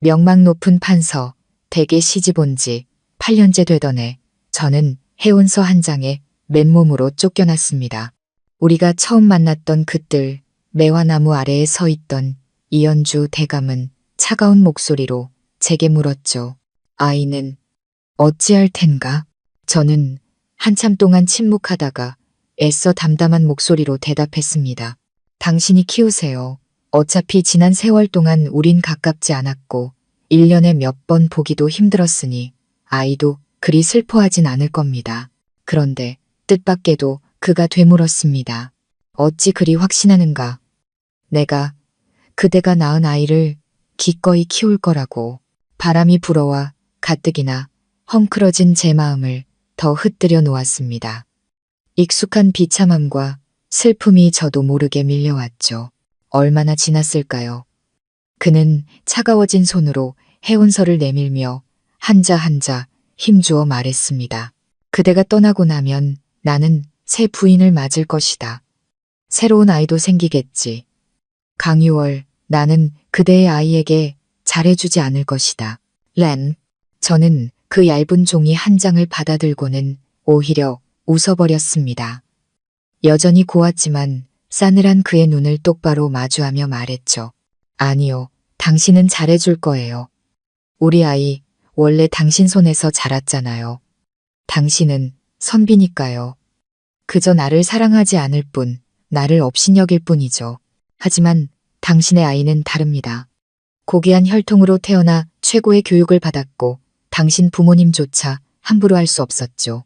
명망 높은 판서, 댁에 시집 온 지 8년째 되던 해 저는 해운서 한 장에 맨몸으로 쫓겨났습니다. 우리가 처음 만났던 그뜰 매화나무 아래에 서 있던 이연주 대감은 차가운 목소리로 제게 물었죠. 아이는 어찌할 텐가? 저는 한참 동안 침묵하다가 애써 담담한 목소리로 대답했습니다. 당신이 키우세요. 어차피 지난 세월 동안 우린 가깝지 않았고 1년에 몇 번 보기도 힘들었으니 아이도 그리 슬퍼하진 않을 겁니다. 그런데 뜻밖에도 그가 되물었습니다. 어찌 그리 확신하는가? 내가 그대가 낳은 아이를 기꺼이 키울 거라고. 바람이 불어와 가뜩이나 헝클어진 제 마음을 더 흩뜨려 놓았습니다. 익숙한 비참함과 슬픔이 저도 모르게 밀려왔죠. 얼마나 지났을까요? 그는 차가워진 손으로 해운서를 내밀며 한자 한자 힘주어 말했습니다. 그대가 떠나고 나면 나는 새 부인을 맞을 것이다. 새로운 아이도 생기겠지. 강유월, 나는 그대의 아이에게 잘해주지 않을 것이다. 렌, 저는 그 얇은 종이 한 장을 받아들고는 오히려 웃어버렸습니다. 여전히 고왔지만 싸늘한 그의 눈을 똑바로 마주하며 말했죠. 아니요, 당신은 잘해줄 거예요. 우리 아이 원래 당신 손에서 자랐잖아요. 당신은 선비니까요. 그저 나를 사랑하지 않을 뿐, 나를 업신여길 뿐이죠. 하지만 당신의 아이는 다릅니다. 고귀한 혈통으로 태어나 최고의 교육을 받았고 당신 부모님조차 함부로 할 수 없었죠.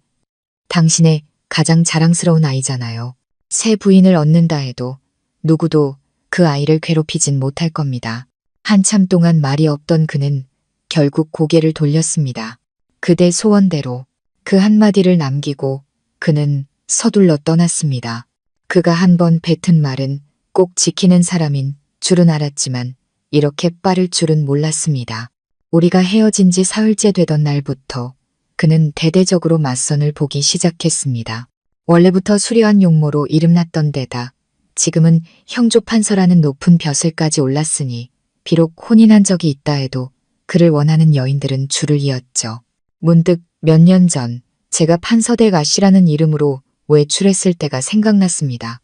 당신의 가장 자랑스러운 아이잖아요. 새 부인을 얻는다 해도 누구도 그 아이를 괴롭히진 못할 겁니다. 한참 동안 말이 없던 그는 결국 고개를 돌렸습니다. 그대 소원대로 그 한마디를 남기고 그는 서둘러 떠났습니다. 그가 한 번 뱉은 말은 꼭 지키는 사람인 줄은 알았지만 이렇게 빠를 줄은 몰랐습니다. 우리가 헤어진 지 사흘째 되던 날부터 그는 대대적으로 맞선을 보기 시작했습니다. 원래부터 수려한 용모로 이름났던 데다 지금은 형조판서라는 높은 벼슬까지 올랐으니 비록 혼인한 적이 있다 해도 그를 원하는 여인들은 줄을 이었죠. 문득 몇 년 전 제가 판서댁 아씨라는 이름으로 외출했을 때가 생각났습니다.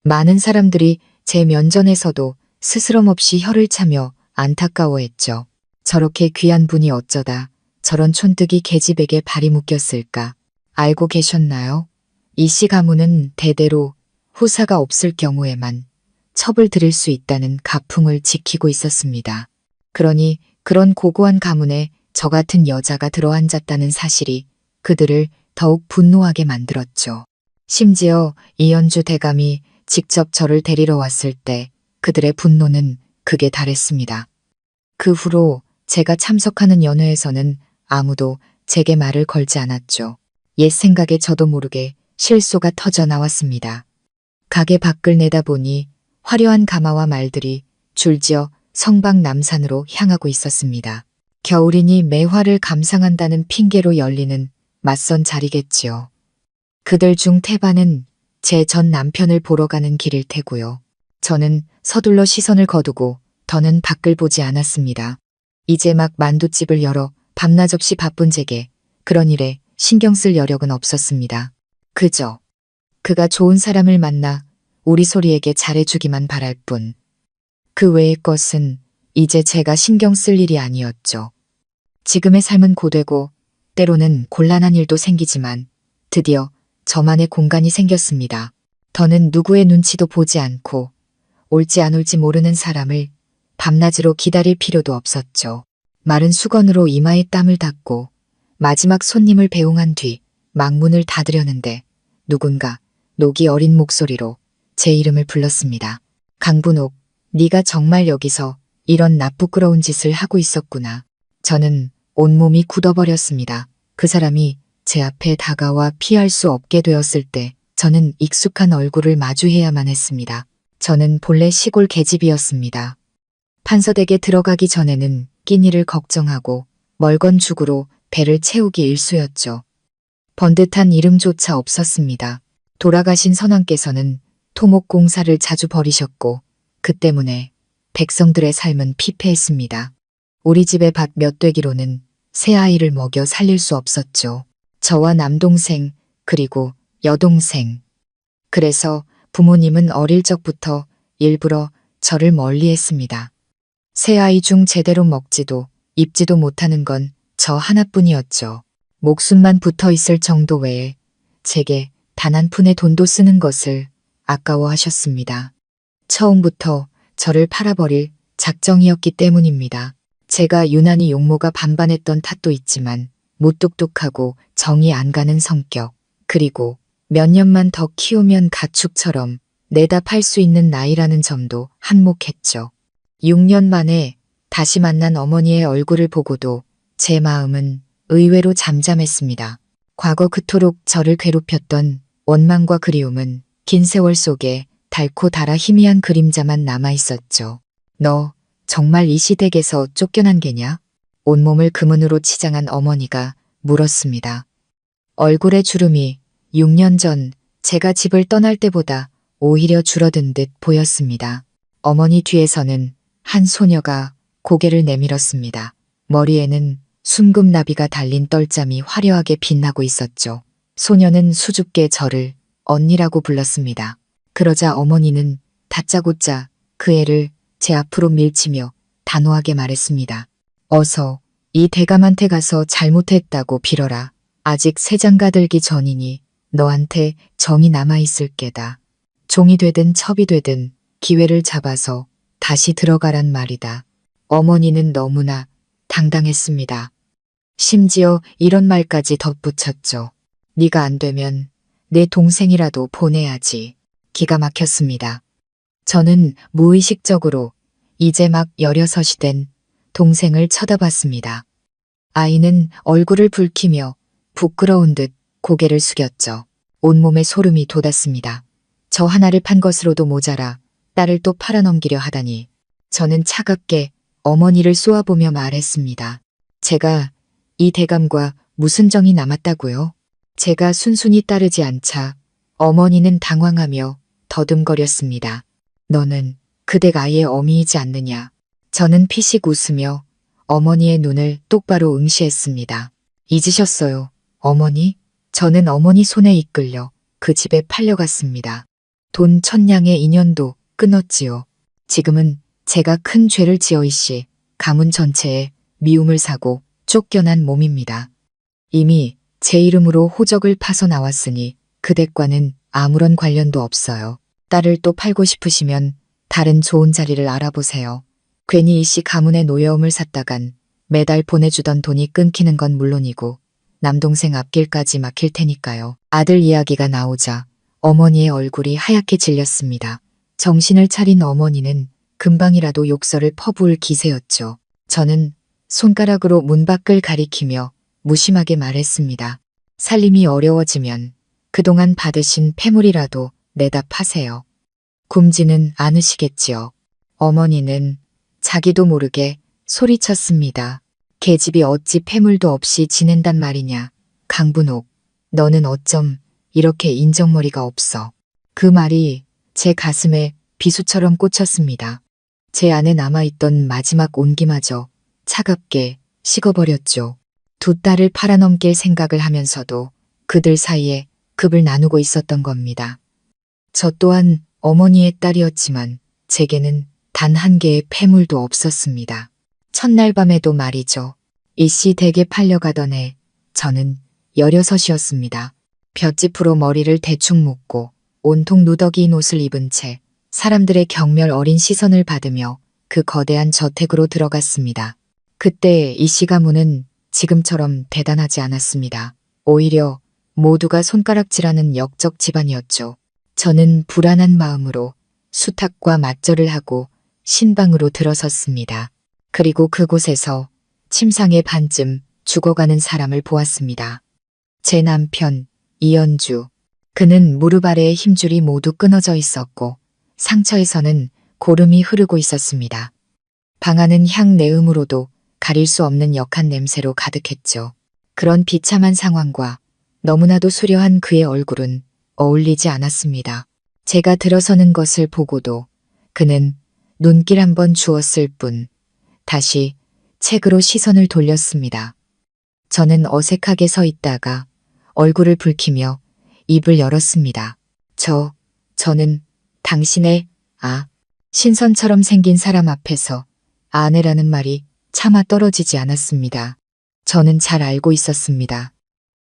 많은 사람들이 제 면전에서도 스스럼 없이 혀를 차며 안타까워했죠. 저렇게 귀한 분이 어쩌다 저런 촌뜨기 계집에게 발이 묶였을까. 알고 계셨나요? 이씨 가문은 대대로 후사가 없을 경우에만 첩을 들일 수 있다는 가풍을 지키고 있었습니다. 그러니 그런 고고한 가문에 저 같은 여자가 들어앉았다는 사실이 그들을 더욱 분노하게 만들었죠. 심지어 이연주 대감이 직접 저를 데리러 왔을 때 그들의 분노는 극에 달했습니다. 그 후로 제가 참석하는 연회에서는 아무도 제게 말을 걸지 않았죠. 옛 생각에 저도 모르게 실소가 터져 나왔습니다. 가게 밖을 내다보니 화려한 가마와 말들이 줄지어 성박 남산으로 향하고 있었습니다. 겨울이니 매화를 감상한다는 핑계로 열리는 맞선 자리겠지요. 그들 중 태반은 제 전 남편을 보러 가는 길일 테고요. 저는 서둘러 시선을 거두고 더는 밖을 보지 않았습니다. 이제 막 만두집을 열어 밤낮 없이 바쁜 제게 그런 일에 신경 쓸 여력은 없었습니다. 그저 그가 좋은 사람을 만나 우리 소리에게 잘해주기만 바랄 뿐. 그 외의 것은 이제 제가 신경 쓸 일이 아니었죠. 지금의 삶은 고되고 때로는 곤란한 일도 생기지만 드디어 저만의 공간이 생겼습니다. 더는 누구의 눈치도 보지 않고 올지 안 올지 모르는 사람을 밤낮으로 기다릴 필요도 없었죠. 마른 수건으로 이마에 땀을 닦고 마지막 손님을 배웅한 뒤 막문을 닫으려는데 누군가 녹이 어린 목소리로 제 이름을 불렀습니다. 강분옥, 네가 정말 여기서 이런 나쁘끄러운 짓을 하고 있었구나. 저는 온몸이 굳어버렸습니다. 그 사람이 제 앞에 다가와 피할 수 없게 되었을 때 저는 익숙한 얼굴을 마주해야만 했습니다. 저는 본래 시골 계집이었습니다. 판서댁에 들어가기 전에는 끼니를 걱정하고 멀건 죽으로 배를 채우기 일쑤였죠. 번듯한 이름조차 없었습니다. 돌아가신 선왕께서는 토목공사를 자주 벌이셨고 그 때문에 백성들의 삶은 피폐했습니다. 우리 집의 밭 몇 되기로는 새 아이를 먹여 살릴 수 없었죠. 저와 남동생, 그리고 여동생. 그래서 부모님은 어릴 적부터 일부러 저를 멀리했습니다. 새 아이 중 제대로 먹지도 입지도 못하는 건 저 하나뿐이었죠. 목숨만 붙어 있을 정도 외에 제게 단 한 푼의 돈도 쓰는 것을 아까워하셨습니다. 처음부터 저를 팔아버릴 작정이었기 때문입니다. 제가 유난히 용모가 반반했던 탓도 있지만 무뚝뚝하고 정이 안 가는 성격, 그리고 몇 년만 더 키우면 가축처럼 내다 팔 수 있는 나이라는 점도 한몫했죠. 6년 만에 다시 만난 어머니의 얼굴을 보고도 제 마음은 의외로 잠잠했습니다. 과거 그토록 저를 괴롭혔던 원망과 그리움은 긴 세월 속에 닳고 닳아 희미한 그림자만 남아있었죠. 너 정말 이 시댁에서 쫓겨난 게냐? 온몸을 금은으로 치장한 어머니가 물었습니다. 얼굴의 주름이 6년 전 제가 집을 떠날 때보다 오히려 줄어든 듯 보였습니다. 어머니 뒤에서는 한 소녀가 고개를 내밀었습니다. 머리에는 순금나비가 달린 떨잠이 화려하게 빛나고 있었죠. 소녀는 수줍게 저를 언니라고 불렀습니다. 그러자 어머니는 다짜고짜 그 애를 제 앞으로 밀치며 단호하게 말했습니다. 어서 이 대감한테 가서 잘못했다고 빌어라. 아직 세장가 들기 전이니 너한테 정이 남아있을 게다. 종이 되든 첩이 되든 기회를 잡아서 다시 들어가란 말이다. 어머니는 너무나 당당했습니다. 심지어 이런 말까지 덧붙였죠. 네가 안 되면 내 동생이라도 보내야지. 기가 막혔습니다. 저는 무의식적으로 이제 막 16이 된 동생을 쳐다봤습니다. 아이는 얼굴을 붉히며 부끄러운 듯 고개를 숙였죠. 온몸에 소름이 돋았습니다. 저 하나를 판 것으로도 모자라 딸을 또 팔아넘기려 하다니. 저는 차갑게 어머니를 쏘아보며 말했습니다. 제가 이 대감과 무슨 정이 남았다고요? 제가 순순히 따르지 않자 어머니는 당황하며 더듬거렸습니다. 너는 그댁 아이의 어미이지 않느냐. 저는 피식 웃으며 어머니의 눈을 똑바로 응시했습니다. 잊으셨어요, 어머니? 저는 어머니 손에 이끌려 그 집에 팔려갔습니다. 돈 1000냥의 인연도 끊었지요. 지금은 제가 큰 죄를 지어이씨 가문 전체에 미움을 사고 쫓겨난 몸입니다. 이미 제 이름으로 호적을 파서 나왔으니 그댁과는 아무런 관련도 없어요. 딸을 또 팔고 싶으시면 다른 좋은 자리를 알아보세요. 괜히 이씨 가문의 노여움을 샀다간 매달 보내주던 돈이 끊기는 건 물론이고 남동생 앞길까지 막힐 테니까요. 아들 이야기가 나오자 어머니의 얼굴이 하얗게 질렸습니다. 정신을 차린 어머니는 금방이라도 욕설을 퍼부을 기세였죠. 저는 손가락으로 문 밖을 가리키며 무심하게 말했습니다. 살림이 어려워지면 그동안 받으신 폐물이라도 내다 파세요. 굶지는 않으시겠지요. 어머니는 자기도 모르게 소리쳤습니다. 계집이 어찌 폐물도 없이 지낸단 말이냐. 강분옥, 너는 어쩜 이렇게 인정머리가 없어. 그 말이 제 가슴에 비수처럼 꽂혔습니다. 제 안에 남아있던 마지막 온기마저 차갑게 식어버렸죠. 두 딸을 팔아넘길 생각을 하면서도 그들 사이에 급을 나누고 있었던 겁니다. 저 또한 어머니의 딸이었지만 제게는 단 한 개의 폐물도 없었습니다. 첫날 밤에도 말이죠. 이씨 댁에 팔려가던 해 저는 16이었습니다. 볏짚으로 머리를 대충 묶고 온통 누더기인 옷을 입은 채 사람들의 경멸 어린 시선을 받으며 그 거대한 저택으로 들어갔습니다. 그때 이씨 가문은 지금처럼 대단하지 않았습니다. 오히려 모두가 손가락질하는 역적 집안이었죠. 저는 불안한 마음으로 수탉과 맞절을 하고 신방으로 들어섰습니다. 그리고 그곳에서 침상에 반쯤 죽어가는 사람을 보았습니다. 제 남편 이연주. 그는 무릎 아래의 힘줄이 모두 끊어져 있었고 상처에서는 고름이 흐르고 있었습니다. 방 안은 향내음으로도 가릴 수 없는 역한 냄새로 가득했죠. 그런 비참한 상황과 너무나도 수려한 그의 얼굴은 어울리지 않았습니다. 제가 들어서는 것을 보고도 그는 눈길 한번 주었을 뿐 다시 책으로 시선을 돌렸습니다. 저는 어색하게 서 있다가 얼굴을 붉히며 입을 열었습니다. 저는 당신의 신선처럼 생긴 사람 앞에서 아내라는 말이 차마 떨어지지 않았습니다. 저는 잘 알고 있었습니다.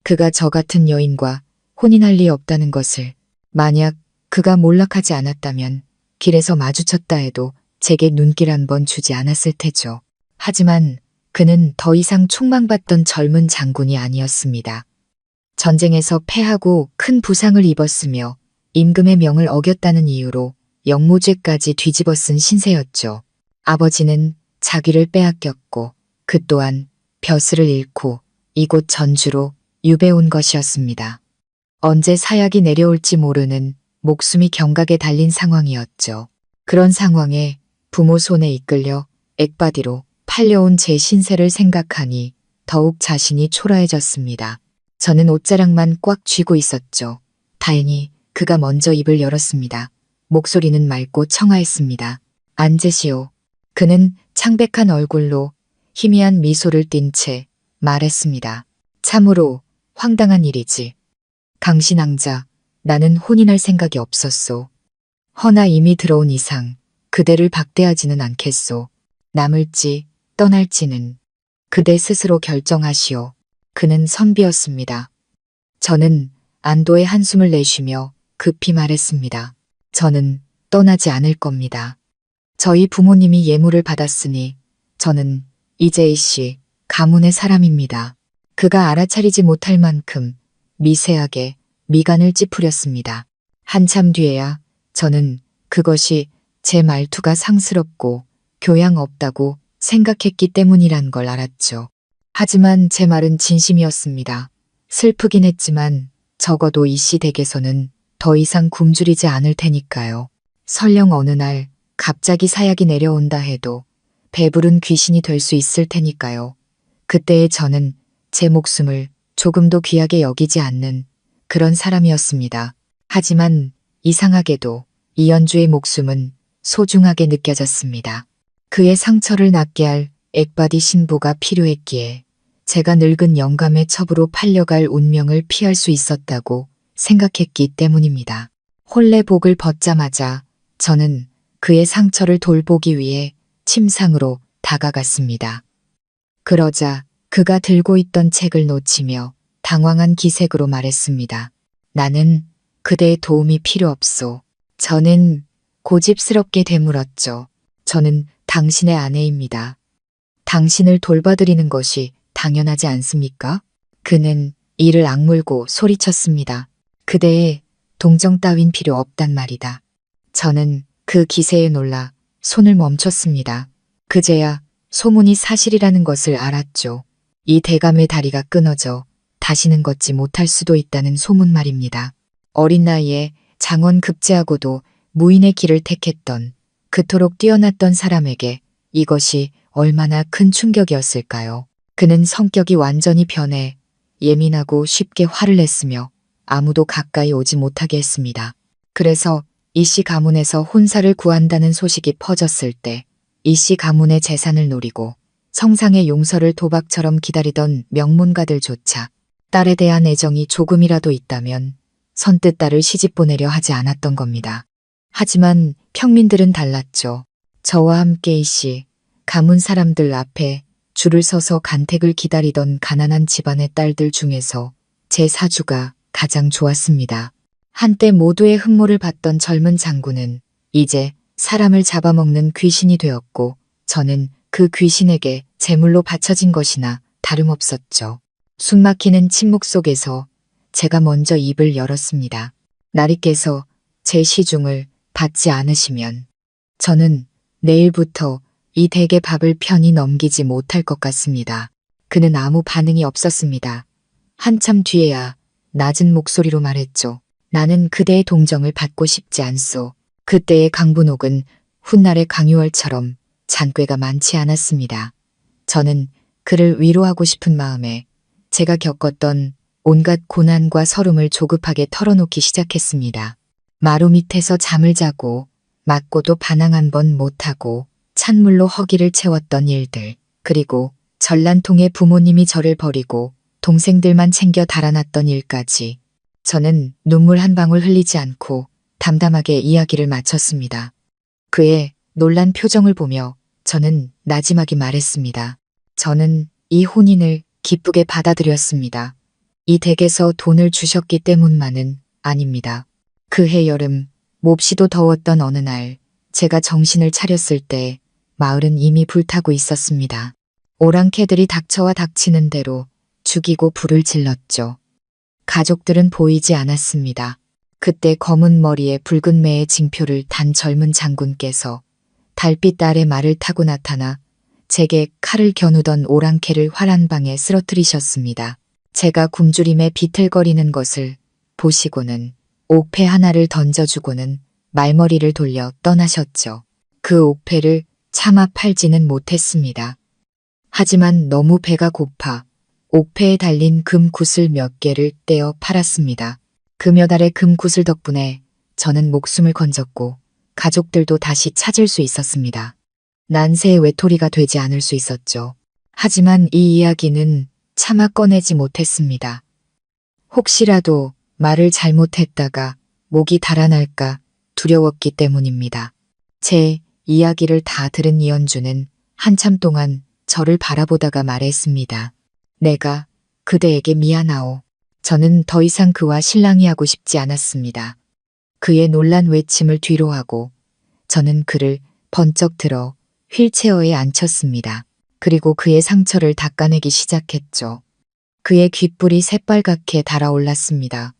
그가 저 같은 여인과 혼인할 리 없다는 것을. 만약 그가 몰락하지 않았다면 길에서 마주쳤다 해도 제게 눈길 한 번 주지 않았을 테죠. 하지만 그는 더 이상 촉망받던 젊은 장군이 아니었습니다. 전쟁에서 패하고 큰 부상을 입었으며 임금의 명을 어겼다는 이유로 영모죄까지 뒤집어 쓴 신세였죠. 아버지는 자기를 빼앗겼고 그 또한 벼슬을 잃고 이곳 전주로 유배온 것이었습니다. 언제 사약이 내려올지 모르는 목숨이 경각에 달린 상황이었죠. 그런 상황에 부모 손에 이끌려 액바디로 팔려온 제 신세를 생각하니 더욱 자신이 초라해졌습니다. 저는 옷자락만 꽉 쥐고 있었죠. 다행히 그가 먼저 입을 열었습니다. 목소리는 맑고 청아했습니다. 앉으시오. 그는 창백한 얼굴로 희미한 미소를 띤 채 말했습니다. 참으로 황당한 일이지. 강신왕자, 나는 혼인할 생각이 없었소. 허나 이미 들어온 이상 그대를 박대하지는 않겠소. 남을지 떠날지는 그대 스스로 결정하시오. 그는 선비였습니다. 저는 안도의 한숨을 내쉬며 급히 말했습니다. 저는 떠나지 않을 겁니다. 저희 부모님이 예물을 받았으니 저는 이재희 씨 가문의 사람입니다. 그가 알아차리지 못할 만큼 미세하게 미간을 찌푸렸습니다. 한참 뒤에야 저는 그것이 제 말투가 상스럽고 교양 없다고 생각했기 때문이란 걸 알았죠. 하지만 제 말은 진심이었습니다. 슬프긴 했지만 적어도 이 씨 댁에서는 더 이상 굶주리지 않을 테니까요. 설령 어느 날 갑자기 사약이 내려온다 해도 배부른 귀신이 될 수 있을 테니까요. 그때의 저는 제 목숨을 조금도 귀하게 여기지 않는 그런 사람이었습니다. 하지만 이상하게도 이연주의 목숨은 소중하게 느껴졌습니다. 그의 상처를 낫게 할 액바디 신부가 필요했기에 제가 늙은 영감의 첩으로 팔려갈 운명을 피할 수 있었다고 생각했기 때문입니다. 홀레복을 벗자마자 저는 그의 상처를 돌보기 위해 침상으로 다가갔습니다. 그러자 그가 들고 있던 책을 놓치며 당황한 기색으로 말했습니다. 나는 그대의 도움이 필요 없소. 저는 고집스럽게 되물었죠. 저는 당신의 아내입니다. 당신을 돌봐드리는 것이 당연하지 않습니까? 그는 이를 악물고 소리쳤습니다. 그대의 동정 따윈 필요 없단 말이다. 저는 그 기세에 놀라 손을 멈췄습니다. 그제야 소문이 사실이라는 것을 알았죠. 이 대감의 다리가 끊어져 다시는 걷지 못할 수도 있다는 소문 말입니다. 어린 나이에 장원 급제하고도 무인의 길을 택했던 그토록 뛰어났던 사람에게 이것이 얼마나 큰 충격이었을까요? 그는 성격이 완전히 변해 예민하고 쉽게 화를 냈으며 아무도 가까이 오지 못하게 했습니다. 그래서 이씨 가문에서 혼사를 구한다는 소식이 퍼졌을 때 이씨 가문의 재산을 노리고 성상의 용서를 도박처럼 기다리던 명문가들조차 딸에 대한 애정이 조금이라도 있다면 선뜻 딸을 시집 보내려 하지 않았던 겁니다. 하지만 평민들은 달랐죠. 저와 함께 이씨 가문 사람들 앞에 줄을 서서 간택을 기다리던 가난한 집안의 딸들 중에서 제 사주가 가장 좋았습니다. 한때 모두의 흠모를 받던 젊은 장군은 이제 사람을 잡아먹는 귀신이 되었고 저는 그 귀신에게 제물로 바쳐진 것이나 다름없었죠. 숨막히는 침묵 속에서 제가 먼저 입을 열었습니다. 나리께서 제 시중을 받지 않으시면 저는 내일부터 이 댁의 밥을 편히 넘기지 못할 것 같습니다. 그는 아무 반응이 없었습니다. 한참 뒤에야 낮은 목소리로 말했죠. 나는 그대의 동정을 받고 싶지 않소. 그때의 강분옥은 훗날의 강유월처럼 잔꾀가 많지 않았습니다. 저는 그를 위로하고 싶은 마음에 제가 겪었던 온갖 고난과 서름을 조급하게 털어놓기 시작했습니다. 마루 밑에서 잠을 자고 맞고도 반항 한 번 못하고 찬물로 허기를 채웠던 일들, 그리고 전란통에 부모님이 저를 버리고 동생들만 챙겨 달아났던 일까지. 저는 눈물 한 방울 흘리지 않고 담담하게 이야기를 마쳤습니다. 그의 놀란 표정을 보며 저는 나지막이 말했습니다. 저는 이 혼인을 기쁘게 받아들였습니다. 이 댁에서 돈을 주셨기 때문만은 아닙니다. 그해 여름 몹시도 더웠던 어느 날 제가 정신을 차렸을 때 마을은 이미 불타고 있었습니다. 오랑캐들이 닥쳐와 닥치는 대로 죽이고 불을 질렀죠. 가족들은 보이지 않았습니다. 그때 검은 머리에 붉은 매의 징표를 단 젊은 장군께서 달빛 아래 말을 타고 나타나 제게 칼을 겨누던 오랑캐를 활 한 방에 쓰러뜨리셨습니다. 제가 굶주림에 비틀거리는 것을 보시고는 옥패 하나를 던져주고는 말머리를 돌려 떠나셨죠. 그 옥패를 차마 팔지는 못했습니다. 하지만 너무 배가 고파 옥패에 달린 금굿을 몇 개를 떼어 팔았습니다. 그 몇 알의 금굿을 덕분에 저는 목숨을 건졌고 가족들도 다시 찾을 수 있었습니다. 난세의 외톨이가 되지 않을 수 있었죠. 하지만 이 이야기는 차마 꺼내지 못했습니다. 혹시라도 말을 잘못했다가 목이 달아날까 두려웠기 때문입니다. 제 이야기를 다 들은 이연주는 한참 동안 저를 바라보다가 말했습니다. 내가 그대에게 미안하오. 저는 더 이상 그와 실랑이 하고 싶지 않았습니다. 그의 놀란 외침을 뒤로하고 저는 그를 번쩍 들어 휠체어에 앉혔습니다. 그리고 그의 상처를 닦아내기 시작했죠. 그의 귓불이 새빨갛게 달아올랐습니다.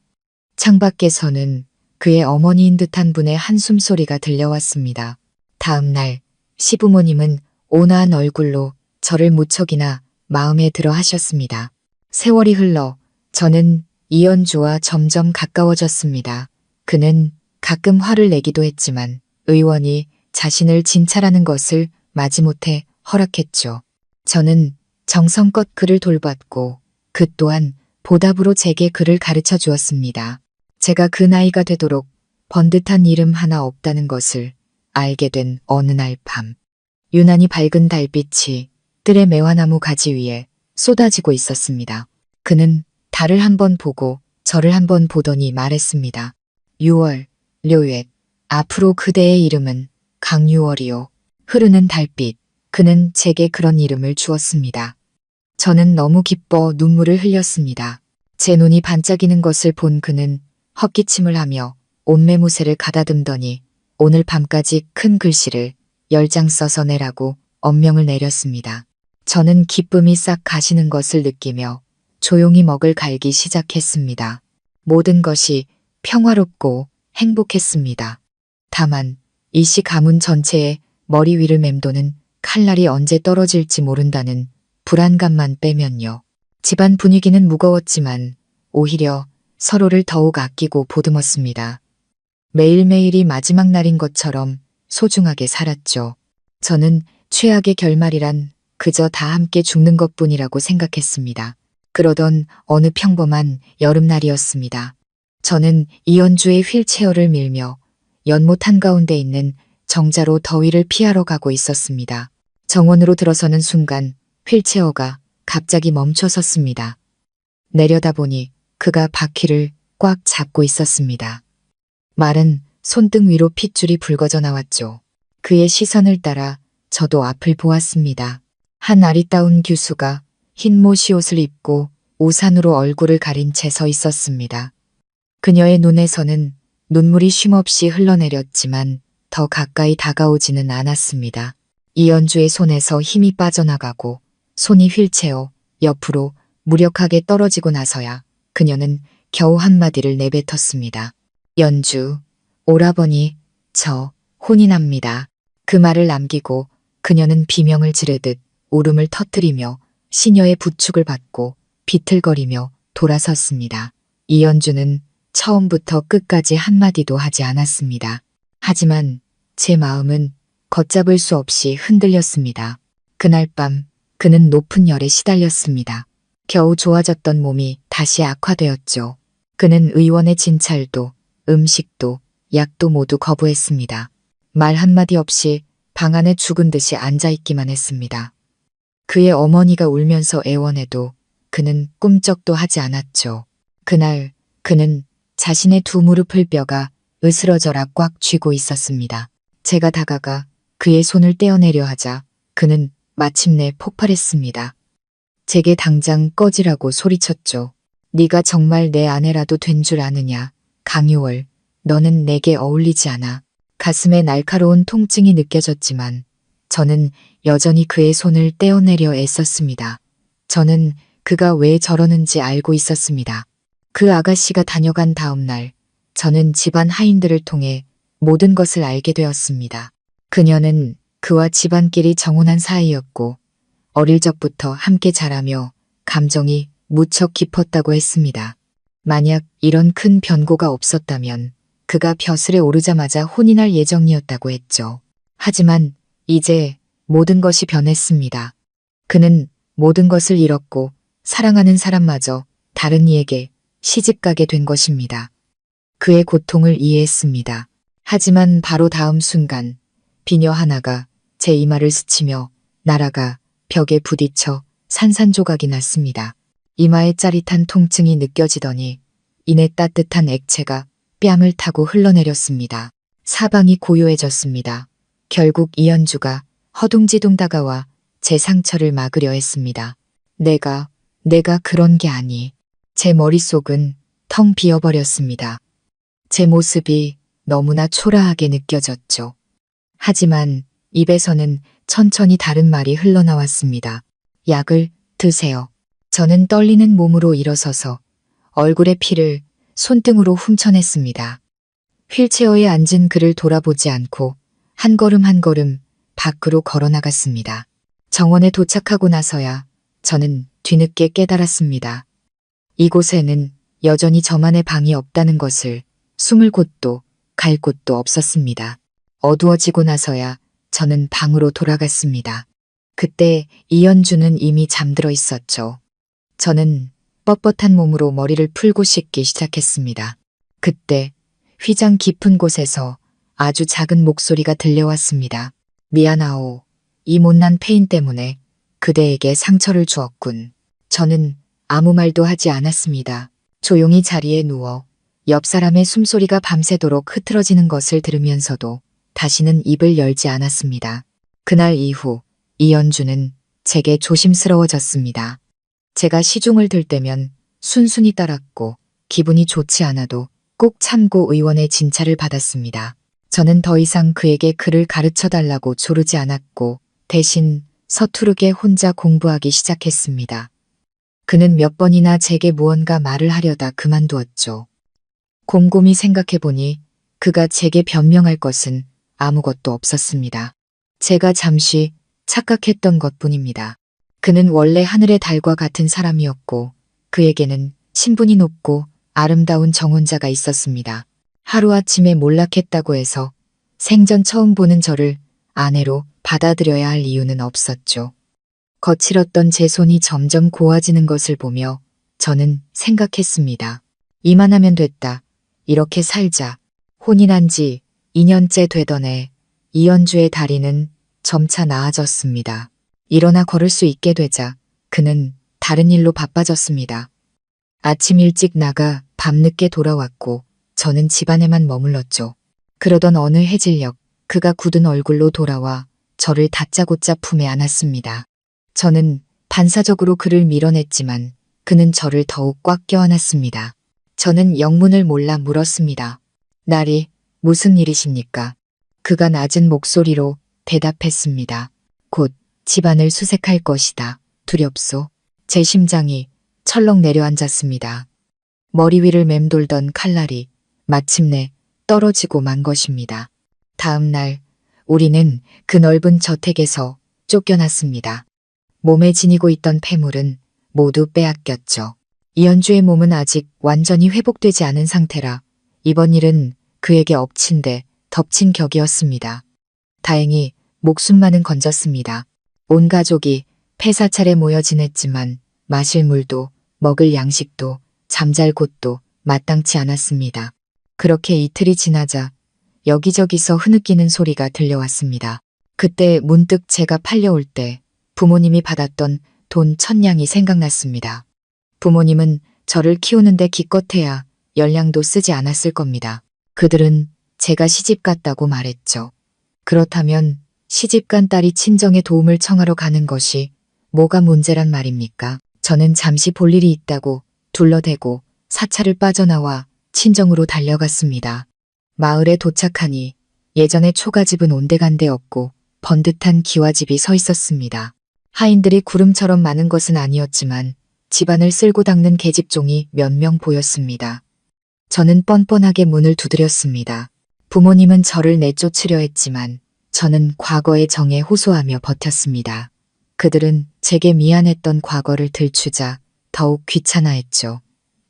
창밖에서는 그의 어머니인 듯한 분의 한숨소리가 들려왔습니다. 다음 날 시부모님은 온화한 얼굴로 저를 무척이나 마음에 들어 하셨습니다. 세월이 흘러 저는 이연주와 점점 가까워졌습니다. 그는 가끔 화를 내기도 했지만 의원이 자신을 진찰하는 것을 마지못해 허락했죠. 저는 정성껏 그를 돌봤고 그 또한 보답으로 제게 그를 가르쳐 주었습니다. 제가 그 나이가 되도록 번듯한 이름 하나 없다는 것을 알게 된 어느 날 밤, 유난히 밝은 달빛이 뜰의 매화나무 가지 위에 쏟아지고 있었습니다. 그는 달을 한번 보고 저를 한번 보더니 말했습니다. 6월, 료웻, 앞으로 그대의 이름은 강유월이요. 흐르는 달빛, 그는 제게 그런 이름을 주었습니다. 저는 너무 기뻐 눈물을 흘렸습니다. 제 눈이 반짝이는 것을 본 그는 헛기침을 하며 옷매무새를 가다듬더니 오늘 밤까지 큰 글씨를 10장 써서 내라고 엄명을 내렸습니다. 저는 기쁨이 싹 가시는 것을 느끼며 조용히 먹을 갈기 시작했습니다. 모든 것이 평화롭고 행복했습니다. 다만 일시 가문 전체의 머리 위를 맴도는 칼날이 언제 떨어질지 모른다는 불안감만 빼면요. 집안 분위기는 무거웠지만 오히려 서로를 더욱 아끼고 보듬었습니다. 매일매일이 마지막 날인 것처럼 소중하게 살았죠. 저는 최악의 결말이란 그저 다 함께 죽는 것뿐이라고 생각했습니다. 그러던 어느 평범한 여름날이었습니다. 저는 이연주의 휠체어를 밀며 연못 한가운데 있는 정자로 더위를 피하러 가고 있었습니다. 정원으로 들어서는 순간 휠체어가 갑자기 멈춰 섰습니다. 내려다보니 그가 바퀴를 꽉 잡고 있었습니다. 마른 손등 위로 핏줄이 붉어져 나왔죠. 그의 시선을 따라 저도 앞을 보았습니다. 한 아리따운 규수가 흰 모시옷을 입고 우산으로 얼굴을 가린 채 서 있었습니다. 그녀의 눈에서는 눈물이 쉼없이 흘러내렸지만 더 가까이 다가오지는 않았습니다. 이연주의 손에서 힘이 빠져나가고 손이 휠체어 옆으로 무력하게 떨어지고 나서야 그녀는 겨우 한마디를 내뱉었습니다. 연주, 오라버니, 저 혼인합니다. 그 말을 남기고 그녀는 비명을 지르듯 울음을 터뜨리며 시녀의 부축을 받고 비틀거리며 돌아섰습니다. 이연주는 처음부터 끝까지 한마디도 하지 않았습니다. 하지만 제 마음은 걷잡을 수 없이 흔들렸습니다. 그날 밤 그는 높은 열에 시달렸습니다. 겨우 좋아졌던 몸이 다시 악화되었죠. 그는 의원의 진찰도 음식도 약도 모두 거부했습니다. 말 한마디 없이 방 안에 죽은 듯이 앉아있기만 했습니다. 그의 어머니가 울면서 애원해도 그는 꿈쩍도 하지 않았죠. 그날 그는 자신의 두 무릎을 뼈가 으스러져라 꽉 쥐고 있었습니다. 제가 다가가 그의 손을 떼어내려 하자 그는 마침내 폭발했습니다. 제게 당장 꺼지라고 소리쳤죠. 네가 정말 내 아내라도 된 줄 아느냐. 강유월, 너는 내게 어울리지 않아. 가슴에 날카로운 통증이 느껴졌지만 저는 여전히 그의 손을 떼어내려 애썼습니다. 저는 그가 왜 저러는지 알고 있었습니다. 그 아가씨가 다녀간 다음 날 저는 집안 하인들을 통해 모든 것을 알게 되었습니다. 그녀는 그와 집안끼리 정혼한 사이였고 어릴 적부터 함께 자라며 감정이 무척 깊었다고 했습니다. 만약 이런 큰 변고가 없었다면 그가 벼슬에 오르자마자 혼인할 예정이었다고 했죠. 하지만 이제 모든 것이 변했습니다. 그는 모든 것을 잃었고 사랑하는 사람마저 다른 이에게 시집가게 된 것입니다. 그의 고통을 이해했습니다. 하지만 바로 다음 순간 비녀 하나가 제 이마를 스치며 날아가 벽에 부딪혀 산산조각이 났습니다. 이마에 짜릿한 통증이 느껴지더니 이내 따뜻한 액체가 뺨을 타고 흘러내렸습니다. 사방이 고요해졌습니다. 결국 이연주가 허둥지둥 다가와 제 상처를 막으려 했습니다. 내가 그런 게 아니. 제 머릿속은 텅 비어버렸습니다. 제 모습이 너무나 초라하게 느껴졌죠. 하지만 입에서는 천천히 다른 말이 흘러나왔습니다. 약을 드세요. 저는 떨리는 몸으로 일어서서 얼굴의 피를 손등으로 훔쳐냈습니다. 휠체어에 앉은 그를 돌아보지 않고 한 걸음 한 걸음 밖으로 걸어나갔습니다. 정원에 도착하고 나서야 저는 뒤늦게 깨달았습니다. 이곳에는 여전히 저만의 방이 없다는 것을. 숨을 곳도 갈 곳도 없었습니다. 어두워지고 나서야 저는 방으로 돌아갔습니다. 그때 이연주는 이미 잠들어 있었죠. 저는 뻣뻣한 몸으로 머리를 풀고 씻기 시작했습니다. 그때 휘장 깊은 곳에서 아주 작은 목소리가 들려왔습니다. 미안하오. 이 못난 페인 때문에 그대에게 상처를 주었군. 저는 아무 말도 하지 않았습니다. 조용히 자리에 누워 옆 사람의 숨소리가 밤새도록 흐트러지는 것을 들으면서도 다시는 입을 열지 않았습니다. 그날 이후 이연주는 제게 조심스러워졌습니다. 제가 시중을 들 때면 순순히 따랐고 기분이 좋지 않아도 꼭 참고 의원의 진찰을 받았습니다. 저는 더 이상 그에게 글을 가르쳐달라고 조르지 않았고 대신 서투르게 혼자 공부하기 시작했습니다. 그는 몇 번이나 제게 무언가 말을 하려다 그만두었죠. 곰곰이 생각해보니 그가 제게 변명할 것은 아무것도 없었습니다. 제가 잠시 착각했던 것뿐입니다. 그는 원래 하늘의 달과 같은 사람이었고 그에게는 신분이 높고 아름다운 정혼자가 있었습니다. 하루아침에 몰락했다고 해서 생전 처음 보는 저를 아내로 받아들여야 할 이유는 없었죠. 거칠었던 제 손이 점점 고와지는 것을 보며 저는 생각했습니다. 이만하면 됐다. 이렇게 살자. 혼인한 지 2년째 되던 해 이연주의 다리는 점차 나아졌습니다. 일어나 걸을 수 있게 되자 그는 다른 일로 바빠졌습니다. 아침 일찍 나가 밤늦게 돌아왔고 저는 집안에만 머물렀죠. 그러던 어느 해질녘 그가 굳은 얼굴로 돌아와 저를 다짜고짜 품에 안았습니다. 저는 반사적으로 그를 밀어냈지만 그는 저를 더욱 꽉 껴안았습니다. 저는 영문을 몰라 물었습니다. 날이 무슨 일이십니까? 그가 낮은 목소리로 대답했습니다. 곧 집안을 수색할 것이다. 두렵소. 제 심장이 철렁 내려앉았습니다. 머리 위를 맴돌던 칼날이 마침내 떨어지고 만 것입니다. 다음 날 우리는 그 넓은 저택에서 쫓겨났습니다. 몸에 지니고 있던 폐물은 모두 빼앗겼죠. 이연주의 몸은 아직 완전히 회복되지 않은 상태라 이번 일은 그에게 엎친 데 덮친 격이었습니다. 다행히 목숨만은 건졌습니다. 온 가족이 폐사찰에 모여 지냈지만 마실 물도 먹을 양식도 잠잘 곳도 마땅치 않았습니다. 그렇게 이틀이 지나자 여기저기서 흐느끼는 소리가 들려왔습니다. 그때 문득 제가 팔려올 때 부모님이 받았던 돈 1000냥이 생각났습니다. 부모님은 저를 키우는데 기껏해야 10냥도 쓰지 않았을 겁니다. 그들은 제가 시집 갔다고 말했죠. 그렇다면 시집간 딸이 친정에 도움을 청하러 가는 것이 뭐가 문제란 말입니까? 저는 잠시 볼 일이 있다고 둘러대고 사찰을 빠져나와 친정으로 달려갔습니다. 마을에 도착하니 예전에 초가집은 온데간데 없고 번듯한 기와집이 서 있었습니다. 하인들이 구름처럼 많은 것은 아니었지만 집안을 쓸고 닦는 계집종이 몇 명 보였습니다. 저는 뻔뻔하게 문을 두드렸습니다. 부모님은 저를 내쫓으려 했지만 저는 과거의 정에 호소하며 버텼습니다. 그들은 제게 미안했던 과거를 들추자 더욱 귀찮아했죠.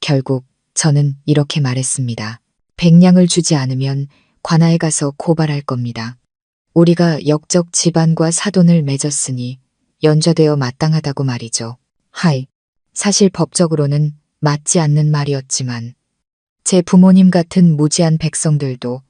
결국 저는 이렇게 말했습니다. 100냥을 주지 않으면 관아에 가서 고발할 겁니다. 우리가 역적 집안과 사돈을 맺었으니 연좌되어 마땅하다고 말이죠. 하이, 사실 법적으로는 맞지 않는 말이었지만 제 부모님 같은 무지한 백성들도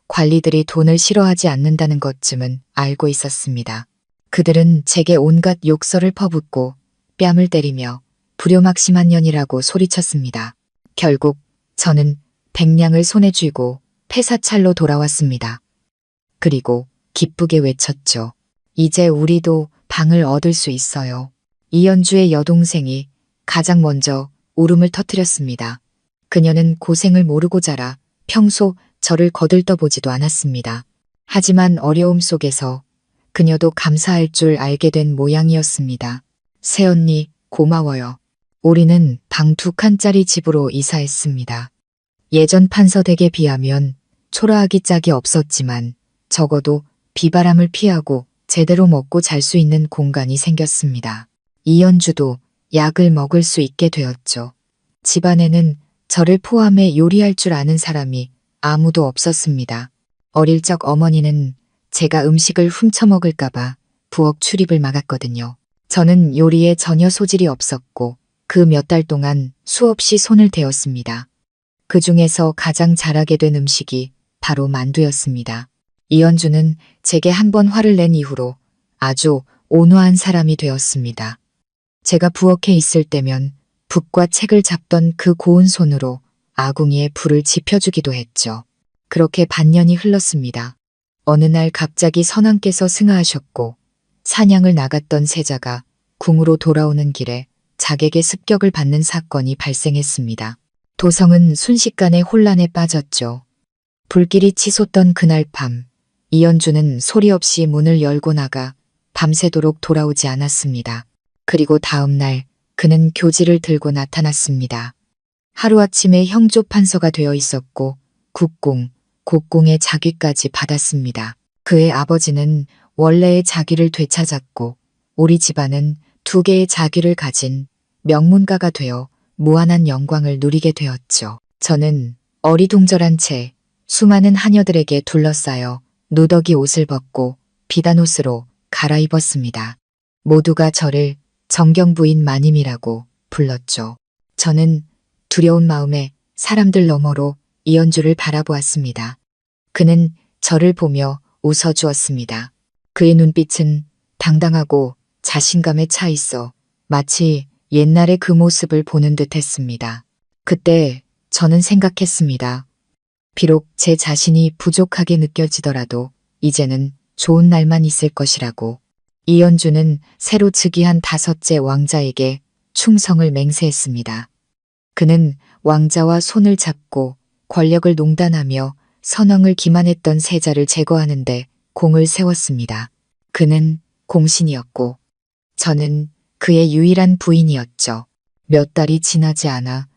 관리들이 돈을 싫어하지 않는다는 것쯤은 알고 있었습니다. 그들은 제게 온갖 욕설을 퍼붓고 뺨을 때리며 불효막심한 년이라고 소리쳤습니다. 결국 저는 100냥을 손에 쥐고 폐사찰로 돌아왔습니다. 그리고 기쁘게 외쳤죠. 이제 우리도 방을 얻을 수 있어요. 이연주의 여동생이 가장 먼저 울음을 터뜨렸습니다. 그녀는 고생을 모르고 자라 평소 저를 거들떠보지도 않았습니다. 하지만 어려움 속에서 그녀도 감사할 줄 알게 된 모양이었습니다. 새언니, 고마워요. 우리는 방 2칸짜리 집으로 이사했습니다. 예전 판서댁에 비하면 초라하기 짝이 없었지만 적어도 비바람을 피하고 제대로 먹고 잘 수 있는 공간이 생겼습니다. 이연주도 약을 먹을 수 있게 되었죠. 집안에는 저를 포함해 요리할 줄 아는 사람이 아무도 없었습니다. 어릴 적 어머니는 제가 음식을 훔쳐먹을까봐 부엌 출입을 막았거든요. 저는 요리에 전혀 소질이 없었고 그 몇 달 동안 수없이 손을 대었습니다. 그 중에서 가장 잘하게 된 음식이 바로 만두였습니다. 이연주는 제게 한 번 화를 낸 이후로 아주 온화한 사람이 되었습니다. 제가 부엌에 있을 때면 붓과 책을 잡던 그 고운 손으로 아궁이에 불을 지펴주기도 했죠. 그렇게 반년이 흘렀습니다. 어느 날 갑자기 선왕께서 승하하셨고 사냥을 나갔던 세자가 궁으로 돌아오는 길에 작에게 습격을 받는 사건이 발생했습니다. 도성은 순식간에 혼란에 빠졌죠. 불길이 치솟던 그날 밤, 이연주는 소리 없이 문을 열고 나가 밤새도록 돌아오지 않았습니다. 그리고 다음 날 그는 교지를 들고 나타났습니다. 하루아침에 형조 판서가 되어 있었고 국공, 곡공의 자귀까지 받았습니다. 그의 아버지는 원래의 자귀를 되찾았고 우리 집안은 2개의 자귀를 가진 명문가가 되어 무한한 영광을 누리게 되었죠. 저는 어리둥절한 채 수많은 하녀들에게 둘러싸여 누더기 옷을 벗고 비단 옷으로 갈아입었습니다. 모두가 저를 정경부인 마님이라고 불렀죠. 저는 두려운 마음에 사람들 너머로 이연주를 바라보았습니다. 그는 저를 보며 웃어주었습니다. 그의 눈빛은 당당하고 자신감에 차 있어 마치 옛날의 그 모습을 보는 듯 했습니다. 그때 저는 생각했습니다. 비록 제 자신이 부족하게 느껴지더라도 이제는 좋은 날만 있을 것이라고. 이연주는 새로 즉위한 5째 왕자에게 충성을 맹세했습니다. 그는 왕자와 손을 잡고 권력을 농단하며 선왕을 기만했던 세자를 제거하는데 공을 세웠습니다. 그는 공신이었고 저는 그의 유일한 부인이었죠. 몇 달이 지나지 않아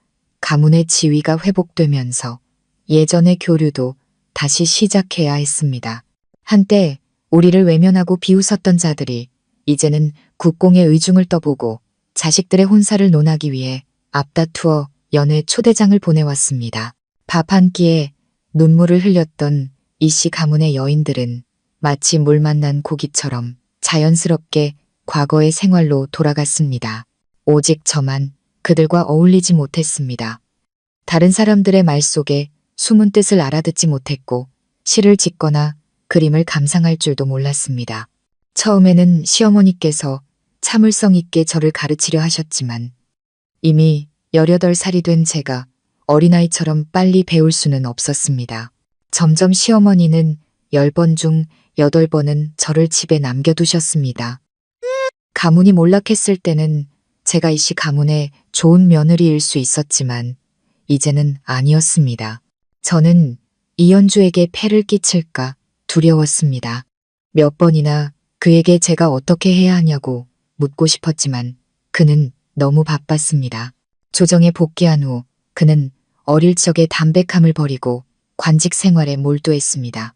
가문의 지위가 회복되면서 예전의 교류도 다시 시작해야 했습니다. 한때 우리를 외면하고 비웃었던 자들이 이제는 국공의 의중을 떠보고 자식들의 혼사를 논하기 위해 앞다투어 연애 초대장을 보내왔습니다. 밥 한 끼에 눈물을 흘렸던 이씨 가문의 여인들은 마치 물 만난 고기처럼 자연스럽게 과거의 생활로 돌아갔습니다. 오직 저만 그들과 어울리지 못했습니다. 다른 사람들의 말 속에 숨은 뜻을 알아듣지 못했고 시를 짓거나 그림을 감상할 줄도 몰랐습니다. 처음에는 시어머니께서 참을성 있게 저를 가르치려 하셨지만 이미 18살이 된 제가 어린아이처럼 빨리 배울 수는 없었습니다. 점점 시어머니는 10번 중 8번은 저를 집에 남겨두셨습니다. 가문이 몰락했을 때는 제가 이씨 가문의 좋은 며느리일 수 있었지만 이제는 아니었습니다. 저는 이연주에게 폐를 끼칠까 두려웠습니다. 몇 번이나 그에게 제가 어떻게 해야 하냐고 묻고 싶었지만 그는 너무 바빴습니다. 조정에 복귀한 후 그는 어릴 적의 담백함을 버리고 관직 생활에 몰두했습니다.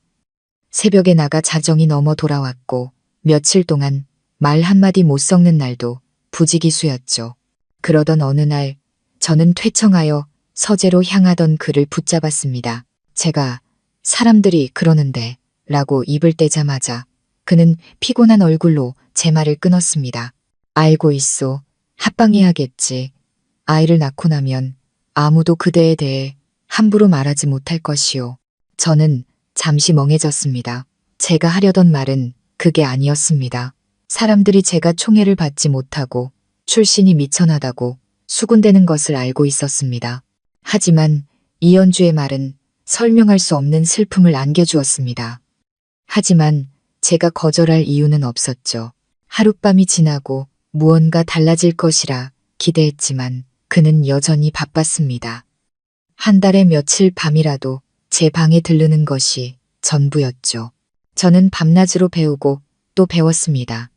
새벽에 나가 자정이 넘어 돌아왔고 며칠 동안 말 한마디 못 섞는 날도 부지기수였죠. 그러던 어느 날 저는 퇴청하여 서재로 향하던 그를 붙잡았습니다. 제가 사람들이 그러는데 라고 입을 떼자마자 그는 피곤한 얼굴로 제 말을 끊었습니다. 알고 있소. 합방해야겠지. 아이를 낳고 나면 아무도 그대에 대해 함부로 말하지 못할 것이오. 저는 잠시 멍해졌습니다. 제가 하려던 말은 그게 아니었습니다. 사람들이 제가 총애를 받지 못하고 출신이 미천하다고 수군대는 것을 알고 있었습니다. 하지만 이연주의 말은 설명할 수 없는 슬픔을 안겨주었습니다. 하지만 제가 거절할 이유는 없었죠. 하룻밤이 지나고 무언가 달라질 것이라 기대했지만 그는 여전히 바빴습니다. 한 달에 며칠 밤이라도 제 방에 들르는 것이 전부였죠. 저는 밤낮으로 배우고 또 배웠습니다.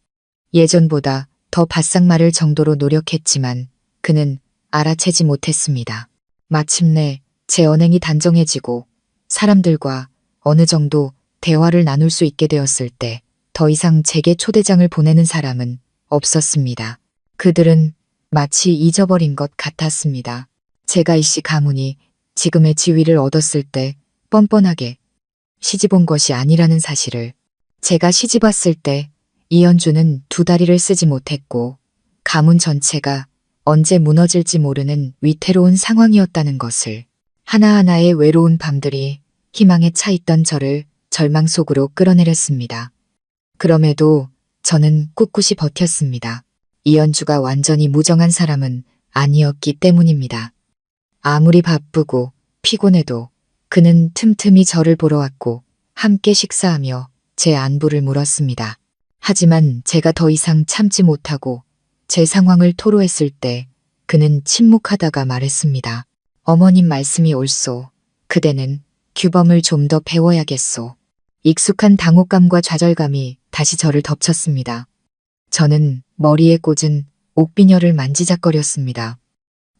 예전보다 더 바싹 마를 정도로 노력했지만 그는 알아채지 못했습니다. 마침내 제 언행이 단정해지고 사람들과 어느 정도 대화를 나눌 수 있게 되었을 때 더 이상 제게 초대장을 보내는 사람은 없었습니다. 그들은 마치 잊어버린 것 같았습니다. 제가 이씨 가문이 지금의 지위를 얻었을 때 뻔뻔하게 시집온 것이 아니라는 사실을, 제가 시집 왔을 때 이연주는 두 다리를 쓰지 못했고 가문 전체가 언제 무너질지 모르는 위태로운 상황이었다는 것을, 하나하나의 외로운 밤들이 희망에 차 있던 저를 절망 속으로 끌어내렸습니다. 그럼에도 저는 꿋꿋이 버텼습니다. 이연주가 완전히 무정한 사람은 아니었기 때문입니다. 아무리 바쁘고 피곤해도 그는 틈틈이 저를 보러 왔고 함께 식사하며 제 안부를 물었습니다. 하지만 제가 더 이상 참지 못하고 제 상황을 토로했을 때 그는 침묵하다가 말했습니다. 어머님 말씀이 옳소. 그대는 규범을 좀 더 배워야겠소. 익숙한 당혹감과 좌절감이 다시 저를 덮쳤습니다. 저는 머리에 꽂은 옥비녀를 만지작거렸습니다.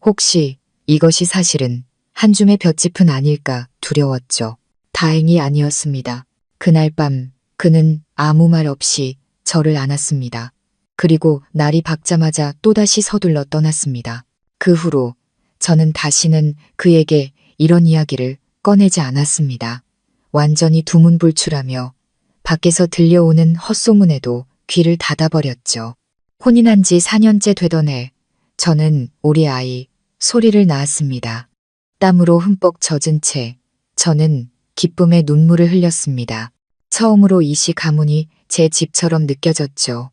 혹시 이것이 사실은 한 줌의 볏짚은 아닐까 두려웠죠. 다행히 아니었습니다. 그날 밤 그는 아무 말 없이 저를 안았습니다. 그리고 날이 밝자마자 또다시 서둘러 떠났습니다. 그 후로 저는 다시는 그에게 이런 이야기를 꺼내지 않았습니다. 완전히 두문불출하며 밖에서 들려오는 헛소문에도 귀를 닫아버렸죠. 혼인한 지 4년째 되던 해 저는 우리 아이 소리를 낳았습니다. 땀으로 흠뻑 젖은 채 저는 기쁨의 눈물을 흘렸습니다. 처음으로 이씨 가문이 제 집처럼 느껴졌죠.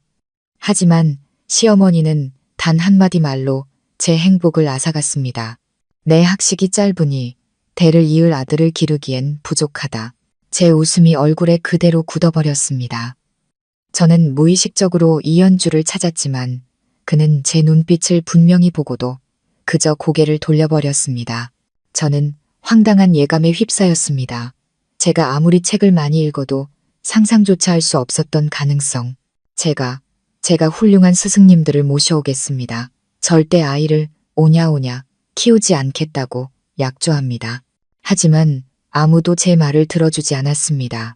하지만 시어머니는 단 한마디 말로 제 행복을 앗아갔습니다. 내 학식이 짧으니 대를 이을 아들을 기르기엔 부족하다. 제 웃음이 얼굴에 그대로 굳어버렸습니다. 저는 무의식적으로 이연주를 찾았지만 그는 제 눈빛을 분명히 보고도 그저 고개를 돌려버렸습니다. 저는 황당한 예감에 휩싸였습니다. 제가 아무리 책을 많이 읽어도 상상조차 할 수 없었던 가능성. 제가 훌륭한 스승님들을 모셔오겠습니다. 절대 아이를 오냐오냐 키우지 않겠다고 약조합니다. 하지만 아무도 제 말을 들어주지 않았습니다.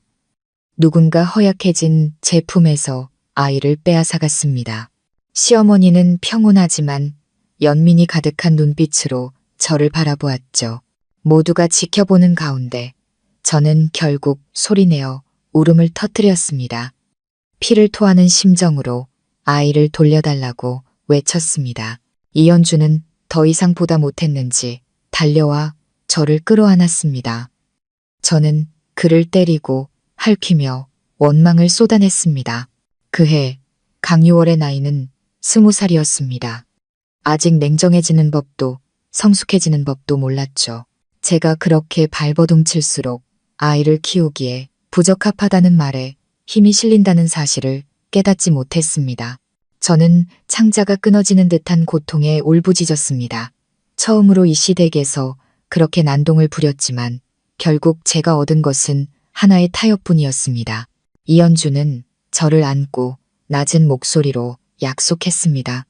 누군가 허약해진 제 품에서 아이를 빼앗아갔습니다. 시어머니는 평온하지만 연민이 가득한 눈빛으로 저를 바라보았죠. 모두가 지켜보는 가운데 저는 결국 소리내어 울음을 터뜨렸습니다. 피를 토하는 심정으로 아이를 돌려달라고 외쳤습니다. 이연주는 더 이상 보다 못했는지 달려와 저를 끌어안았습니다. 저는 그를 때리고 핥히며 원망을 쏟아냈습니다. 그해 강유월의 나이는 20살이었습니다. 아직 냉정해지는 법도 성숙해지는 법도 몰랐죠. 제가 그렇게 발버둥칠수록 아이를 키우기에 부적합하다는 말에 힘이 실린다는 사실을 깨닫지 못했습니다. 저는 창자가 끊어지는 듯한 고통에 울부짖었습니다. 처음으로 이 시댁에서 그렇게 난동을 부렸지만 결국 제가 얻은 것은 하나의 타협뿐이었습니다. 이연주는 저를 안고 낮은 목소리로 약속했습니다.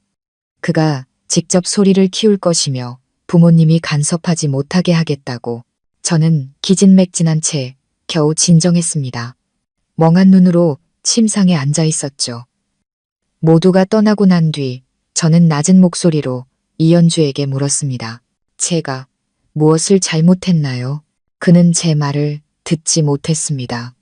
그가 직접 소리를 키울 것이며 부모님이 간섭하지 못하게 하겠다고. 저는 기진맥진한 채 겨우 진정했습니다. 멍한 눈으로 침상에 앉아 있었죠. 모두가 떠나고 난 뒤 저는 낮은 목소리로 이연주에게 물었습니다. 제가 무엇을 잘못했나요? 그는 제 말을 듣지 못했습니다.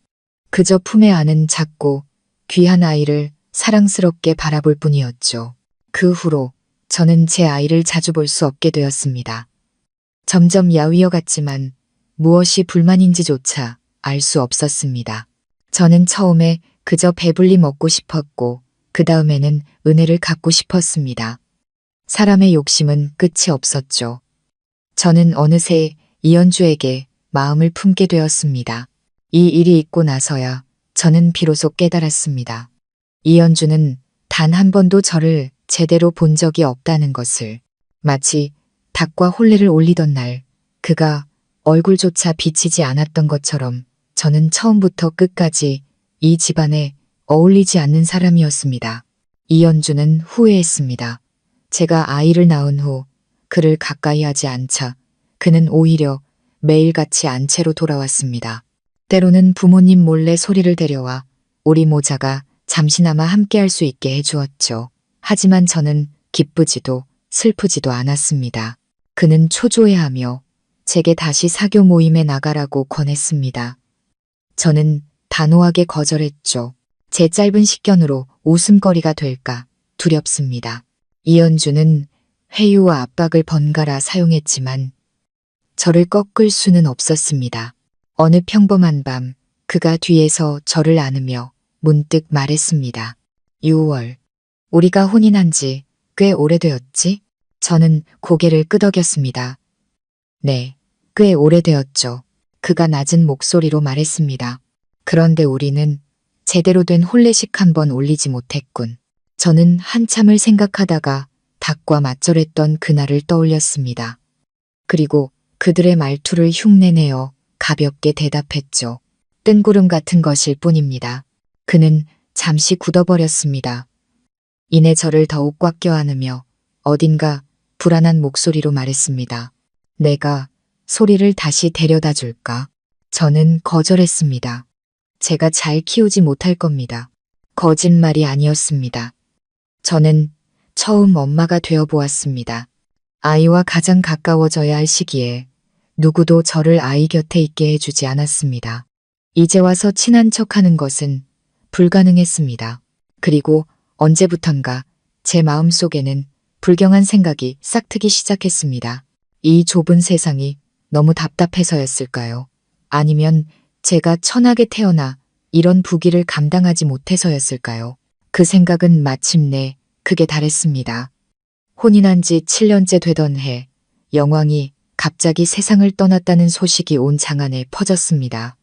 그저 품에 안은 작고 귀한 아이를 사랑스럽게 바라볼 뿐이었죠. 그 후로 저는 제 아이를 자주 볼 수 없게 되었습니다. 점점 야위어 갔지만 무엇이 불만인지조차 알 수 없었습니다. 저는 처음에 그저 배불리 먹고 싶었고 그 다음에는 은혜를 갚고 싶었습니다. 사람의 욕심은 끝이 없었죠. 저는 어느새 이연주에게 마음을 품게 되었습니다. 이 일이 있고 나서야 저는 비로소 깨달았습니다. 이연주는 단 한 번도 저를 제대로 본 적이 없다는 것을. 마치 닭과 혼례를 올리던 날 그가 얼굴조차 비치지 않았던 것처럼 저는 처음부터 끝까지 이 집안에 어울리지 않는 사람이었습니다. 이연주는 후회했습니다. 제가 아이를 낳은 후 그를 가까이 하지 않자 그는 오히려 매일같이 안채로 돌아왔습니다. 때로는 부모님 몰래 소리를 데려와 우리 모자가 잠시나마 함께할 수 있게 해주었죠. 하지만 저는 기쁘지도 슬프지도 않았습니다. 그는 초조해하며 제게 다시 사교 모임에 나가라고 권했습니다. 저는 단호하게 거절했죠. 제 짧은 식견으로 웃음거리가 될까 두렵습니다. 이연주는 회유와 압박을 번갈아 사용했지만 저를 꺾을 수는 없었습니다. 어느 평범한 밤 그가 뒤에서 저를 안으며 문득 말했습니다. 6월, 우리가 혼인한 지 꽤 오래되었지? 저는 고개를 끄덕였습니다. 네, 꽤 오래되었죠. 그가 낮은 목소리로 말했습니다. 그런데 우리는 제대로 된 혼례식 한번 올리지 못했군. 저는 한참을 생각하다가 닭과 맞절했던 그날을 떠올렸습니다. 그리고 그들의 말투를 흉내내어 가볍게 대답했죠. 뜬구름 같은 것일 뿐입니다. 그는 잠시 굳어버렸습니다. 이내 저를 더욱 꽉 껴안으며 어딘가 불안한 목소리로 말했습니다. 내가 소리를 다시 데려다 줄까? 저는 거절했습니다. 제가 잘 키우지 못할 겁니다. 거짓말이 아니었습니다. 저는 처음 엄마가 되어 보았습니다. 아이와 가장 가까워져야 할 시기에 누구도 저를 아이 곁에 있게 해주지 않았습니다. 이제 와서 친한 척하는 것은 불가능했습니다. 그리고 언제부턴가 제 마음속에는 불경한 생각이 싹트기 시작했습니다. 이 좁은 세상이 너무 답답해서였을까요? 아니면 제가 천하게 태어나 이런 부귀를 감당하지 못해서였을까요? 그 생각은 마침내 극에 달했습니다. 혼인한 지 7년째 되던 해, 영왕이 갑자기 세상을 떠났다는 소식이 온 장안에 퍼졌습니다.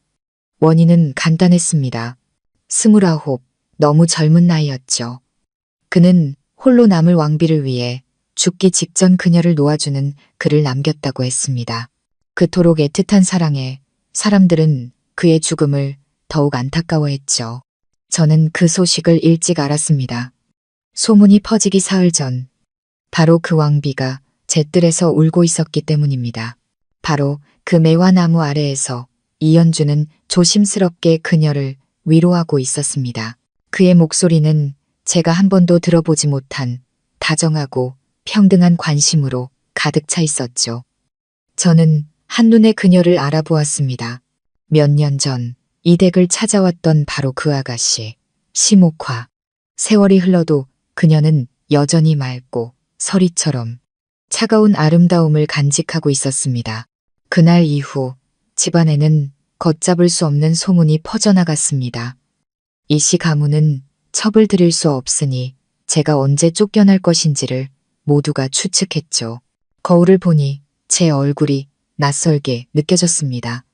원인은 간단했습니다. 29, 너무 젊은 나이였죠. 그는 홀로 남을 왕비를 위해 죽기 직전 그녀를 놓아주는 글을 남겼다고 했습니다. 그토록 애틋한 사랑에 사람들은 그의 죽음을 더욱 안타까워했죠. 저는 그 소식을 일찍 알았습니다. 소문이 퍼지기 사흘 전, 바로 그 왕비가 제 뜰에서 울고 있었기 때문입니다. 바로 그 매화나무 아래에서 이연주는 조심스럽게 그녀를 위로하고 있었습니다. 그의 목소리는 제가 한 번도 들어보지 못한 다정하고 평등한 관심으로 가득 차 있었죠. 저는 한눈에 그녀를 알아보았습니다. 몇 년 전 이 댁을 찾아왔던 바로 그 아가씨, 심옥화. 세월이 흘러도 그녀는 여전히 맑고 서리처럼 차가운 아름다움을 간직하고 있었습니다. 그날 이후 집안에는 걷잡을 수 없는 소문이 퍼져나갔습니다. 이씨 가문은 첩을 들일 수 없으니 제가 언제 쫓겨날 것인지를 모두가 추측했죠. 거울을 보니 제 얼굴이 낯설게 느껴졌습니다.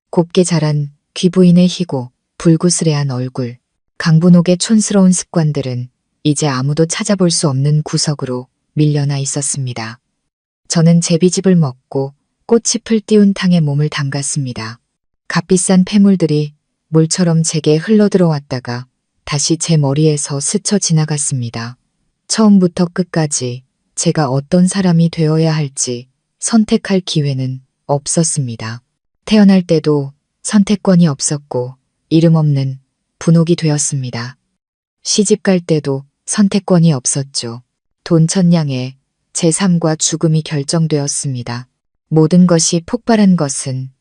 곱게 자란 귀 부인의 희고 불구스레한 얼굴, 강분옥의 촌스러운 습관들은 이제 아무도 찾아볼 수 없는 구석으로 밀려나 있었습니다. 저는 제비집을 먹고 꽃잎을 띄운 탕에 몸을 담갔습니다. 값비싼 폐물들이 물처럼 제게 흘러들어왔다가 다시 제 머리에서 스쳐 지나갔습니다. 처음부터 끝까지 제가 어떤 사람이 되어야 할지 선택할 기회는 없었습니다. 태어날 때도 선택권이 없었고 이름 없는 분옥이 되었습니다. 시집 갈 때도 선택권이 없었죠. 돈 천냥에 제 삶과 죽음이 결정되었습니다. 모든 것이 폭발한 것은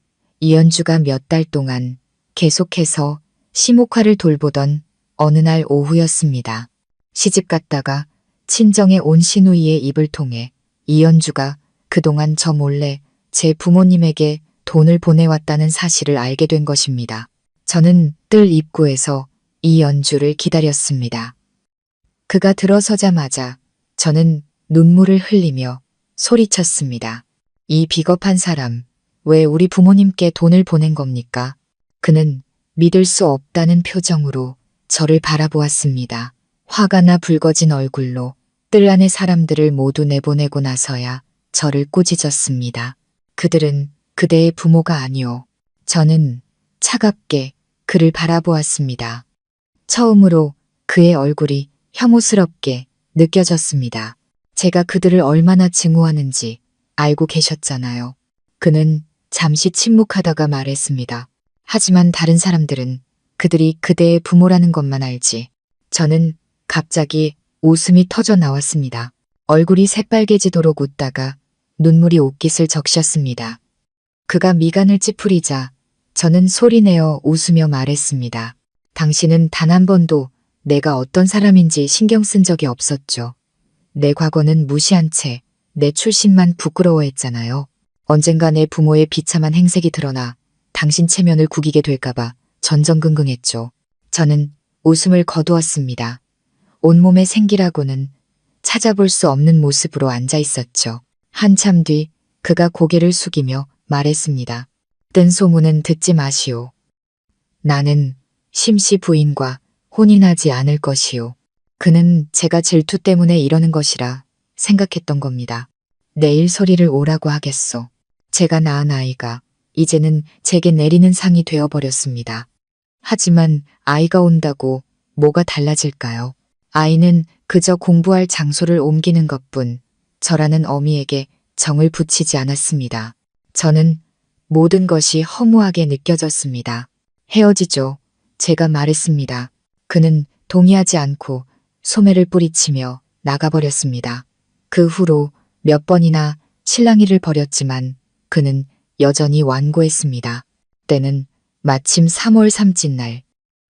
이연주가 몇 달 동안 계속해서 시목화를 돌보던 어느 날 오후였습니다. 시집 갔다가 친정에 온 시누이의 입을 통해 이연주가 그동안 저 몰래 제 부모님에게 돈을 보내왔다는 사실을 알게 된 것입니다. 저는 뜰 입구에서 이연주를 기다렸습니다. 그가 들어서자마자 저는 눈물을 흘리며 소리쳤습니다. 이 비겁한 사람, 왜 우리 부모님께 돈을 보낸 겁니까? 그는 믿을 수 없다는 표정으로 저를 바라보았습니다. 화가 나 붉어진 얼굴로 뜰 안의 사람들을 모두 내보내고 나서야 저를 꾸짖었습니다. 그들은 그대의 부모가 아니오. 저는 차갑게 그를 바라보았습니다. 처음으로 그의 얼굴이 혐오스럽게 느껴졌습니다. 제가 그들을 얼마나 증오하는지 알고 계셨잖아요. 그는 잠시 침묵하다가 말했습니다. 하지만 다른 사람들은 그들이 그대의 부모라는 것만 알지. 저는 갑자기 웃음이 터져 나왔습니다. 얼굴이 새빨개지도록 웃다가 눈물이 옷깃을 적셨습니다. 그가 미간을 찌푸리자 저는 소리내어 웃으며 말했습니다. 당신은 단 한 번도 내가 어떤 사람인지 신경 쓴 적이 없었죠. 내 과거는 무시한 채 내 출신만 부끄러워했잖아요. 언젠가 내 부모의 비참한 행색이 드러나 당신 체면을 구기게 될까봐 전전긍긍했죠. 저는 웃음을 거두었습니다. 온몸의 생기라고는 찾아볼 수 없는 모습으로 앉아 있었죠. 한참 뒤 그가 고개를 숙이며 말했습니다. 뜬 소문은 듣지 마시오. 나는 심씨 부인과 혼인하지 않을 것이오. 그는 제가 질투 때문에 이러는 것이라 생각했던 겁니다. 내일 소리를 오라고 하겠소. 제가 낳은 아이가 이제는 제게 내리는 상이 되어버렸습니다. 하지만 아이가 온다고 뭐가 달라질까요? 아이는 그저 공부할 장소를 옮기는 것뿐 저라는 어미에게 정을 붙이지 않았습니다. 저는 모든 것이 허무하게 느껴졌습니다. 헤어지죠. 제가 말했습니다. 그는 동의하지 않고 소매를 뿌리치며 나가버렸습니다. 그 후로 몇 번이나 실랑이를 벌였지만 그는 여전히 완고했습니다. 때는 마침 3월 삼짓날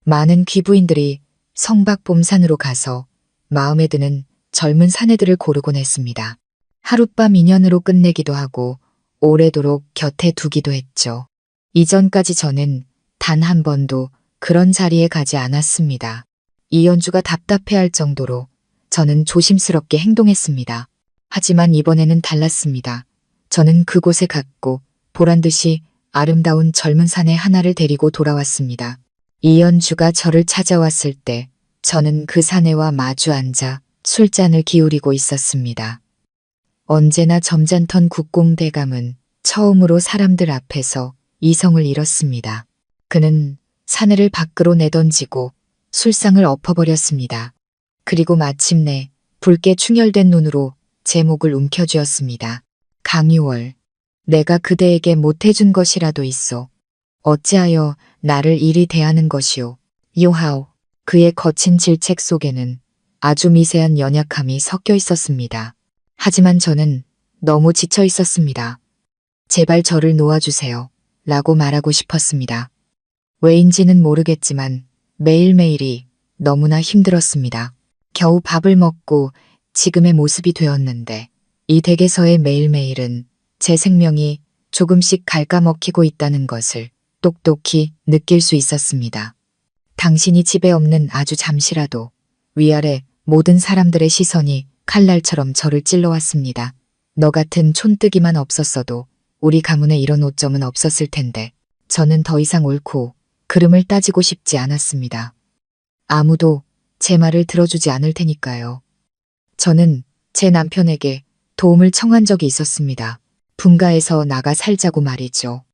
많은 귀부인들이 성박봄산으로 가서 마음에 드는 젊은 사내들을 고르곤 했습니다. 하룻밤 인연으로 끝내기도 하고 오래도록 곁에 두기도 했죠. 이전까지 저는 단 한 번도 그런 자리에 가지 않았습니다. 이연주가 답답해할 정도로 저는 조심스럽게 행동했습니다. 하지만 이번에는 달랐습니다. 저는 그곳에 갔고 보란듯이 아름다운 젊은 사내 하나를 데리고 돌아왔습니다. 이연주가 저를 찾아왔을 때 저는 그 사내와 마주 앉아 술잔을 기울이고 있었습니다. 언제나 점잖던 국공대감은 처음으로 사람들 앞에서 이성을 잃었습니다. 그는 사내를 밖으로 내던지고 술상을 엎어버렸습니다. 그리고 마침내 붉게 충혈된 눈으로 제 목을 움켜쥐었습니다. 강유월, 내가 그대에게 못해준 것이라도 있어. 어찌하여 나를 이리 대하는 것이오. 요하오, 그의 거친 질책 속에는 아주 미세한 연약함이 섞여 있었습니다. 하지만 저는 너무 지쳐 있었습니다. 제발 저를 놓아주세요. 라고 말하고 싶었습니다. 왜인지는 모르겠지만 매일매일이 너무나 힘들었습니다. 겨우 밥을 먹고 지금의 모습이 되었는데 이 댁에서의 매일매일은 제 생명이 조금씩 갉아먹히고 있다는 것을 똑똑히 느낄 수 있었습니다. 당신이 집에 없는 아주 잠시라도 위아래 모든 사람들의 시선이 칼날처럼 저를 찔러왔습니다. 너 같은 촌뜨기만 없었어도 우리 가문에 이런 오점은 없었을 텐데 저는 더 이상 옳고 그름을 따지고 싶지 않았습니다. 아무도 제 말을 들어주지 않을 테니까요. 저는 제 남편에게 도움을 청한 적이 있었습니다. 분가에서 나가 살자고 말이죠.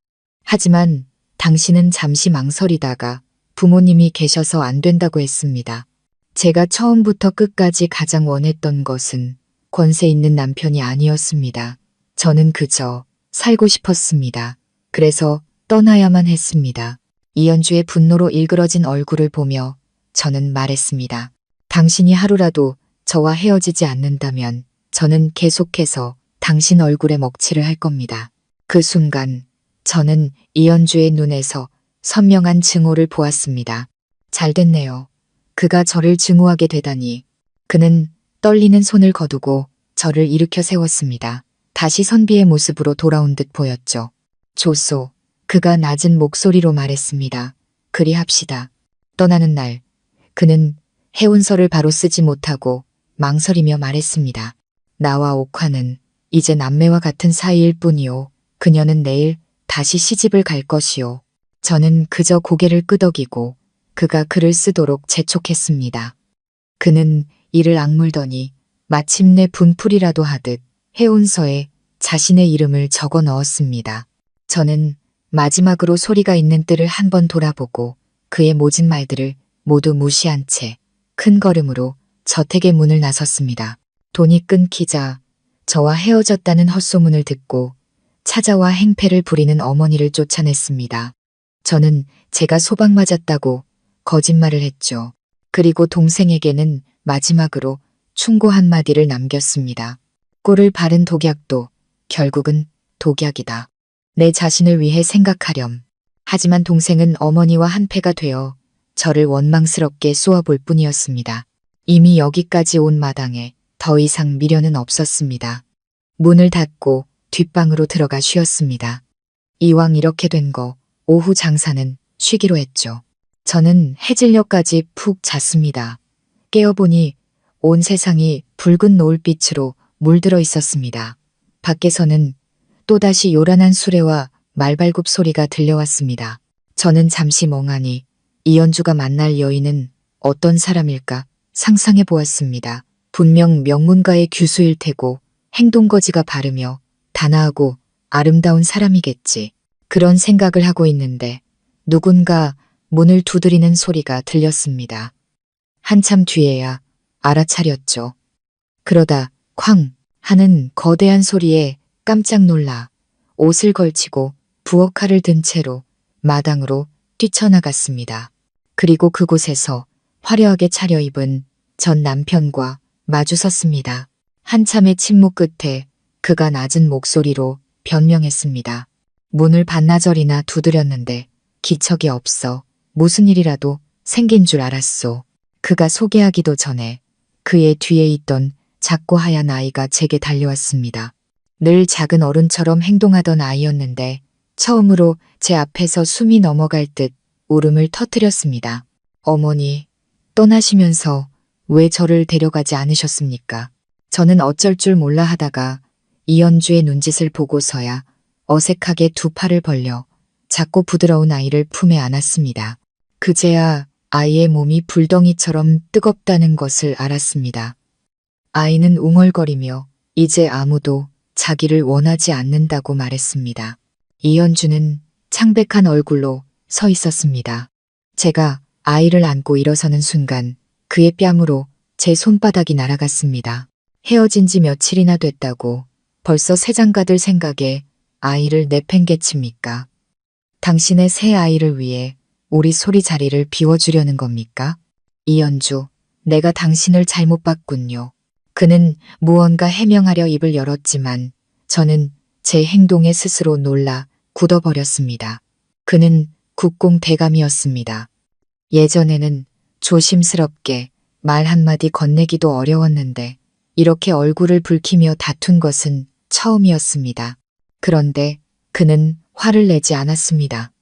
하지만 당신은 잠시 망설이다가 부모님이 계셔서 안 된다고 했습니다. 제가 처음부터 끝까지 가장 원했던 것은 권세 있는 남편이 아니었습니다. 저는 그저 살고 싶었습니다. 그래서 떠나야만 했습니다. 이연주의 분노로 일그러진 얼굴을 보며 저는 말했습니다. 당신이 하루라도 저와 헤어지지 않는다면 저는 계속해서 당신 얼굴에 먹칠을 할 겁니다. 그 순간 저는 이연주의 눈에서 선명한 증오를 보았습니다. 잘 됐네요. 그가 저를 증오하게 되다니. 그는 떨리는 손을 거두고 저를 일으켜 세웠습니다. 다시 선비의 모습으로 돌아온 듯 보였죠. 조소, 그가 낮은 목소리로 말했습니다. 그리합시다. 떠나는 날, 그는 해운서를 바로 쓰지 못하고 망설이며 말했습니다. 나와 옥화는 이제 남매와 같은 사이일 뿐이요. 그녀는 내일 다시 시집을 갈 것이요. 저는 그저 고개를 끄덕이고 그가 글을 쓰도록 재촉했습니다. 그는 이를 악물더니 마침내 분풀이라도 하듯 해운서에 자신의 이름을 적어 넣었습니다. 저는 마지막으로 소리가 있는 뜰을 한번 돌아보고 그의 모진 말들을 모두 무시한 채 큰 걸음으로 저택의 문을 나섰습니다. 돈이 끊기자 저와 헤어졌다는 헛소문을 듣고 찾아와 행패를 부리는 어머니를 쫓아냈습니다. 저는 제가 소박 맞았다고 거짓말을 했죠. 그리고 동생에게는 마지막으로 충고 한마디를 남겼습니다. 꿀을 바른 독약도 결국은 독약이다. 내 자신을 위해 생각하렴. 하지만 동생은 어머니와 한패가 되어 저를 원망스럽게 쏘아볼 뿐이었습니다. 이미 여기까지 온 마당에 더 이상 미련은 없었습니다. 문을 닫고 뒷방으로 들어가 쉬었습니다. 이왕 이렇게 된 거 오후 장사는 쉬기로 했죠. 저는 해질녘까지 푹 잤습니다. 깨어보니 온 세상이 붉은 노을빛으로 물들어 있었습니다. 밖에서는 또다시 요란한 수레와 말발굽 소리가 들려왔습니다. 저는 잠시 멍하니 이연주가 만날 여인은 어떤 사람일까 상상해 보았습니다. 분명 명문가의 규수일 테고 행동거지가 바르며 단아하고 아름다운 사람이겠지. 그런 생각을 하고 있는데 누군가 문을 두드리는 소리가 들렸습니다. 한참 뒤에야 알아차렸죠. 그러다 쾅 하는 거대한 소리에 깜짝 놀라 옷을 걸치고 부엌칼을 든 채로 마당으로 뛰쳐나갔습니다. 그리고 그곳에서 화려하게 차려입은 전 남편과 마주섰습니다. 한참의 침묵 끝에 그가 낮은 목소리로 변명했습니다. 문을 반나절이나 두드렸는데 기척이 없어 무슨 일이라도 생긴 줄 알았소. 그가 소개하기도 전에 그의 뒤에 있던 작고 하얀 아이가 제게 달려왔습니다. 늘 작은 어른처럼 행동하던 아이였는데 처음으로 제 앞에서 숨이 넘어갈 듯 울음을 터뜨렸습니다. 어머니, 떠나시면서 왜 저를 데려가지 않으셨습니까? 저는 어쩔 줄 몰라 하다가 이연주의 눈짓을 보고서야 어색하게 두 팔을 벌려 작고 부드러운 아이를 품에 안았습니다. 그제야 아이의 몸이 불덩이처럼 뜨겁다는 것을 알았습니다. 아이는 웅얼거리며 이제 아무도 자기를 원하지 않는다고 말했습니다. 이연주는 창백한 얼굴로 서 있었습니다. 제가 아이를 안고 일어서는 순간 그의 뺨으로 제 손바닥이 날아갔습니다. 헤어진 지 며칠이나 됐다고 벌써 새장가들 생각에 아이를 내팽개칩니까? 당신의 새 아이를 위해 우리 소리 자리를 비워주려는 겁니까? 이연주, 내가 당신을 잘못 봤군요. 그는 무언가 해명하려 입을 열었지만 저는 제 행동에 스스로 놀라 굳어버렸습니다. 그는 국공대감이었습니다. 예전에는 조심스럽게 말 한마디 건네기도 어려웠는데 이렇게 얼굴을 붉히며 다툰 것은 처음이었습니다. 그런데 그는 화를 내지 않았습니다.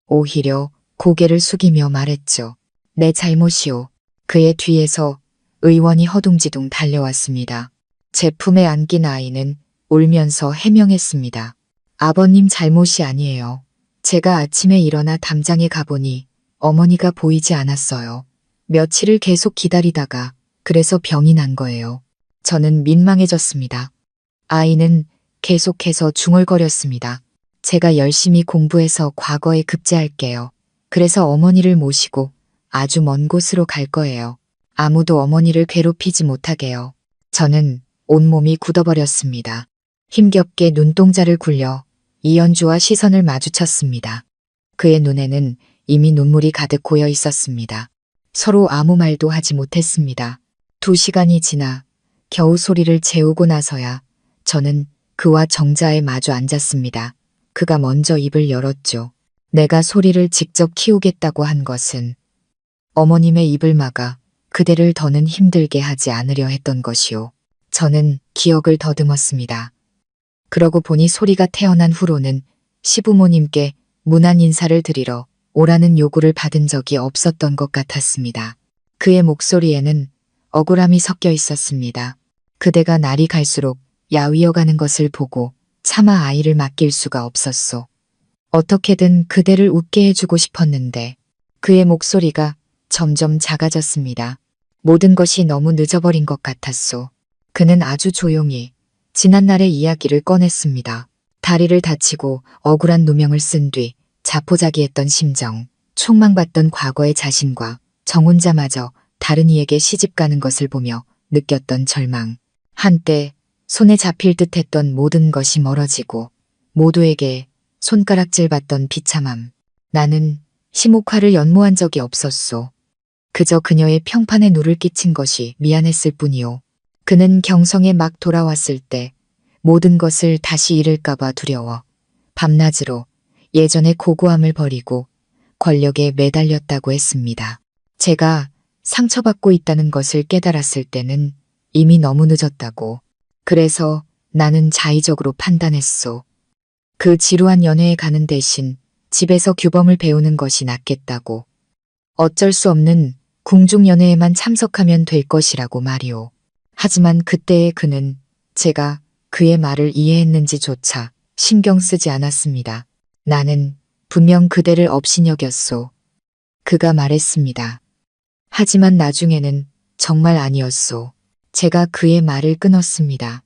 오히려 고개를 숙이며 말했죠. 내 잘못이오. 그의 뒤에서 의원이 허둥지둥 달려왔습니다. 제 품에 안긴 아이는 울면서 해명했습니다. 아버님 잘못이 아니에요. 제가 아침에 일어나 담장에 가보니 어머니가 보이지 않았어요. 며칠을 계속 기다리다가 그래서 병이 난 거예요. 저는 민망해졌습니다. 아이는 계속해서 중얼거렸습니다. 제가 열심히 공부해서 과거에 급제할게요. 그래서 어머니를 모시고 아주 먼 곳으로 갈 거예요. 아무도 어머니를 괴롭히지 못하게요. 저는 온몸이 굳어버렸습니다. 힘겹게 눈동자를 굴려 이연주와 시선을 마주쳤습니다. 그의 눈에는 이미 눈물이 가득 고여 있었습니다. 서로 아무 말도 하지 못했습니다. 2시간이 지나 겨우 소리를 재우고 나서야 저는 그와 정자에 마주 앉았습니다. 그가 먼저 입을 열었죠. 내가 소리를 직접 키우겠다고 한 것은 어머님의 입을 막아 그대를 더는 힘들게 하지 않으려 했던 것이요. 저는 기억을 더듬었습니다. 그러고 보니 소리가 태어난 후로는 시부모님께 문안 인사를 드리러 오라는 요구를 받은 적이 없었던 것 같았습니다. 그의 목소리에는 억울함이 섞여 있었습니다. 그대가 날이 갈수록 야위어가는 것을 보고 차마 아이를 맡길 수가 없었소. 어떻게든 그대를 웃게 해주고 싶었는데 그의 목소리가 점점 작아졌습니다. 모든 것이 너무 늦어버린 것 같았소. 그는 아주 조용히 지난날의 이야기를 꺼냈습니다. 다리를 다치고 억울한 누명을 쓴 뒤 자포자기했던 심정, 촉망받던 과거의 자신과 저 혼자마저 다른 이에게 시집가는 것을 보며 느꼈던 절망. 한때 손에 잡힐 듯 했던 모든 것이 멀어지고 모두에게 손가락질 받던 비참함. 나는 심옥화를 연모한 적이 없었소. 그저 그녀의 평판에 누를 끼친 것이 미안했을 뿐이요. 그는 경성에 막 돌아왔을 때 모든 것을 다시 잃을까봐 두려워 밤낮으로 예전의 고고함을 버리고 권력에 매달렸다고 했습니다. 제가 상처받고 있다는 것을 깨달았을 때는 이미 너무 늦었다고. 그래서 나는 자의적으로 판단했소. 그 지루한 연애에 가는 대신 집에서 규범을 배우는 것이 낫겠다고. 어쩔 수 없는 궁중연애에만 참석하면 될 것이라고 말이오. 하지만 그때의 그는 제가 그의 말을 이해했는지조차 신경 쓰지 않았습니다. 나는 분명 그대를 업신여겼소. 그가 말했습니다. 하지만 나중에는 정말 아니었소. 제가 그의 말을 끊었습니다.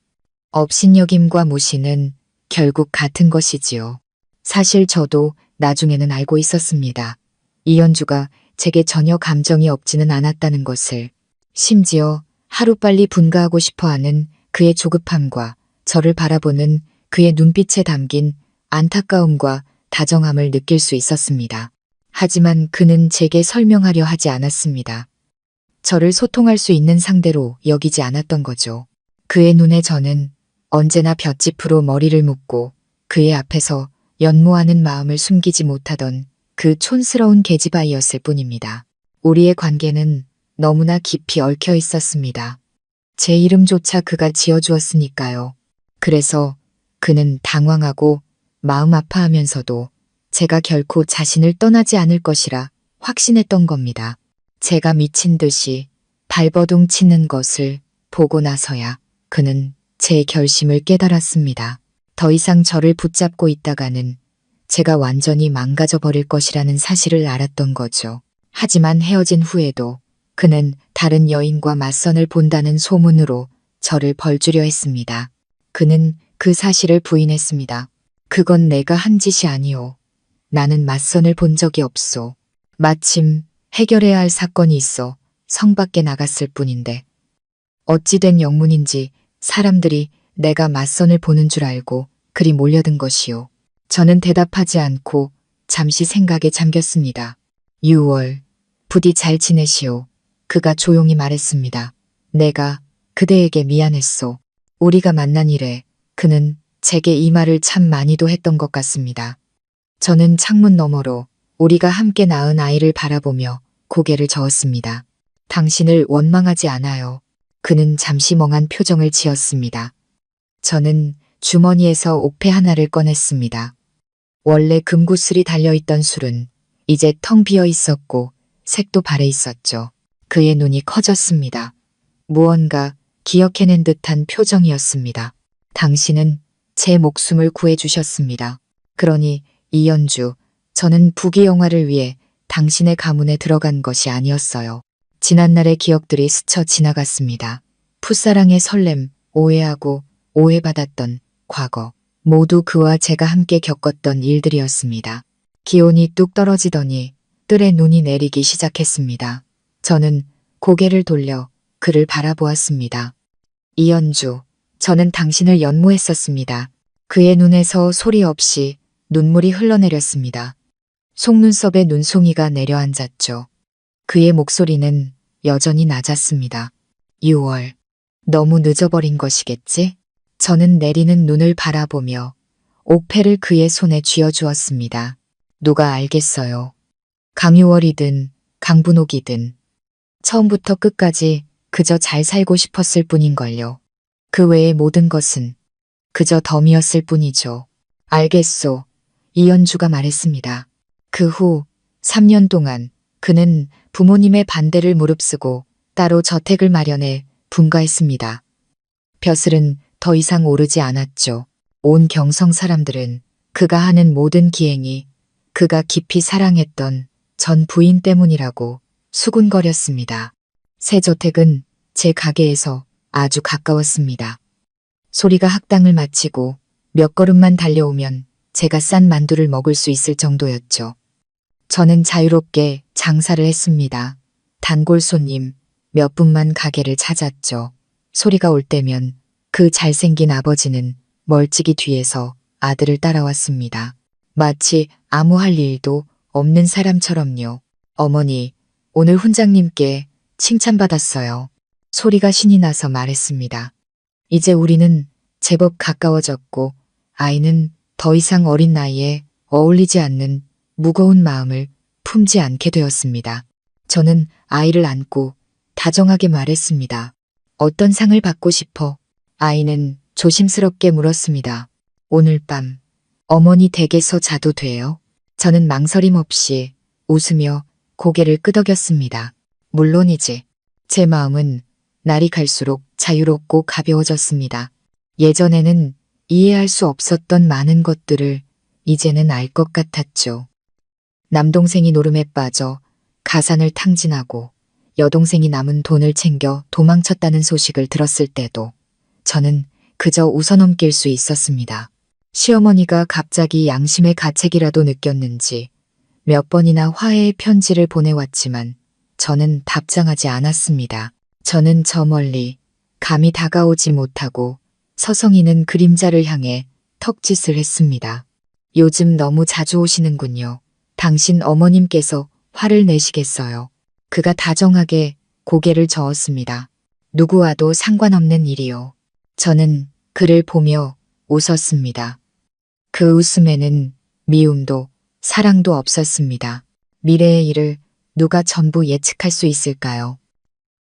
업신여김과 무시는 결국 같은 것이지요. 사실 저도 나중에는 알고 있었습니다. 이연주가 제게 전혀 감정이 없지는 않았다는 것을. 심지어 하루빨리 분가하고 싶어하는 그의 조급함과 저를 바라보는 그의 눈빛에 담긴 안타까움과 다정함을 느낄 수 있었습니다. 하지만 그는 제게 설명하려 하지 않았습니다. 저를 소통할 수 있는 상대로 여기지 않았던 거죠. 그의 눈에 저는 언제나 볏짚으로 머리를 묶고 그의 앞에서 연모하는 마음을 숨기지 못하던 그 촌스러운 계집아이였을 뿐입니다. 우리의 관계는 너무나 깊이 얽혀 있었습니다. 제 이름조차 그가 지어주었으니까요. 그래서 그는 당황하고 마음 아파하면서도 제가 결코 자신을 떠나지 않을 것이라 확신했던 겁니다. 제가 미친 듯이 발버둥 치는 것을 보고 나서야 그는 제 결심을 깨달았습니다. 더 이상 저를 붙잡고 있다가는 제가 완전히 망가져 버릴 것이라는 사실을 알았던 거죠. 하지만 헤어진 후에도 그는 다른 여인과 맞선을 본다는 소문으로 저를 벌주려 했습니다. 그는 그 사실을 부인했습니다. 그건 내가 한 짓이 아니오. 나는 맞선을 본 적이 없소. 마침 해결해야 할 사건이 있어 성 밖에 나갔을 뿐인데 어찌된 영문인지 사람들이 내가 맞선을 보는 줄 알고 그리 몰려든 것이오. 저는 대답하지 않고 잠시 생각에 잠겼습니다. 6월, 부디 잘 지내시오. 그가 조용히 말했습니다. 내가 그대에게 미안했소. 우리가 만난 이래 그는 제게 이 말을 참 많이도 했던 것 같습니다. 저는 창문 너머로 우리가 함께 낳은 아이를 바라보며 고개를 저었습니다. 당신을 원망하지 않아요. 그는 잠시 멍한 표정을 지었습니다. 저는 주머니에서 옥패 하나를 꺼냈습니다. 원래 금구슬이 달려있던 술은 이제 텅 비어 있었고 색도 바래 있었죠. 그의 눈이 커졌습니다. 무언가 기억해낸 듯한 표정이었습니다. 당신은 제 목숨을 구해주셨습니다. 그러니 이연주, 저는 부귀영화를 위해 당신의 가문에 들어간 것이 아니었어요. 지난날의 기억들이 스쳐 지나갔습니다. 풋사랑의 설렘, 오해하고 오해받았던 과거, 모두 그와 제가 함께 겪었던 일들이었습니다. 기온이 뚝 떨어지더니 뜰에 눈이 내리기 시작했습니다. 저는 고개를 돌려 그를 바라보았습니다. 이연주, 저는 당신을 연모했었습니다. 그의 눈에서 소리 없이 눈물이 흘러내렸습니다. 속눈썹에 눈송이가 내려앉았죠. 그의 목소리는 여전히 낮았습니다. 6월. 너무 늦어버린 것이겠지? 저는 내리는 눈을 바라보며 옥패를 그의 손에 쥐어주었습니다. 누가 알겠어요. 강유월이든 강분옥이든 처음부터 끝까지 그저 잘 살고 싶었을 뿐인걸요. 그 외의 모든 것은 그저 덤이었을 뿐이죠. 알겠소. 이연주가 말했습니다. 그 후 3년 동안 그는 부모님의 반대를 무릅쓰고 따로 저택을 마련해 분가했습니다. 벼슬은 더 이상 오르지 않았죠. 온 경성 사람들은 그가 하는 모든 기행이 그가 깊이 사랑했던 전 부인 때문이라고 수군거렸습니다. 새 저택은 제 가게에서 아주 가까웠습니다. 소리가 학당을 마치고 몇 걸음만 달려오면 제가 싼 만두를 먹을 수 있을 정도였죠. 저는 자유롭게 장사를 했습니다. 단골 손님 몇 분만 가게를 찾았죠. 소리가 올 때면 그 잘생긴 아버지는 멀찍이 뒤에서 아들을 따라왔습니다. 마치 아무 할 일도 없는 사람처럼요. 어머니, 오늘 훈장님께 칭찬받았어요. 소리가 신이 나서 말했습니다. 이제 우리는 제법 가까워졌고 아이는 더 이상 어린 나이에 어울리지 않는 무거운 마음을 품지 않게 되었습니다. 저는 아이를 안고 다정하게 말했습니다. 어떤 상을 받고 싶어? 아이는 조심스럽게 물었습니다. 오늘 밤 어머니 댁에서 자도 돼요? 저는 망설임 없이 웃으며 고개를 끄덕였습니다. 물론이지. 제 마음은 날이 갈수록 자유롭고 가벼워졌습니다. 예전에는 이해할 수 없었던 많은 것들을 이제는 알 것 같았죠. 남동생이 노름에 빠져 가산을 탕진하고 여동생이 남은 돈을 챙겨 도망쳤다는 소식을 들었을 때도 저는 그저 웃어넘길 수 있었습니다. 시어머니가 갑자기 양심의 가책이라도 느꼈는지 몇 번이나 화해의 편지를 보내왔지만 저는 답장하지 않았습니다. 저는 저 멀리 감히 다가오지 못하고 서성이는 그림자를 향해 턱짓을 했습니다. 요즘 너무 자주 오시는군요. 당신 어머님께서 화를 내시겠어요. 그가 다정하게 고개를 저었습니다. 누구와도 상관없는 일이요. 저는 그를 보며 웃었습니다. 그 웃음에는 미움도 사랑도 없었습니다. 미래의 일을 누가 전부 예측할 수 있을까요?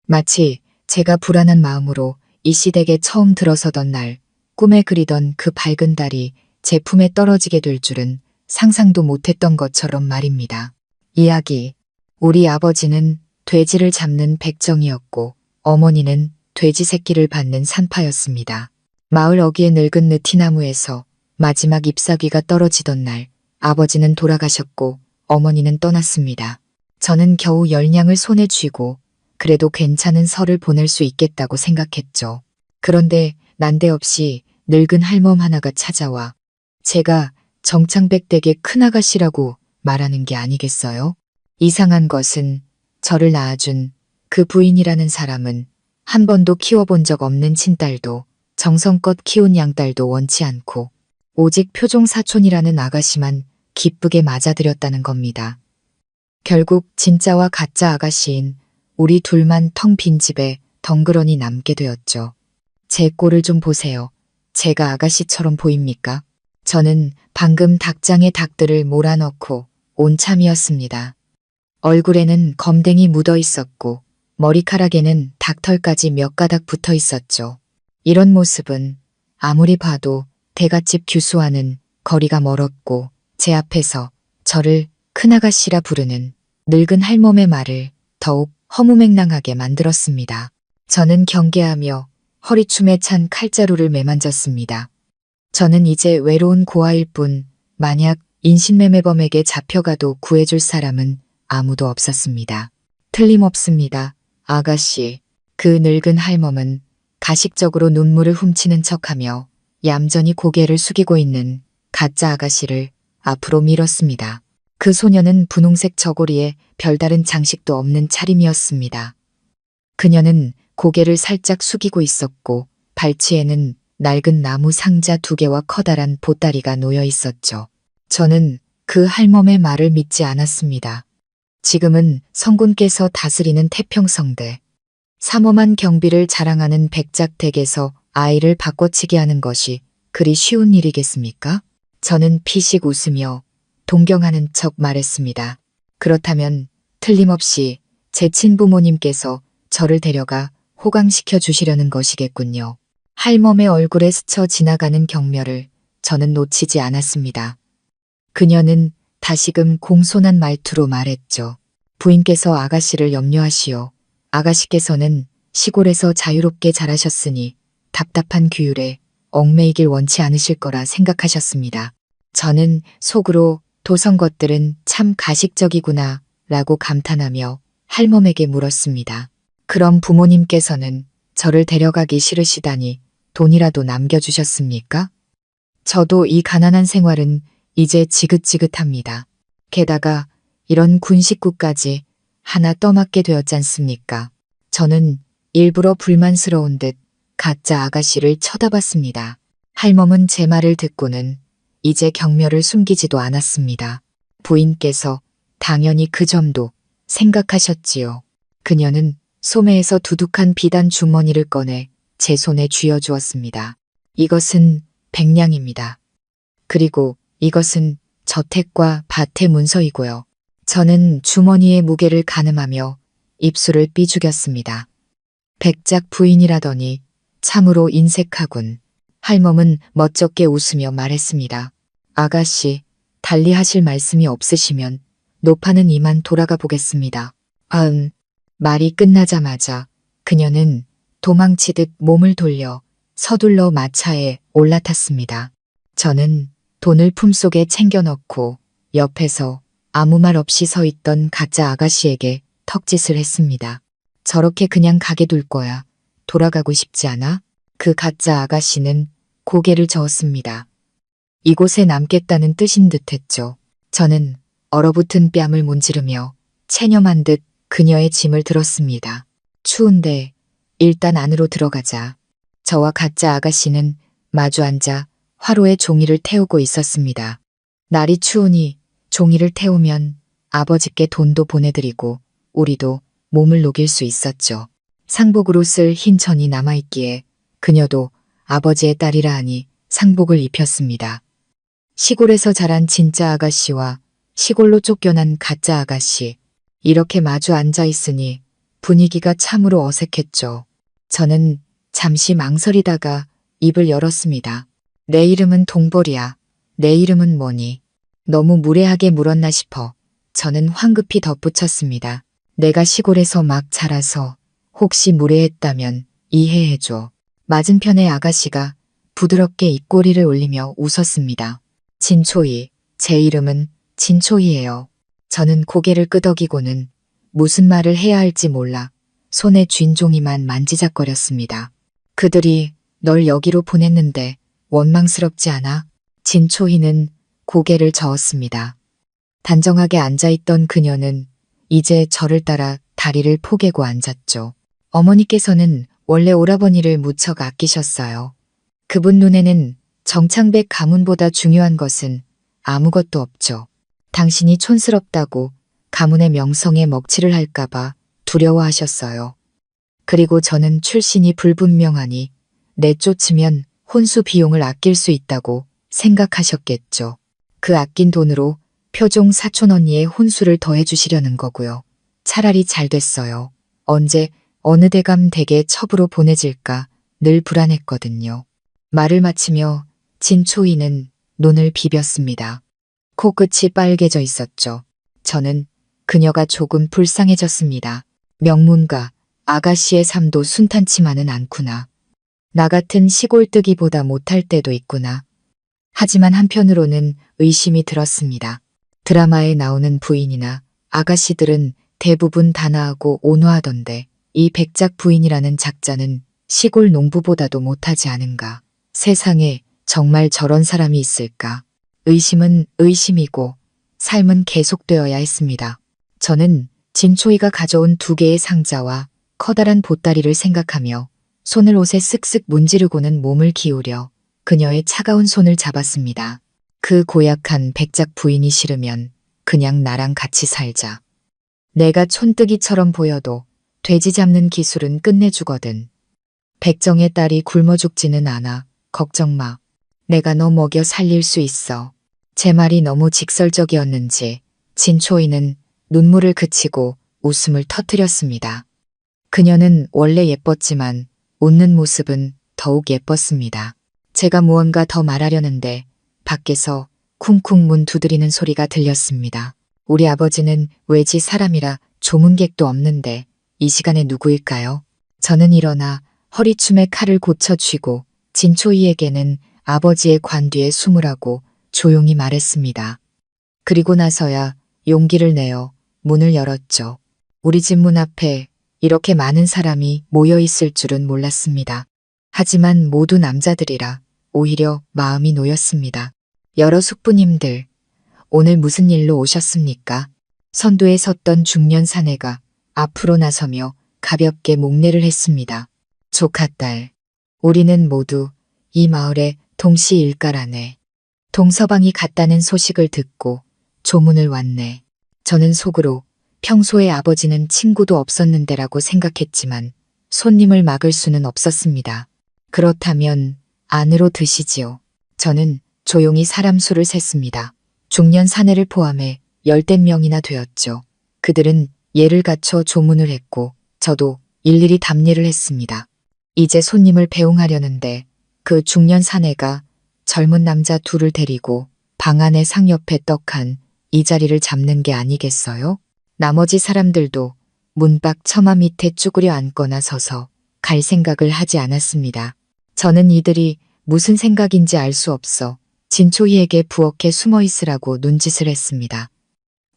마치 제가 불안한 마음으로 이 시댁에 처음 들어서던 날 꿈에 그리던 그 밝은 달이 제 품에 떨어지게 될 줄은 상상도 못했던 것처럼 말입니다. 이야기. 우리 아버지는 돼지를 잡는 백정이었고 어머니는 돼지 새끼를 받는 산파였습니다. 마을 어귀의 늙은 느티나무에서 마지막 잎사귀가 떨어지던 날 아버지는 돌아가셨고 어머니는 떠났습니다. 저는 겨우 열냥을 손에 쥐고 그래도 괜찮은 설을 보낼 수 있겠다고 생각했죠. 그런데 난데없이 늙은 할멈 하나가 찾아와 제가 정창백댁의 큰아가씨라고 말하는 게 아니겠어요? 이상한 것은 저를 낳아준 그 부인이라는 사람은 한 번도 키워본 적 없는 친딸도 정성껏 키운 양딸도 원치 않고 오직 표종사촌이라는 아가씨만 기쁘게 맞아들였다는 겁니다. 결국 진짜와 가짜 아가씨인 우리 둘만 텅 빈 집에 덩그러니 남게 되었죠. 제 꼴을 좀 보세요. 제가 아가씨처럼 보입니까? 저는 방금 닭장에 닭들을 몰아넣고 온 참이었습니다. 얼굴에는 검댕이 묻어 있었고 머리카락에는 닭털까지 몇 가닥 붙어 있었죠. 이런 모습은 아무리 봐도 대갓집 규수와는 거리가 멀었고 제 앞에서 저를 큰아가씨라 부르는 늙은 할멈의 말을 더욱 허무맹랑하게 만들었습니다. 저는 경계하며 허리춤에 찬 칼자루를 매만졌습니다. 저는 이제 외로운 고아일 뿐 만약 인신매매범에게 잡혀가도 구해줄 사람은 아무도 없었습니다. 틀림없습니다. 아가씨. 그 늙은 할멈은 가식적으로 눈물을 훔치는 척하며 얌전히 고개를 숙이고 있는 가짜 아가씨를 앞으로 밀었습니다. 그 소녀는 분홍색 저고리에 별다른 장식도 없는 차림이었습니다. 그녀는 고개를 살짝 숙이고 있었고 발치에는 낡은 나무 상자 2개와 커다란 보따리가 놓여 있었죠. 저는 그 할멈의 말을 믿지 않았습니다. 지금은 성군께서 다스리는 태평성대, 삼엄한 경비를 자랑하는 백작댁에서 아이를 바꿔치기 하는 것이 그리 쉬운 일이겠습니까? 저는 피식 웃으며 동경하는 척 말했습니다. 그렇다면 틀림없이 제 친부모님께서 저를 데려가 호강시켜 주시려는 것이겠군요. 할멈의 얼굴에 스쳐 지나가는 경멸을 저는 놓치지 않았습니다. 그녀는 다시금 공손한 말투로 말했죠. 부인께서 아가씨를 염려하시오. 아가씨께서는 시골에서 자유롭게 자라셨으니 답답한 규율에 얽매이길 원치 않으실 거라 생각하셨습니다. 저는 속으로 도성 것들은 참 가식적이구나 라고 감탄하며 할멈에게 물었습니다. 그럼 부모님께서는 저를 데려가기 싫으시다니 돈이라도 남겨주셨습니까? 저도 이 가난한 생활은 이제 지긋지긋합니다. 게다가 이런 군식구까지 하나 떠맡게 되었지 않습니까? 저는 일부러 불만스러운 듯 가짜 아가씨를 쳐다봤습니다. 할멈은 제 말을 듣고는 이제 경멸을 숨기지도 않았습니다. 부인께서 당연히 그 점도 생각하셨지요. 그녀는 소매에서 두둑한 비단 주머니를 꺼내 제 손에 쥐어주었습니다. 이것은 100냥입니다. 그리고 이것은 저택과 밭의 문서이고요. 저는 주머니의 무게를 가늠하며 입술을 삐죽였습니다. 백작 부인이라더니 참으로 인색하군. 할멈은 멋쩍게 웃으며 말했습니다. 아가씨, 달리 하실 말씀이 없으시면 노파는 이만 돌아가 보겠습니다. 말이 끝나자마자 그녀는 도망치듯 몸을 돌려 서둘러 마차에 올라탔습니다. 저는 돈을 품속에 챙겨 넣고 옆에서 아무 말 없이 서 있던 가짜 아가씨에게 턱짓을 했습니다. 저렇게 그냥 가게 둘 거야. 돌아가고 싶지 않아? 그 가짜 아가씨는 고개를 저었습니다. 이곳에 남겠다는 뜻인 듯했죠. 저는 얼어붙은 뺨을 문지르며 체념한 듯 그녀의 짐을 들었습니다. 추운데 일단 안으로 들어가자. 저와 가짜 아가씨는 마주 앉아 화로에 종이를 태우고 있었습니다. 날이 추우니 종이를 태우면 아버지께 돈도 보내드리고 우리도 몸을 녹일 수 있었죠. 상복으로 쓸 흰 천이 남아있기에 그녀도 아버지의 딸이라 하니 상복을 입혔습니다. 시골에서 자란 진짜 아가씨와 시골로 쫓겨난 가짜 아가씨. 이렇게 마주 앉아 있으니 분위기가 참으로 어색했죠. 저는 잠시 망설이다가 입을 열었습니다. 내 이름은 동벌이야. 내 이름은 뭐니? 너무 무례하게 물었나 싶어 저는 황급히 덧붙였습니다. 내가 시골에서 막 자라서 혹시 무례했다면 이해해줘. 맞은편의 아가씨가 부드럽게 입꼬리를 올리며 웃었습니다. 진초희, 제 이름은 진초희예요. 저는 고개를 끄덕이고는 무슨 말을 해야 할지 몰라 손에 쥔 종이만 만지작거렸습니다. 그들이 널 여기로 보냈는데 원망스럽지 않아? 진초희는 고개를 저었습니다. 단정하게 앉아있던 그녀는 이제 저를 따라 다리를 포개고 앉았죠. 어머니께서는 원래 오라버니를 무척 아끼셨어요. 그분 눈에는 정창백 가문보다 중요한 것은 아무것도 없죠. 당신이 촌스럽다고 가문의 명성에 먹칠을 할까봐 두려워하셨어요. 그리고 저는 출신이 불분명하니 내쫓으면 혼수 비용을 아낄 수 있다고 생각하셨겠죠. 그 아낀 돈으로 표종 사촌 언니의 혼수를 더해주시려는 거고요. 차라리 잘 됐어요. 언제 어느 대감 댁에 첩으로 보내질까 늘 불안했거든요. 말을 마치며 진초이는 눈을 비볐습니다. 코끝이 빨개져 있었죠. 저는 그녀가 조금 불쌍해졌습니다. 명문가, 아가씨의 삶도 순탄치만은 않구나. 나 같은 시골뜨기보다 못할 때도 있구나. 하지만 한편으로는 의심이 들었습니다. 드라마에 나오는 부인이나 아가씨들은 대부분 단아하고 온화하던데 이 백작 부인이라는 작자는 시골 농부보다도 못하지 않은가. 세상에 정말 저런 사람이 있을까. 의심은 의심이고 삶은 계속되어야 했습니다. 저는 진초이가 가져온 2개의 상자와 커다란 보따리를 생각하며 손을 옷에 쓱쓱 문지르고는 몸을 기울여 그녀의 차가운 손을 잡았습니다. 그 고약한 백작 부인이 싫으면 그냥 나랑 같이 살자. 내가 촌뜨기처럼 보여도 돼지 잡는 기술은 끝내주거든. 백정의 딸이 굶어 죽지는 않아. 걱정 마. 내가 너 먹여 살릴 수 있어. 제 말이 너무 직설적이었는지 진초이는 눈물을 그치고 웃음을 터뜨렸습니다. 그녀는 원래 예뻤지만 웃는 모습은 더욱 예뻤습니다. 제가 무언가 더 말하려는데 밖에서 쿵쿵 문 두드리는 소리가 들렸습니다. 우리 아버지는 외지 사람이라 조문객도 없는데 이 시간에 누구일까요? 저는 일어나 허리춤에 칼을 고쳐 쥐고 진초이에게는 아버지의 관 뒤에 숨으라고 조용히 말했습니다. 그리고 나서야 용기를 내어 문을 열었죠. 우리 집 문 앞에 이렇게 많은 사람이 모여 있을 줄은 몰랐습니다. 하지만 모두 남자들이라 오히려 마음이 놓였습니다. 여러 숙부님들, 오늘 무슨 일로 오셨습니까? 선두에 섰던 중년 사내가 앞으로 나서며 가볍게 목례를 했습니다. 조카딸, 우리는 모두 이 마을의 동씨 일가라네. 동서방이 갔다는 소식을 듣고 조문을 왔네. 저는 속으로 평소에 아버지는 친구도 없었는데라고 생각했지만 손님을 막을 수는 없었습니다. 그렇다면 안으로 드시지요. 저는 조용히 사람 수를 셌습니다. 중년 사내를 포함해 10댓 명이나 되었죠. 그들은 예를 갖춰 조문을 했고 저도 일일이 답례를 했습니다. 이제 손님을 배웅하려는데 그 중년 사내가 젊은 남자 둘을 데리고 방 안의 상옆에 떡한 이 자리를 잡는 게 아니겠어요? 나머지 사람들도 문밖 처마 밑에 쭈그려 앉거나 서서 갈 생각을 하지 않았습니다. 저는 이들이 무슨 생각인지 알 수 없어 진초이에게 부엌에 숨어 있으라고 눈짓을 했습니다.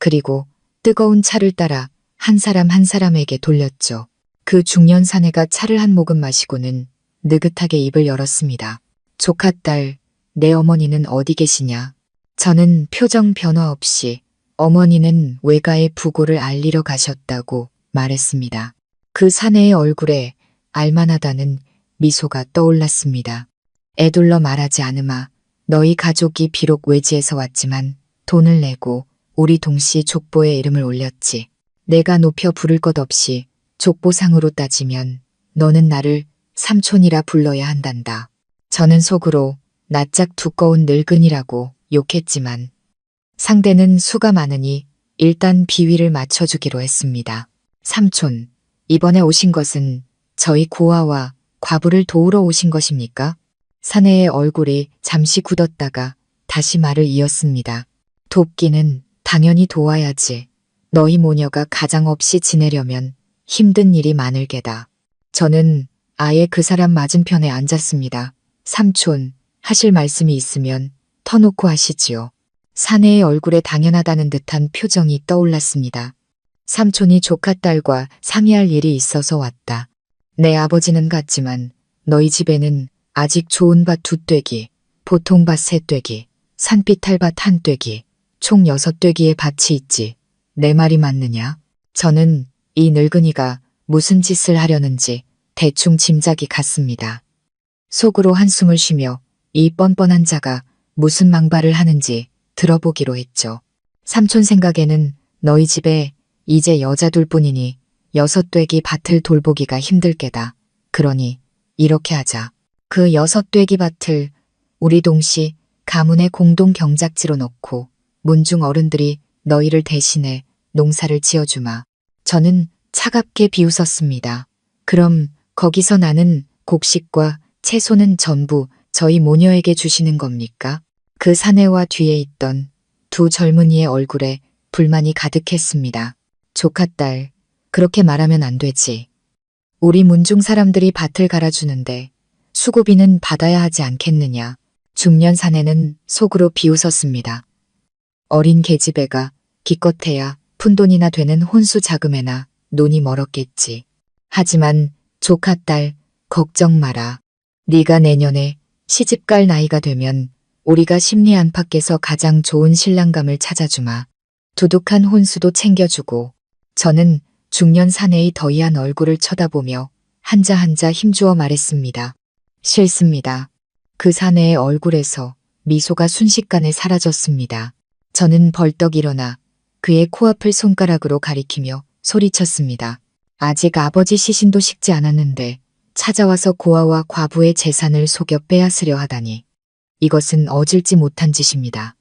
그리고 뜨거운 차를 따라 한 사람 한 사람에게 돌렸죠. 그 중년 사내가 차를 한 모금 마시고는 느긋하게 입을 열었습니다. 조카딸, 내 어머니는 어디 계시냐? 저는 표정 변화 없이 어머니는 외가의 부고를 알리러 가셨다고 말했습니다. 그 사내의 얼굴에 알만하다는 미소가 떠올랐습니다. 애둘러 말하지 않으마. 너희 가족이 비록 외지에서 왔지만 돈을 내고 우리 동씨 족보에 이름을 올렸지. 내가 높여 부를 것 없이 족보상으로 따지면 너는 나를 삼촌이라 불러야 한단다. 저는 속으로 낯짝 두꺼운 늙은이라고 욕했지만 상대는 수가 많으니 일단 비위를 맞춰주기로 했습니다. 삼촌, 이번에 오신 것은 저희 고아와 과부를 도우러 오신 것입니까? 사내의 얼굴이 잠시 굳었다가 다시 말을 이었습니다. 돕기는 당연히 도와야지. 너희 모녀가 가장 없이 지내려면 힘든 일이 많을 게다. 저는 아예 그 사람 맞은편에 앉았습니다. 삼촌, 하실 말씀이 있으면 터놓고 하시지요. 사내의 얼굴에 당연하다는 듯한 표정이 떠올랐습니다. 삼촌이 조카딸과 상의할 일이 있어서 왔다. 내 아버지는 갔지만 너희 집에는 아직 좋은 밭 2떼기, 보통 밭 3떼기, 산비탈밭 1떼기, 총 6떼기의 밭이 있지. 내 말이 맞느냐? 저는 이 늙은이가 무슨 짓을 하려는지 대충 짐작이 갔습니다. 속으로 한숨을 쉬며 이 뻔뻔한 자가 무슨 망발을 하는지 들어보기로 했죠. 삼촌 생각에는 너희 집에 이제 여자 둘뿐이니 6떼기 밭을 돌보기가 힘들 게다. 그러니 이렇게 하자. 그 6떼기 밭을 우리 동씨 가문의 공동 경작지로 넣고 문중 어른들이 너희를 대신해 농사를 지어주마. 저는 차갑게 비웃었습니다. 그럼 거기서 나는 곡식과 채소는 전부 저희 모녀에게 주시는 겁니까? 그 사내와 뒤에 있던 2 젊은이의 얼굴에 불만이 가득했습니다. 조카딸, 그렇게 말하면 안 되지. 우리 문중 사람들이 밭을 갈아주는데 수고비는 받아야 하지 않겠느냐. 중년 사내는 속으로 비웃었습니다. 어린 계집애가 기껏해야 푼돈이나 되는 혼수 자금에나 논이 멀었겠지. 하지만 조카 딸 걱정 마라. 네가 내년에 시집갈 나이가 되면 우리가 심리 안팎에서 가장 좋은 신랑감을 찾아주마. 두둑한 혼수도 챙겨주고. 저는 중년 사내의 더이한 얼굴을 쳐다보며 한자 한자 힘주어 말했습니다. 싫습니다. 그 사내의 얼굴에서 미소가 순식간에 사라졌습니다. 저는 벌떡 일어나 그의 코앞을 손가락으로 가리키며 소리쳤습니다. 아직 아버지 시신도 식지 않았는데 찾아와서 고아와 과부의 재산을 속여 빼앗으려 하다니. 이것은 어질지 못한 짓입니다.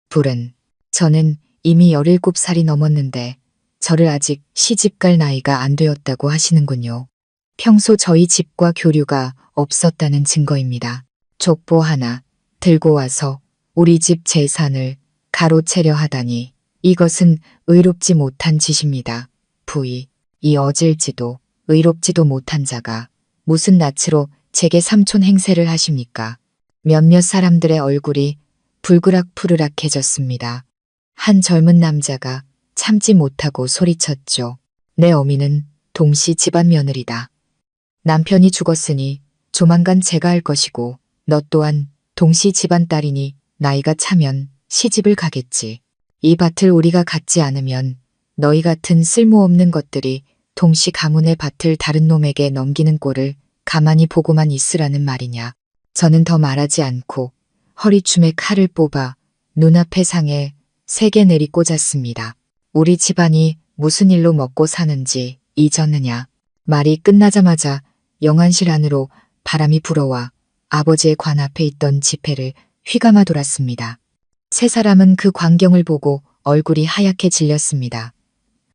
불은, 저는 이미 17살이 넘었는데 저를 아직 시집갈 나이가 안 되었다고 하시는군요. 평소 저희 집과 교류가 없었다는 증거입니다. 족보 하나 들고 와서 우리 집 재산을 가로채려 하다니 이것은 의롭지 못한 짓입니다. 부이, 이 어질지도 의롭지도 못한 자가 무슨 낯으로 제게 삼촌 행세를 하십니까? 몇몇 사람들의 얼굴이 불그락푸르락해졌습니다. 한 젊은 남자가 참지 못하고 소리쳤죠. 내 어미는 동씨 집안 며느리다. 남편이 죽었으니 조만간 제가 할 것이고 너 또한 동씨 집안 딸이니 나이가 차면 시집을 가겠지. 이 밭을 우리가 갖지 않으면 너희 같은 쓸모없는 것들이 동씨 가문의 밭을 다른 놈에게 넘기는 꼴을 가만히 보고만 있으라는 말이냐. 저는 더 말하지 않고 허리춤에 칼을 뽑아 눈앞의 상에 3개 내리 꽂았습니다. 우리 집안이 무슨 일로 먹고 사는지 잊었느냐. 말이 끝나자마자 영안실 안으로 바람이 불어와 아버지의 관 앞에 있던 지폐를 휘감아 돌았습니다. 세 사람은 그 광경을 보고 얼굴이 하얗게 질렸습니다.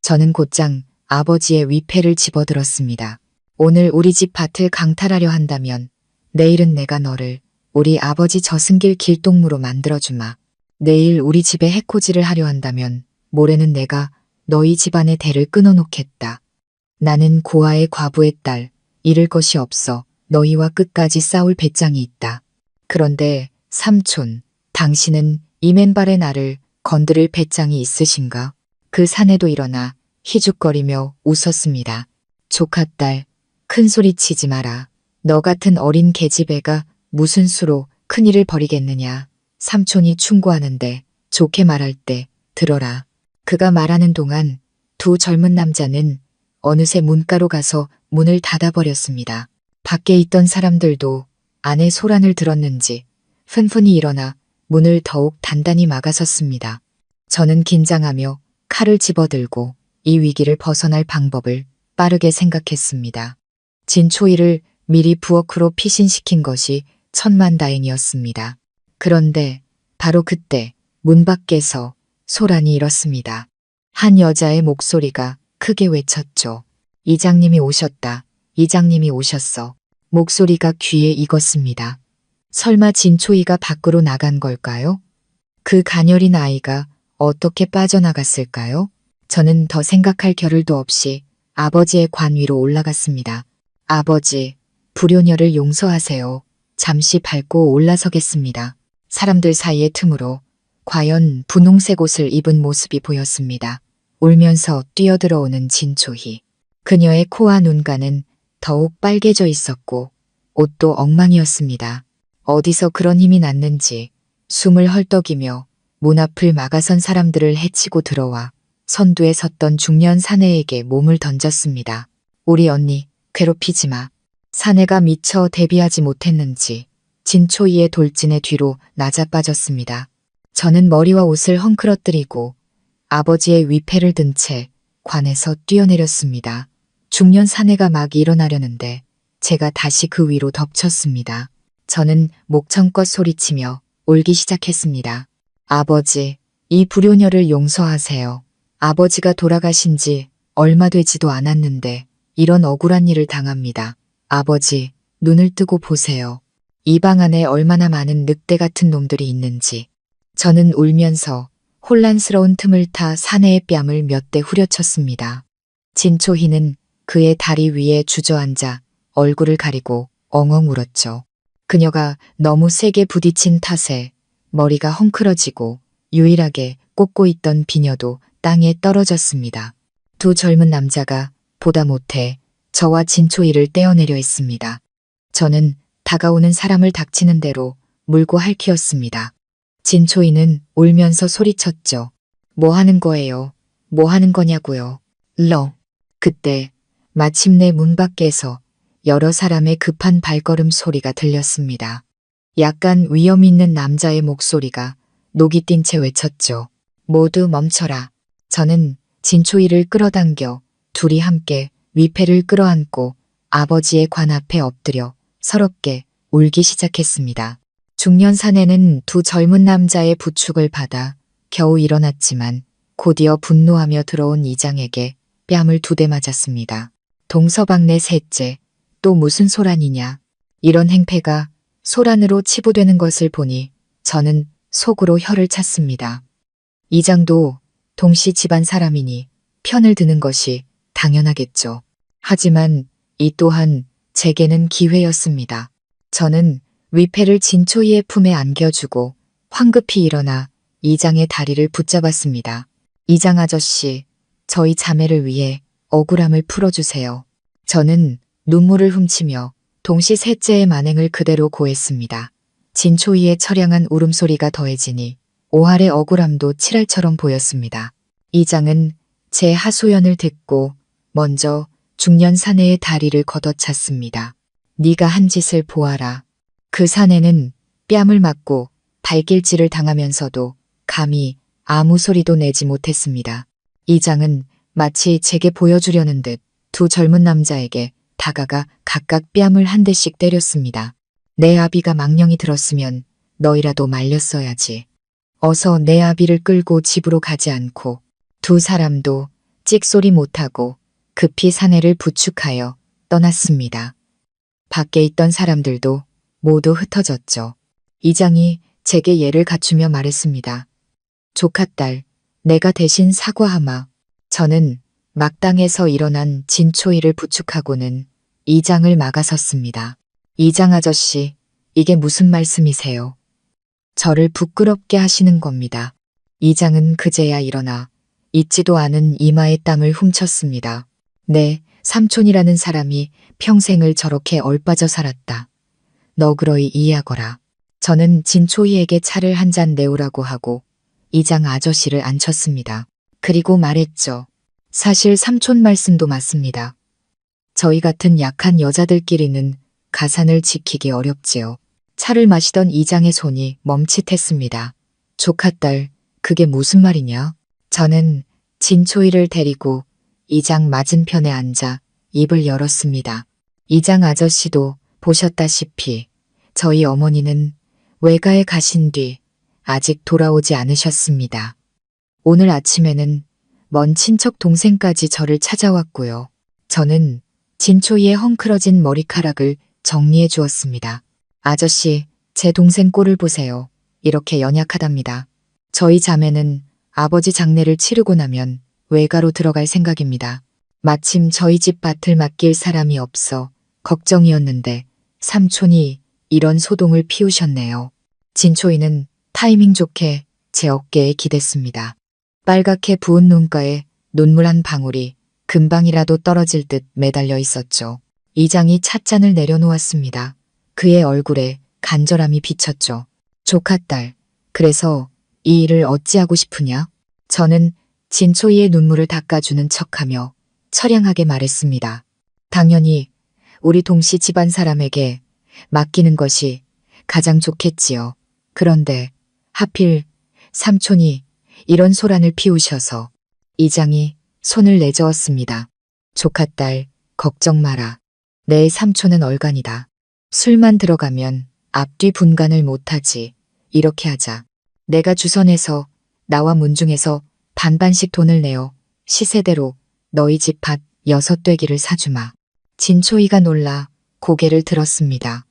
저는 곧장 아버지의 위패를 집어들었습니다. 오늘 우리 집 밭을 강탈하려 한다면 내일은 내가 너를 우리 아버지 저승길 길동무로 만들어주마. 내일 우리 집에 해코지를 하려 한다면 모레는 내가 너희 집안의 대를 끊어놓겠다. 나는 고아의 과부의 딸, 잃을 것이 없어 너희와 끝까지 싸울 배짱이 있다. 그런데 삼촌, 당신은 이 맨발의 나를 건드릴 배짱이 있으신가? 그 사내도 일어나 희죽거리며 웃었습니다. 조카 딸, 큰 소리 치지 마라. 너 같은 어린 계집애가 무슨 수로 큰일을 벌이겠느냐. 삼촌이 충고하는데 좋게 말할 때 들어라. 그가 말하는 동안 두 젊은 남자는 어느새 문가로 가서 문을 닫아버렸습니다. 밖에 있던 사람들도 안에 소란을 들었는지 憤憤히 일어나 문을 더욱 단단히 막아섰습니다. 저는 긴장하며 칼을 집어들고 이 위기를 벗어날 방법을 빠르게 생각했습니다. 진초이를 미리 부엌으로 피신시킨 것이 천만다행이었습니다. 그런데 바로 그때 문 밖에서 소란이 일었습니다. 한 여자의 목소리가 크게 외쳤죠. 이장님이 오셨다. 이장님이 오셨어. 목소리가 귀에 익었습니다. 설마 진초이가 밖으로 나간 걸까요? 그 가녀린 아이가 어떻게 빠져나갔을까요? 저는 더 생각할 겨를도 없이 아버지의 관 위로 올라갔습니다. 아버지, 불효녀를 용서하세요. 잠시 밟고 올라서겠습니다. 사람들 사이의 틈으로 과연 분홍색 옷을 입은 모습이 보였습니다. 울면서 뛰어들어오는 진초희. 그녀의 코와 눈가는 더욱 빨개져 있었고 옷도 엉망이었습니다. 어디서 그런 힘이 났는지 숨을 헐떡이며 문 앞을 막아선 사람들을 해치고 들어와 선두에 섰던 중년 사내에게 몸을 던졌습니다. 우리 언니 괴롭히지 마. 사내가 미처 대비하지 못했는지 진초이의 돌진에 뒤로 낮아빠졌습니다. 저는 머리와 옷을 헝클어뜨리고 아버지의 위패를 든 채 관에서 뛰어내렸습니다. 중년 사내가 막 일어나려는데 제가 다시 그 위로 덮쳤습니다. 저는 목청껏 소리치며 울기 시작했습니다. 아버지, 이 불효녀를 용서하세요. 아버지가 돌아가신 지 얼마 되지도 않았는데 이런 억울한 일을 당합니다. 아버지, 눈을 뜨고 보세요. 이 방 안에 얼마나 많은 늑대 같은 놈들이 있는지. 저는 울면서 혼란스러운 틈을 타 사내의 뺨을 몇 대 후려쳤습니다. 진초희는 그의 다리 위에 주저앉아 얼굴을 가리고 엉엉 울었죠. 그녀가 너무 세게 부딪힌 탓에 머리가 헝클어지고 유일하게 꽂고 있던 비녀도 땅에 떨어졌습니다. 두 젊은 남자가 보다 못해 저와 진초이를 떼어내려 했습니다. 저는 다가오는 사람을 닥치는 대로 물고 핥히었습니다. 진초이는 울면서 소리쳤죠. 뭐 하는 거예요? 뭐 하는 거냐고요? 그때 마침내 문 밖에서 여러 사람의 급한 발걸음 소리가 들렸습니다. 약간 위험 있는 남자의 목소리가 녹이 띈 채 외쳤죠. 모두 멈춰라. 저는 진초이를 끌어당겨 둘이 함께 위패를 끌어안고 아버지의 관 앞에 엎드려 서럽게 울기 시작했습니다. 중년 사내는 두 젊은 남자의 부축을 받아 겨우 일어났지만 곧이어 분노하며 들어온 이장에게 뺨을 2대 맞았습니다. 동서방네 셋째, 또 무슨 소란이냐. 이런 행패가 소란으로 치부되는 것을 보니 저는 속으로 혀를 찼습니다. 이장도 동시 집안 사람이니 편을 드는 것이 당연하겠죠. 하지만 이 또한 제게는 기회였습니다. 저는 위패를 진초이의 품에 안겨주고 황급히 일어나 이장의 다리를 붙잡았습니다. 이장 아저씨, 저희 자매를 위해 억울함을 풀어주세요. 저는 눈물을 훔치며 동시 셋째의 만행을 그대로 고했습니다. 진초이의 처량한 울음소리가 더해지니 오할의 억울함도 칠할처럼 보였습니다. 이장은 제 하소연을 듣고 먼저 중년 사내의 다리를 걷어찼습니다. 네가 한 짓을 보아라. 그 사내는 뺨을 맞고 발길질을 당하면서도 감히 아무 소리도 내지 못했습니다. 이장은 마치 제게 보여주려는 듯 두 젊은 남자에게 다가가 각각 뺨을 한 대씩 때렸습니다. 내 아비가 망령이 들었으면 너희라도 말렸어야지. 어서 내 아비를 끌고 집으로 가지 않고 두 사람도 찍소리 못하고 급히 사내를 부축하여 떠났습니다. 밖에 있던 사람들도 모두 흩어졌죠. 이장이 제게 예를 갖추며 말했습니다. 조카딸, 내가 대신 사과하마. 저는 막당해서 일어난 진초이를 부축하고는 이장을 막아섰습니다. 이장 아저씨, 이게 무슨 말씀이세요? 저를 부끄럽게 하시는 겁니다. 이장은 그제야 일어나 잊지도 않은 이마의 땀을 훔쳤습니다. 네, 삼촌이라는 사람이 평생을 저렇게 얼빠져 살았다. 너그러이 이해하거라. 저는 진초이에게 차를 한 잔 내오라고 하고 이장 아저씨를 앉혔습니다. 그리고 말했죠. 사실 삼촌 말씀도 맞습니다. 저희 같은 약한 여자들끼리는 가산을 지키기 어렵지요. 차를 마시던 이장의 손이 멈칫했습니다. 조카딸, 그게 무슨 말이냐? 저는 진초이를 데리고 이장 맞은편에 앉아 입을 열었습니다. 이장 아저씨도 보셨다시피 저희 어머니는 외가에 가신 뒤 아직 돌아오지 않으셨습니다. 오늘 아침에는 먼 친척 동생까지 저를 찾아왔고요. 저는 진초이의 헝클어진 머리카락을 정리해 주었습니다. 아저씨, 제 동생 꼴을 보세요. 이렇게 연약하답니다. 저희 자매는 아버지 장례를 치르고 나면 외가로 들어갈 생각입니다. 마침 저희 집 밭을 맡길 사람이 없어 걱정이었는데 삼촌이 이런 소동을 피우셨네요. 진초이는 타이밍 좋게 제 어깨에 기댔습니다. 빨갛게 부은 눈가에 눈물 한 방울이 금방이라도 떨어질 듯 매달려 있었죠. 이장이 찻잔을 내려놓았습니다. 그의 얼굴에 간절함이 비쳤죠. 조카딸, 그래서 이 일을 어찌하고 싶으냐? 저는 진초이의 눈물을 닦아주는 척하며 처량하게 말했습니다. 당연히 우리 동씨 집안 사람에게 맡기는 것이 가장 좋겠지요. 그런데 하필 삼촌이 이런 소란을 피우셔서 이장이 손을 내저었습니다. 조카딸, 걱정 마라. 내 삼촌은 얼간이다. 술만 들어가면 앞뒤 분간을 못하지. 이렇게 하자. 내가 주선해서 나와 문중에서 반반씩 돈을 내어 시세대로 너희 집 밭 6되기를 사주마. 진초이가 놀라 고개를 들었습니다.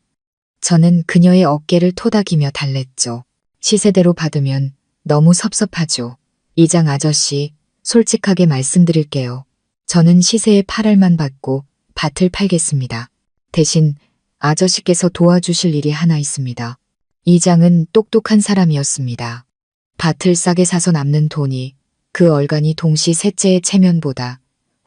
저는 그녀의 어깨를 토닥이며 달랬죠. 시세대로 받으면 너무 섭섭하죠. 이장 아저씨, 솔직하게 말씀드릴게요. 저는 시세에 8알만 받고 밭을 팔겠습니다. 대신 아저씨께서 도와주실 일이 하나 있습니다. 이장은 똑똑한 사람이었습니다. 밭을 싸게 사서 남는 돈이 그 얼간이 동시 셋째의 체면보다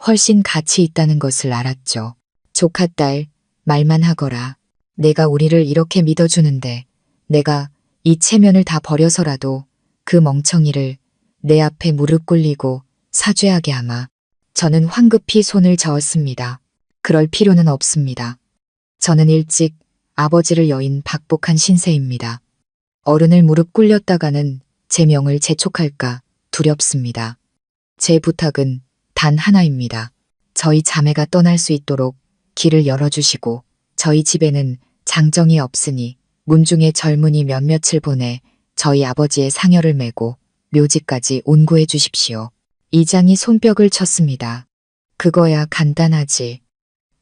훨씬 가치 있다는 것을 알았죠. 조카딸, 말만 하거라. 내가 우리를 이렇게 믿어주는데 내가 이 체면을 다 버려서라도 그 멍청이를 내 앞에 무릎 꿇리고 사죄하게 하마. 저는 황급히 손을 저었습니다. 그럴 필요는 없습니다. 저는 일찍 아버지를 여인 박복한 신세입니다. 어른을 무릎 꿇렸다가는 제 명을 재촉할까 두렵습니다. 제 부탁은 단 하나입니다. 저희 자매가 떠날 수 있도록 길을 열어주시고 저희 집에는 장정이 없으니 문중의 젊은이 몇몇을 보내 저희 아버지의 상여를 메고 묘지까지 온구해 주십시오. 이장이 손뼉을 쳤습니다. 그거야 간단하지.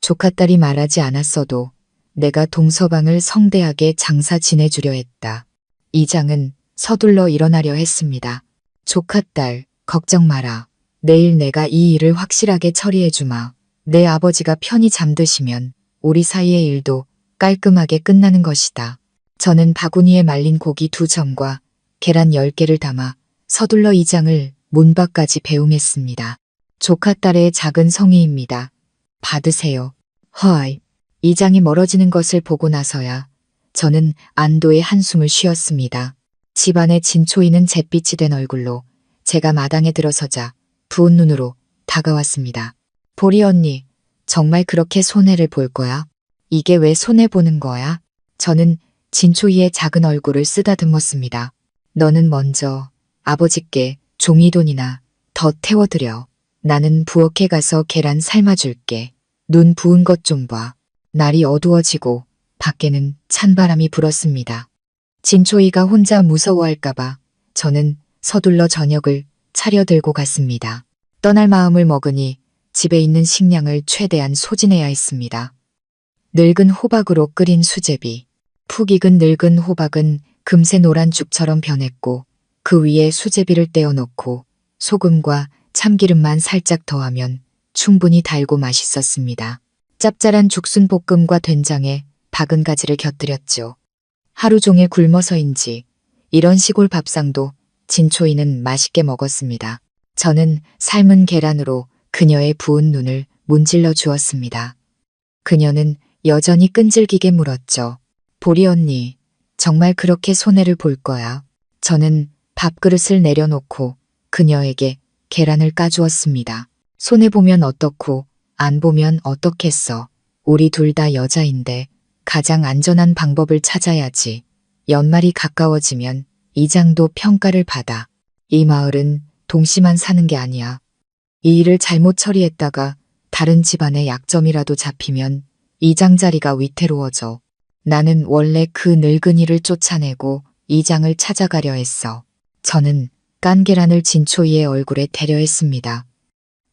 조카딸이 말하지 않았어도 내가 동서방을 성대하게 장사 지내주려 했다. 이장은 서둘러 일어나려 했습니다. 조카딸, 걱정 마라. 내일 내가 이 일을 확실하게 처리해주마. 내 아버지가 편히 잠드시면 우리 사이의 일도 깔끔하게 끝나는 것이다. 저는 바구니에 말린 고기 2점과 계란 10개를 담아 서둘러 이장을 문 밖까지 배웅했습니다. 조카딸의 작은 성의입니다. 받으세요. 허이. 이장이 멀어지는 것을 보고 나서야 저는 안도의 한숨을 쉬었습니다. 집안의 진초이는 잿빛이 된 얼굴로 제가 마당에 들어서자 부은 눈으로 다가왔습니다. 보리 언니, 정말 그렇게 손해를 볼 거야? 이게 왜 손해보는 거야? 저는 진초이의 작은 얼굴을 쓰다듬었습니다. 너는 먼저 아버지께 종이돈이나 더 태워드려. 나는 부엌에 가서 계란 삶아줄게. 눈 부은 것 좀 봐. 날이 어두워지고 밖에는 찬바람이 불었습니다. 진초이가 혼자 무서워할까봐 저는 서둘러 저녁을 차려들고 갔습니다. 떠날 마음을 먹으니 집에 있는 식량을 최대한 소진해야 했습니다. 늙은 호박으로 끓인 수제비. 푹 익은 늙은 호박은 금세 노란 죽처럼 변했고 그 위에 수제비를 떼어놓고 소금과 참기름만 살짝 더하면 충분히 달고 맛있었습니다. 짭짤한 죽순볶음과 된장에 박은 가지를 곁들였죠. 하루 종일 굶어서인지 이런 시골 밥상도 진초이는 맛있게 먹었습니다. 저는 삶은 계란으로 그녀의 부은 눈을 문질러 주었습니다. 그녀는 여전히 끈질기게 물었죠. 보리 언니, 정말 그렇게 손해를 볼 거야? 저는 밥그릇을 내려놓고 그녀에게 계란을 까주었습니다. 손해보면 어떻고 안 보면 어떻겠어. 우리 둘 다 여자인데 가장 안전한 방법을 찾아야지. 연말이 가까워지면 이장도 평가를 받아. 이 마을은 동씨만 사는 게 아니야. 이 일을 잘못 처리했다가 다른 집안의 약점이라도 잡히면 이장 자리가 위태로워져. 나는 원래 그 늙은이를 쫓아내고 이장을 찾아가려 했어. 저는 깐 계란을 진초이의 얼굴에 대려 했습니다.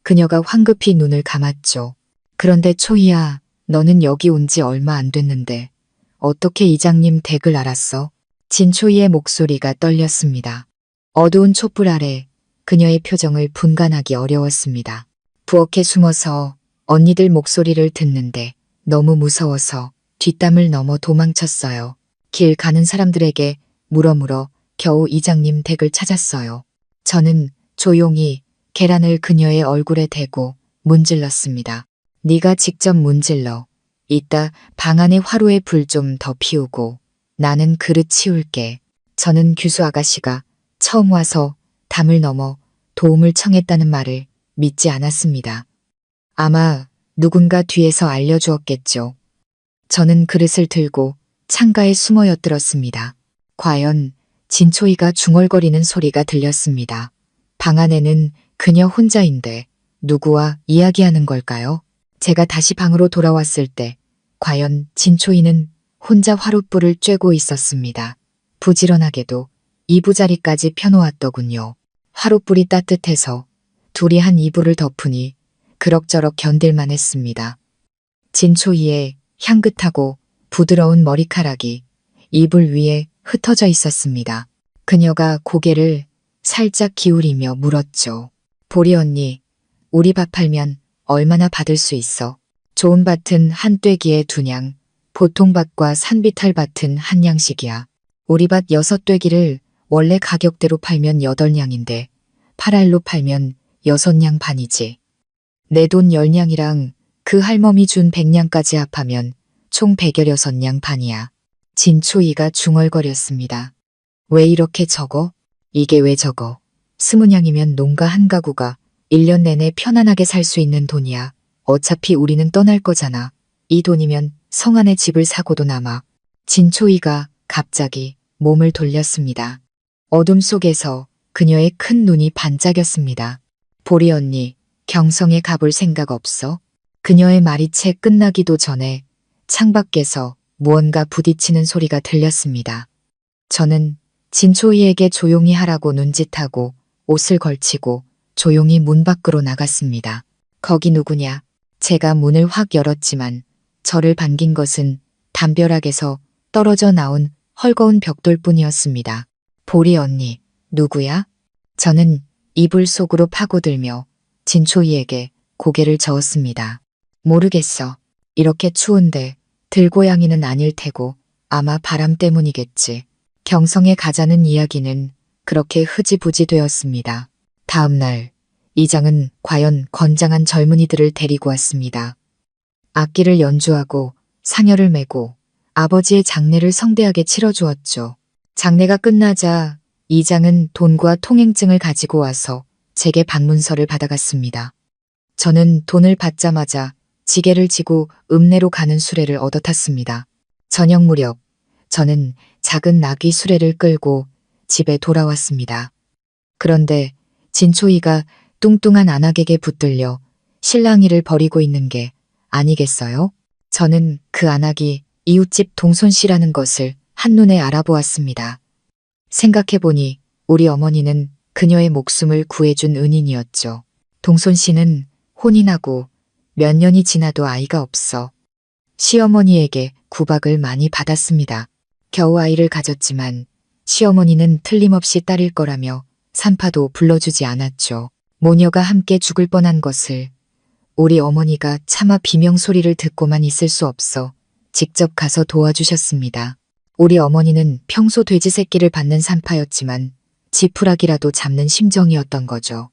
그녀가 황급히 눈을 감았죠. 그런데 초이야, 너는 여기 온 지 얼마 안 됐는데 어떻게 이장님 댁을 알았어? 진초이의 목소리가 떨렸습니다. 어두운 촛불 아래 그녀의 표정을 분간하기 어려웠습니다. 부엌에 숨어서 언니들 목소리를 듣는데 너무 무서워서 뒷담을 넘어 도망쳤어요. 길 가는 사람들에게 물어물어 겨우 이장님 댁을 찾았어요. 저는 조용히 계란을 그녀의 얼굴에 대고 문질렀습니다. 네가 직접 문질러. 이따 방 안에 화로에 불 좀 더 피우고 나는 그릇 치울게. 저는 규수 아가씨가 처음 와서 담을 넘어 도움을 청했다는 말을 믿지 않았습니다. 아마 누군가 뒤에서 알려주었겠죠. 저는 그릇을 들고 창가에 숨어 엿들었습니다. 과연 진초이가 중얼거리는 소리가 들렸습니다. 방 안에는 그녀 혼자인데 누구와 이야기하는 걸까요? 제가 다시 방으로 돌아왔을 때 과연 진초이는 혼자 화룻불을 쬐고 있었습니다. 부지런하게도 이부자리까지 펴놓았더군요. 화룻불이 따뜻해서 둘이 한 이불을 덮으니 그럭저럭 견딜만 했습니다. 진초이의 향긋하고 부드러운 머리카락이 이불 위에 흩어져 있었습니다. 그녀가 고개를 살짝 기울이며 물었죠. 보리 언니, 우리 밥 팔면 얼마나 받을 수 있어? 좋은 밭은 한 떼기에 2냥, 보통 밭과 산비탈 밭은 한 냥씩이야. 우리 밭 6떼기를 원래 가격대로 팔면 8냥인데 8알로 팔면 6냥 반이지. 내 돈 10냥이랑 그 할멈이 준 100냥까지 합하면 총 116냥 반이야. 진초이가 중얼거렸습니다. 왜 이렇게 적어? 이게 왜 적어? 20냥이면 농가 한 가구가 1년 내내 편안하게 살 수 있는 돈이야. 어차피 우리는 떠날 거잖아. 이 돈이면 성 안에 집을 사고도 남아. 진초이가 갑자기 몸을 돌렸습니다. 어둠 속에서 그녀의 큰 눈이 반짝였습니다. 보리 언니, 경성에 가볼 생각 없어? 그녀의 말이 채 끝나기도 전에 창밖에서 무언가 부딪히는 소리가 들렸습니다. 저는 진초이에게 조용히 하라고 눈짓하고 옷을 걸치고 조용히 문 밖으로 나갔습니다. 거기 누구냐? 제가 문을 확 열었지만 저를 반긴 것은 담벼락에서 떨어져 나온 헐거운 벽돌뿐이었습니다. 보리 언니, 누구야? 저는 이불 속으로 파고들며 진초이에게 고개를 저었습니다. 모르겠어. 이렇게 추운데 들고양이는 아닐 테고 아마 바람 때문이겠지. 경성에 가자는 이야기는 그렇게 흐지부지 되었습니다. 다음 날 이장은 과연 건장한 젊은이들을 데리고 왔습니다. 악기를 연주하고 상여를 메고 아버지의 장례를 성대하게 치러주었죠. 장례가 끝나자 이장은 돈과 통행증을 가지고 와서 제게 방문서를 받아갔습니다. 저는 돈을 받자마자 지게를 지고 읍내로 가는 수레를 얻어 탔습니다. 저녁 무렵 저는 작은 나귀 수레를 끌고 집에 돌아왔습니다. 그런데 진초이가 뚱뚱한 안악에게 붙들려 실랑이를 벌이고 있는 게 아니겠어요? 저는 그 안악이 이웃집 동손 씨라는 것을 한눈에 알아보았습니다. 생각해보니 우리 어머니는 그녀의 목숨을 구해준 은인이었죠. 동손 씨는 혼인하고 몇 년이 지나도 아이가 없어 시어머니에게 구박을 많이 받았습니다. 겨우 아이를 가졌지만 시어머니는 틀림없이 딸일 거라며 산파도 불러주지 않았죠. 모녀가 함께 죽을 뻔한 것을 우리 어머니가 차마 비명소리를 듣고만 있을 수 없어 직접 가서 도와주셨습니다. 우리 어머니는 평소 돼지 새끼를 받는 산파였지만 지푸라기라도 잡는 심정이었던 거죠.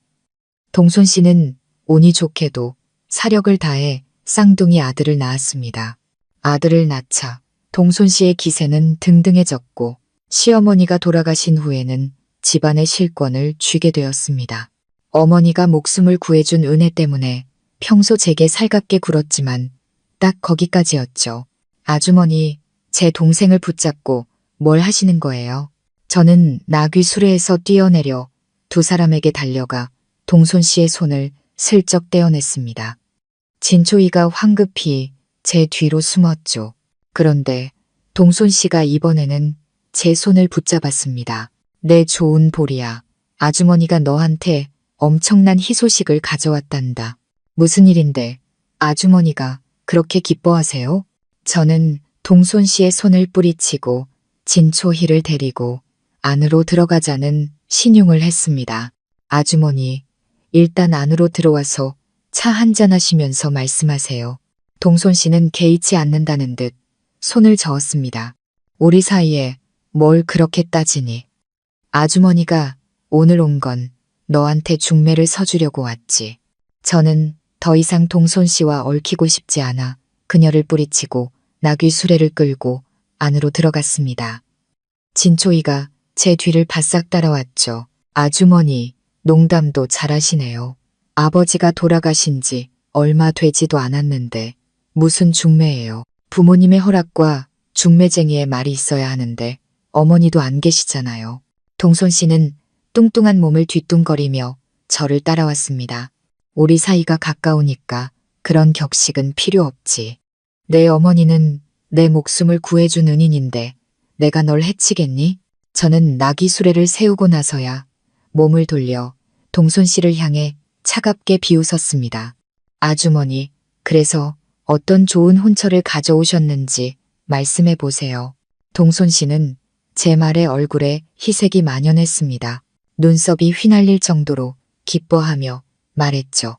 동손 씨는 운이 좋게도 사력을 다해 쌍둥이 아들을 낳았습니다. 아들을 낳자 동손 씨의 기세는 등등해졌고 시어머니가 돌아가신 후에는 집안의 실권을 쥐게 되었습니다. 어머니가 목숨을 구해준 은혜 때문에 평소 제게 살갑게 굴었지만 딱 거기까지였죠. 아주머니, 제 동생을 붙잡고 뭘 하시는 거예요? 저는 나귀 수레에서 뛰어내려 두 사람에게 달려가 동손 씨의 손을 슬쩍 떼어냈습니다. 진초이가 황급히 제 뒤로 숨었죠. 그런데 동손 씨가 이번에는 제 손을 붙잡았습니다. 내 좋은 보리야, 아주머니가 너한테 엄청난 희소식을 가져왔단다. 무슨 일인데 아주머니가 그렇게 기뻐하세요? 저는 동손 씨의 손을 뿌리치고 진초희를 데리고 안으로 들어가자는 신용을 했습니다. 아주머니, 일단 안으로 들어와서 차 한잔 하시면서 말씀하세요. 동손 씨는 개의치 않는다는 듯 손을 저었습니다. 우리 사이에 뭘 그렇게 따지니? 아주머니가 오늘 온 건 너한테 중매를 서주려고 왔지. 저는 더 이상 동손 씨와 얽히고 싶지 않아 그녀를 뿌리치고 나귀 수레를 끌고 안으로 들어갔습니다. 진초이가 제 뒤를 바싹 따라왔죠. 아주머니, 농담도 잘하시네요. 아버지가 돌아가신 지 얼마 되지도 않았는데 무슨 중매예요. 부모님의 허락과 중매쟁이의 말이 있어야 하는데 어머니도 안 계시잖아요. 동손 씨는 뚱뚱한 몸을 뒤뚱거리며 저를 따라왔습니다. 우리 사이가 가까우니까 그런 격식은 필요 없지. 내 어머니는 내 목숨을 구해준 은인인데 내가 널 해치겠니? 저는 나귀 수레를 세우고 나서야 몸을 돌려 동손 씨를 향해 차갑게 비웃었습니다. 아주머니, 그래서 어떤 좋은 혼처를 가져오셨는지 말씀해 보세요. 동손 씨는 제 말에 얼굴에 희색이 만연했습니다. 눈썹이 휘날릴 정도로 기뻐하며 말했죠.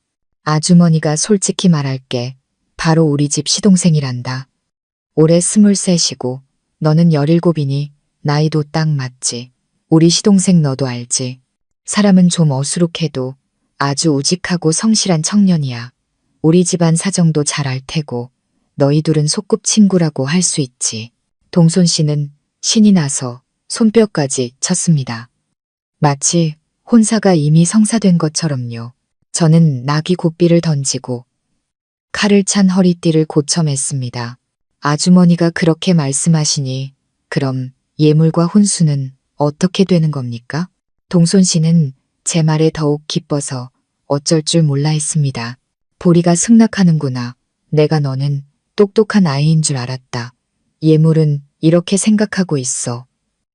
아주머니가 솔직히 말할게. 바로 우리 집 시동생이란다. 올해 23이고 너는 17이니 나이도 딱 맞지. 우리 시동생 너도 알지. 사람은 좀 어수룩해도 아주 우직하고 성실한 청년이야. 우리 집안 사정도 잘 알 테고 너희 둘은 소꿉친구라고 할 수 있지. 동손 씨는 신이 나서 손뼉까지 쳤습니다. 마치 혼사가 이미 성사된 것처럼요. 저는 나귀 고삐를 던지고 칼을 찬 허리띠를 고쳐 맸습니다. 아주머니가 그렇게 말씀하시니 그럼 예물과 혼수는 어떻게 되는 겁니까? 동손 씨는 제 말에 더욱 기뻐서 어쩔 줄 몰라 했습니다. 보리가 승낙하는구나. 내가 너는 똑똑한 아이인 줄 알았다. 예물은 이렇게 생각하고 있어.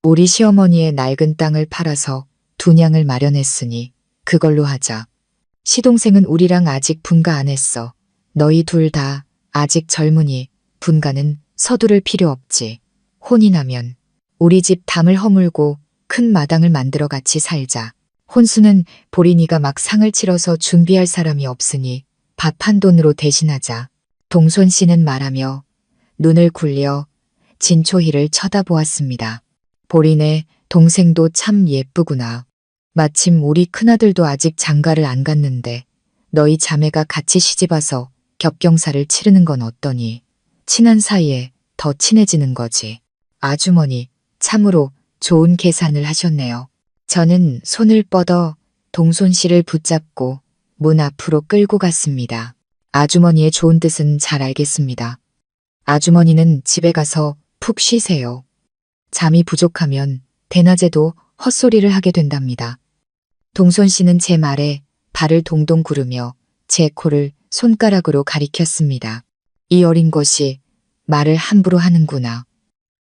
우리 시어머니의 낡은 땅을 팔아서 분양을 마련했으니 그걸로 하자. 시동생은 우리랑 아직 분가 안 했어. 너희 둘 다 아직 젊으니 분가는 서두를 필요 없지. 혼이 나면 우리 집 담을 허물고 큰 마당을 만들어 같이 살자. 혼수는 보린이가 막 상을 치러서 준비할 사람이 없으니 밥 한 돈으로 대신하자. 동손 씨는 말하며 눈을 굴려 진초희를 쳐다보았습니다. 보린의 동생도 참 예쁘구나. 마침 우리 큰아들도 아직 장가를 안 갔는데 너희 자매가 같이 시집와서 겹경사를 치르는 건 어떠니? 친한 사이에 더 친해지는 거지. 아주머니, 참으로 좋은 계산을 하셨네요. 저는 손을 뻗어 동손 씨를 붙잡고 문 앞으로 끌고 갔습니다. 아주머니의 좋은 뜻은 잘 알겠습니다. 아주머니는 집에 가서 푹 쉬세요. 잠이 부족하면 대낮에도 헛소리를 하게 된답니다. 동손 씨는 제 말에 발을 동동 구르며 제 코를 손가락으로 가리켰습니다. 이 어린 것이 말을 함부로 하는구나.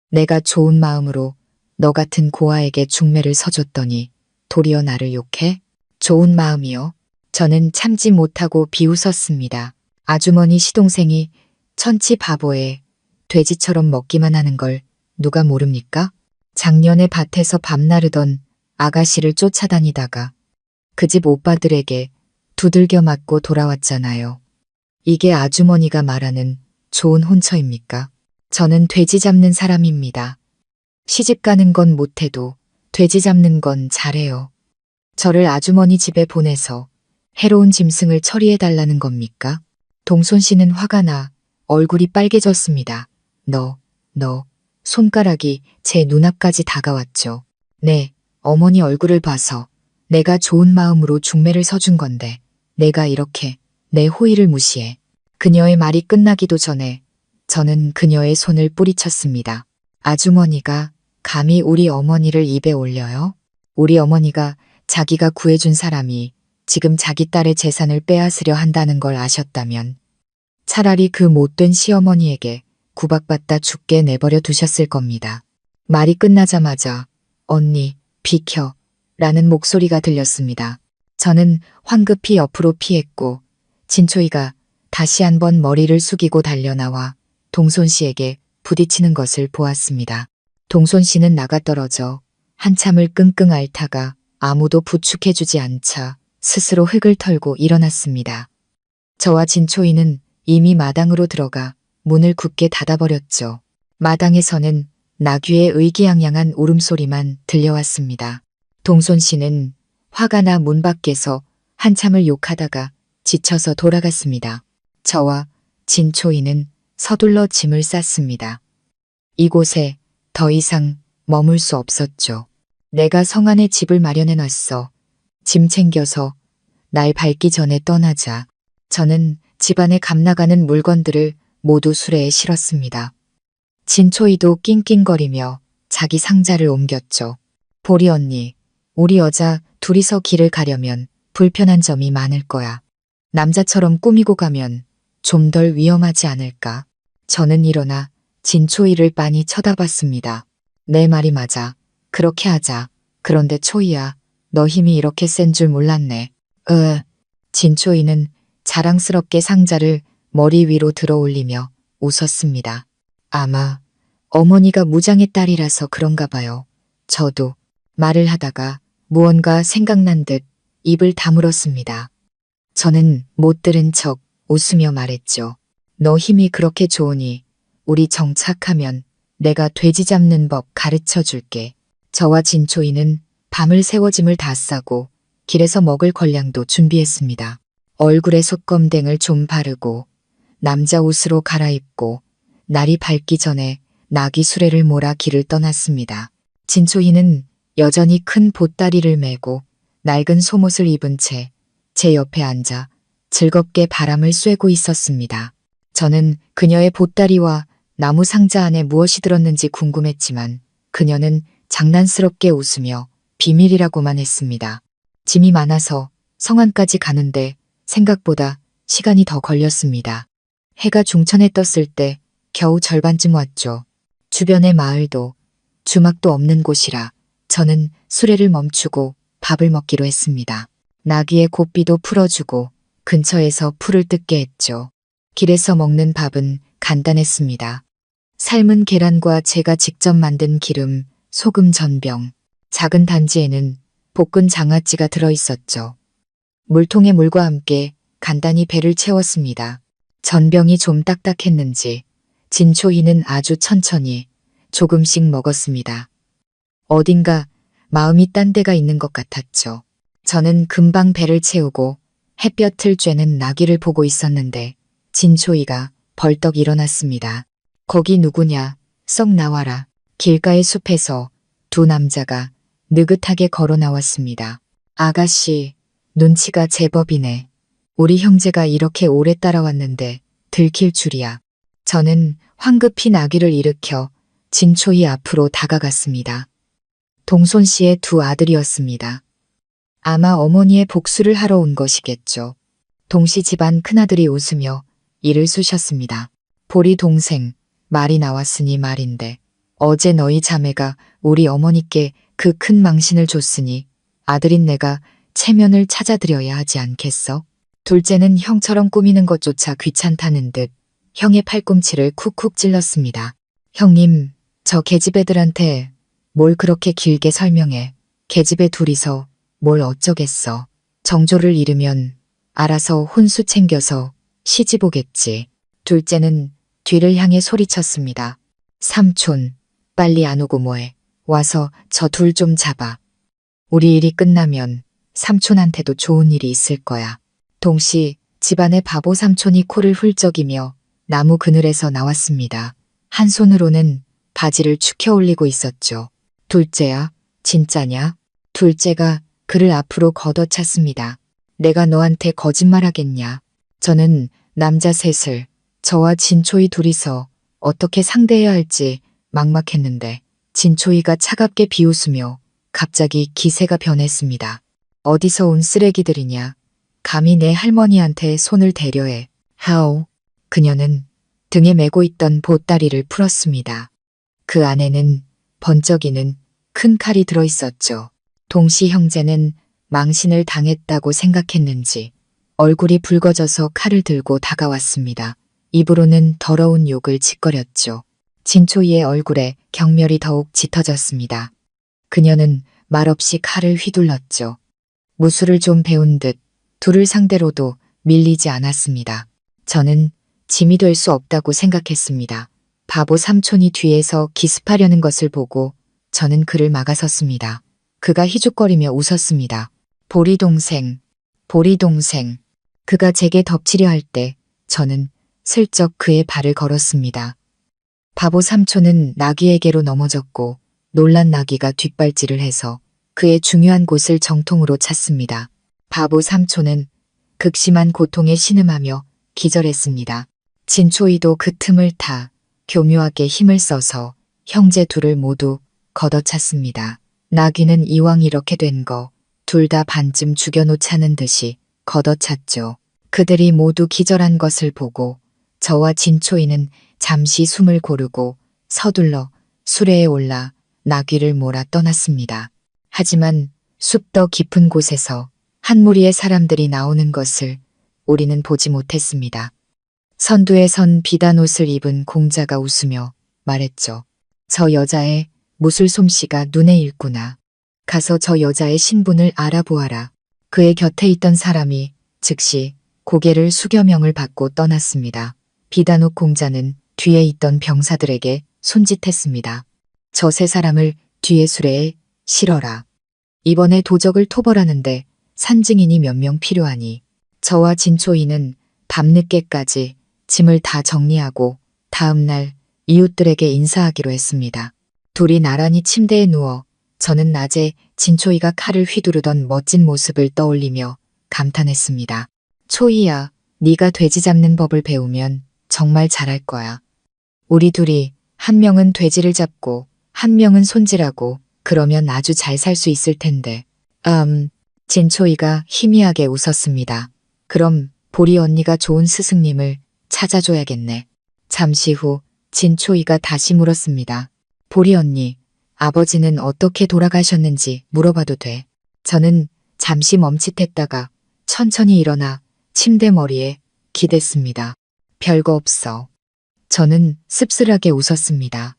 내가 좋은 마음으로 너 같은 고아에게 중매를 서줬더니 도리어 나를 욕해? 좋은 마음이요. 저는 참지 못하고 비웃었습니다. 아주머니 시동생이 천치 바보에 돼지처럼 먹기만 하는 걸 누가 모릅니까? 작년에 밭에서 밤 나르던 아가씨를 쫓아다니다가 그 집 오빠들에게 두들겨 맞고 돌아왔잖아요. 이게 아주머니가 말하는 좋은 혼처입니까? 저는 돼지 잡는 사람입니다. 시집 가는 건 못해도 돼지 잡는 건 잘해요. 저를 아주머니 집에 보내서 해로운 짐승을 처리해달라는 겁니까? 동손 씨는 화가 나 얼굴이 빨개졌습니다. 너, 손가락이 제 눈앞까지 다가왔죠. 네, 어머니 얼굴을 봐서 내가 좋은 마음으로 중매를 서준 건데 내가 이렇게 내 호의를 무시해. 그녀의 말이 끝나기도 전에 저는 그녀의 손을 뿌리쳤습니다. 아주머니가 감히 우리 어머니를 입에 올려요? 우리 어머니가 자기가 구해준 사람이 지금 자기 딸의 재산을 빼앗으려 한다는 걸 아셨다면 차라리 그 못된 시어머니에게 구박받다 죽게 내버려 두셨을 겁니다. 말이 끝나자마자 언니, 비켜 라는 목소리가 들렸습니다. 저는 황급히 옆으로 피했고 진초이가 다시 한번 머리를 숙이고 달려나와 동손 씨에게 부딪히는 것을 보았습니다. 동손 씨는 나가떨어져 한참을 끙끙 앓다가 아무도 부축해주지 않자 스스로 흙을 털고 일어났습니다. 저와 진초이는 이미 마당으로 들어가 문을 굳게 닫아버렸죠. 마당에서는 나귀의 의기양양한 울음소리만 들려왔습니다. 동손 씨는 화가 나 문 밖에서 한참을 욕하다가 지쳐서 돌아갔습니다. 저와 진초이는 서둘러 짐을 쌌습니다. 이곳에 더 이상 머물 수 없었죠. 내가 성안에 집을 마련해 놨어. 짐 챙겨서 날 밝기 전에 떠나자. 저는 집안에 감나가는 물건들을 모두 수레에 실었습니다. 진초이도 낑낑거리며 자기 상자를 옮겼죠. 보리 언니, 우리 여자 둘이서 길을 가려면 불편한 점이 많을 거야. 남자처럼 꾸미고 가면 좀 덜 위험하지 않을까? 저는 일어나 진초이를 빤히 쳐다봤습니다. 내 말이 맞아. 그렇게 하자. 그런데 초이야, 너 힘이 이렇게 센 줄 몰랐네. 진초이는 자랑스럽게 상자를 머리 위로 들어 올리며 웃었습니다. 아마 어머니가 무장의 딸이라서 그런가 봐요. 저도 말을 하다가 무언가 생각난 듯 입을 다물었습니다. 저는 못 들은 척 웃으며 말했죠. 너 힘이 그렇게 좋으니 우리 정착하면 내가 돼지 잡는 법 가르쳐 줄게. 저와 진초이는 밤을 새워 짐을 다 싸고 길에서 먹을 걸량도 준비했습니다. 얼굴에 솥검댕을 좀 바르고 남자 옷으로 갈아입고 날이 밝기 전에 나귀 수레를 몰아 길을 떠났습니다. 진초이는 여전히 큰 보따리를 메고 낡은 속옷을 입은 채 제 옆에 앉아 즐겁게 바람을 쐬고 있었습니다. 저는 그녀의 보따리와 나무 상자 안에 무엇이 들었는지 궁금했지만 그녀는 장난스럽게 웃으며 비밀이라고만 했습니다. 짐이 많아서 성안까지 가는데 생각보다 시간이 더 걸렸습니다. 해가 중천에 떴을 때 겨우 절반쯤 왔죠. 주변의 마을도 주막도 없는 곳이라 저는 수레를 멈추고 밥을 먹기로 했습니다. 나귀의 고삐도 풀어주고 근처에서 풀을 뜯게 했죠. 길에서 먹는 밥은 간단했습니다. 삶은 계란과 제가 직접 만든 기름, 소금 전병, 작은 단지에는 볶은 장아찌가 들어있었죠. 물통에 물과 함께 간단히 배를 채웠습니다. 전병이 좀 딱딱했는지 진초이는 아주 천천히 조금씩 먹었습니다. 어딘가 마음이 딴 데가 있는 것 같았죠. 저는 금방 배를 채우고 햇볕을 쬐는 나귀를 보고 있었는데 진초이가 벌떡 일어났습니다. 거기 누구냐? 썩 나와라. 길가의 숲에서 두 남자가 느긋하게 걸어 나왔습니다. 아가씨, 눈치가 제법이네. 우리 형제가 이렇게 오래 따라왔는데 들킬 줄이야. 저는 황급히 나귀를 일으켜 진초이 앞으로 다가갔습니다. 동손 씨의 두 아들이었습니다. 아마 어머니의 복수를 하러 온 것이겠죠. 동씨 집안 큰아들이 웃으며 이를 쑤셨습니다. 보리 동생, 말이 나왔으니 말인데 어제 너희 자매가 우리 어머니께 그 큰 망신을 줬으니 아들인 내가 체면을 찾아드려야 하지 않겠어? 둘째는 형처럼 꾸미는 것조차 귀찮다는 듯 형의 팔꿈치를 쿡쿡 찔렀습니다. 형님, 저 계집애들한테 뭘 그렇게 길게 설명해. 계집애 둘이서 뭘 어쩌겠어. 정조를 잃으면 알아서 혼수 챙겨서 시집 오겠지. 둘째는 뒤를 향해 소리쳤습니다. 삼촌, 빨리 안 오고 뭐해. 와서 저 둘 좀 잡아. 우리 일이 끝나면 삼촌한테도 좋은 일이 있을 거야. 동시 집안의 바보 삼촌이 코를 훌쩍이며 나무 그늘에서 나왔습니다. 한 손으로는 바지를 축혀 올리고 있었죠. 둘째야, 진짜냐? 둘째가 그를 앞으로 걷어찼습니다. 내가 너한테 거짓말하겠냐? 저는 남자 셋을 저와 진초이 둘이서 어떻게 상대해야 할지 막막했는데 진초이가 차갑게 비웃으며 갑자기 기세가 변했습니다. 어디서 온 쓰레기들이냐? 감히 내 할머니한테 손을 대려해. 하오. 그녀는 등에 메고 있던 보따리를 풀었습니다. 그 안에는 번쩍이는 큰 칼이 들어있었죠. 동시 형제는 망신을 당했다고 생각했는지 얼굴이 붉어져서 칼을 들고 다가왔습니다. 입으로는 더러운 욕을 짓거렸죠. 진초이의 얼굴에 경멸이 더욱 짙어졌습니다. 그녀는 말없이 칼을 휘둘렀죠. 무술을 좀 배운 듯 둘을 상대로도 밀리지 않았습니다. 저는 짐이 될 수 없다고 생각했습니다. 바보 삼촌이 뒤에서 기습하려는 것을 보고 저는 그를 막아섰습니다. 그가 희죽거리며 웃었습니다. 보리 동생, 보리 동생. 그가 제게 덮치려 할 때 저는 슬쩍 그의 발을 걸었습니다. 바보 삼촌은 나귀에게로 넘어졌고 놀란 나귀가 뒷발질을 해서 그의 중요한 곳을 정통으로 찼습니다. 바보 삼촌은 극심한 고통에 신음하며 기절했습니다. 진초이도 그 틈을 타 교묘하게 힘을 써서 형제 둘을 모두 걷어찼습니다. 나귀는 이왕 이렇게 된 거 둘 다 반쯤 죽여놓자는 듯이 걷어찼죠. 그들이 모두 기절한 것을 보고 저와 진초이는 잠시 숨을 고르고 서둘러 수레에 올라 나귀를 몰아 떠났습니다. 하지만 숲 더 깊은 곳에서 한 무리의 사람들이 나오는 것을 우리는 보지 못했습니다. 선두에 선 비단 옷을 입은 공자가 웃으며 말했죠. 저 여자의 무술 솜씨가 눈에 익구나. 가서 저 여자의 신분을 알아보아라. 그의 곁에 있던 사람이 즉시 고개를 숙여 명을 받고 떠났습니다. 비단옥 공자는 뒤에 있던 병사들에게 손짓했습니다. 저 세 사람을 뒤에 수레에 실어라. 이번에 도적을 토벌하는데 산증인이 몇 명 필요하니 저와 진초이는 밤늦게까지 짐을 다 정리하고 다음 날 이웃들에게 인사하기로 했습니다. 둘이 나란히 침대에 누워 저는 낮에 진초이가 칼을 휘두르던 멋진 모습을 떠올리며 감탄했습니다. 초이야, 네가 돼지 잡는 법을 배우면 정말 잘할 거야. 우리 둘이 한 명은 돼지를 잡고 한 명은 손질하고 그러면 아주 잘 살 수 있을 텐데. 진초이가 희미하게 웃었습니다. 그럼 보리 언니가 좋은 스승님을 찾아줘야겠네. 잠시 후 진초이가 다시 물었습니다. 보리 언니, 아버지는 어떻게 돌아가셨는지 물어봐도 돼. 저는 잠시 멈칫했다가 천천히 일어나 침대 머리에 기댔습니다. 별거 없어. 저는 씁쓸하게 웃었습니다.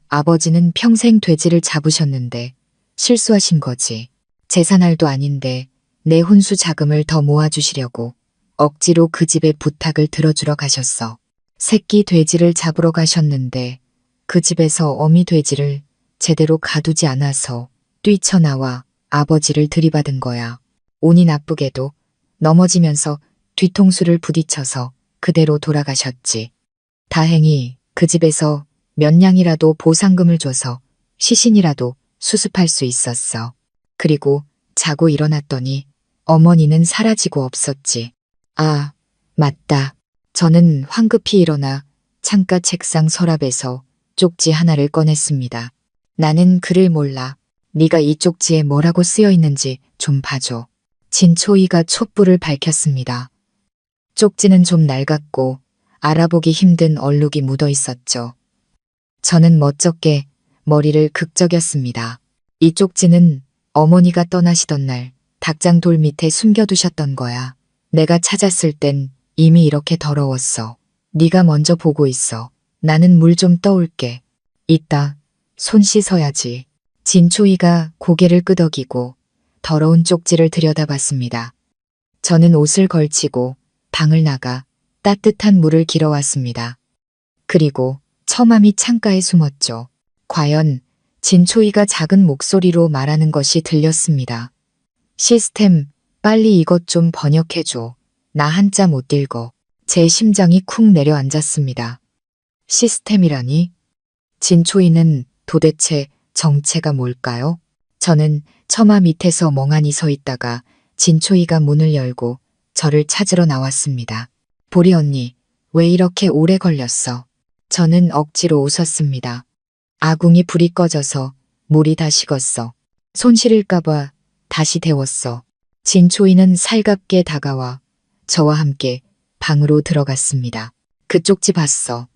아버지는 평생 돼지를 잡으셨는데 실수하신 거지. 제사날도 아닌데 내 혼수 자금을 더 모아주시려고 억지로 그 집에 부탁을 들어주러 가셨어. 새끼 돼지를 잡으러 가셨는데 그 집에서 어미 돼지를 제대로 가두지 않아서 뛰쳐나와 아버지를 들이받은 거야. 운이 나쁘게도 넘어지면서 뒤통수를 부딪혀서 그대로 돌아가셨지. 다행히 그 집에서 몇 냥이라도 보상금을 줘서 시신이라도 수습할 수 있었어. 그리고 자고 일어났더니 어머니는 사라지고 없었지. 아, 맞다. 저는 황급히 일어나 창가 책상 서랍에서 쪽지 하나를 꺼냈습니다. 나는 글을 몰라. 네가 이 쪽지에 뭐라고 쓰여 있는지 좀 봐줘. 진초이가 촛불을 밝혔습니다. 쪽지는 좀 낡았고 알아보기 힘든 얼룩이 묻어 있었죠. 저는 멋쩍게 머리를 극적였습니다. 이 쪽지는 어머니가 떠나시던 날 닭장 돌 밑에 숨겨두셨던 거야. 내가 찾았을 땐 이미 이렇게 더러웠어. 네가 먼저 보고 있어. 나는 물 좀 떠올게. 이따 손 씻어야지. 진초이가 고개를 끄덕이고 더러운 쪽지를 들여다봤습니다. 저는 옷을 걸치고 방을 나가 따뜻한 물을 길어왔습니다. 그리고 처맘이 창가에 숨었죠. 과연 진초이가 작은 목소리로 말하는 것이 들렸습니다. 시스템, 빨리 이것 좀 번역해줘. 나 한자 못 읽어. 제 심장이 쿵 내려앉았습니다. 시스템이라니? 진초이는 도대체 정체가 뭘까요? 저는 처마 밑에서 멍하니 서 있다가 진초이가 문을 열고 저를 찾으러 나왔습니다. 보리 언니, 왜 이렇게 오래 걸렸어? 저는 억지로 웃었습니다. 아궁이 불이 꺼져서 물이 다 식었어. 손 시릴까봐 다시 데웠어. 진초이는 살갑게 다가와 저와 함께 방으로 들어갔습니다. 그 쪽지 봤어.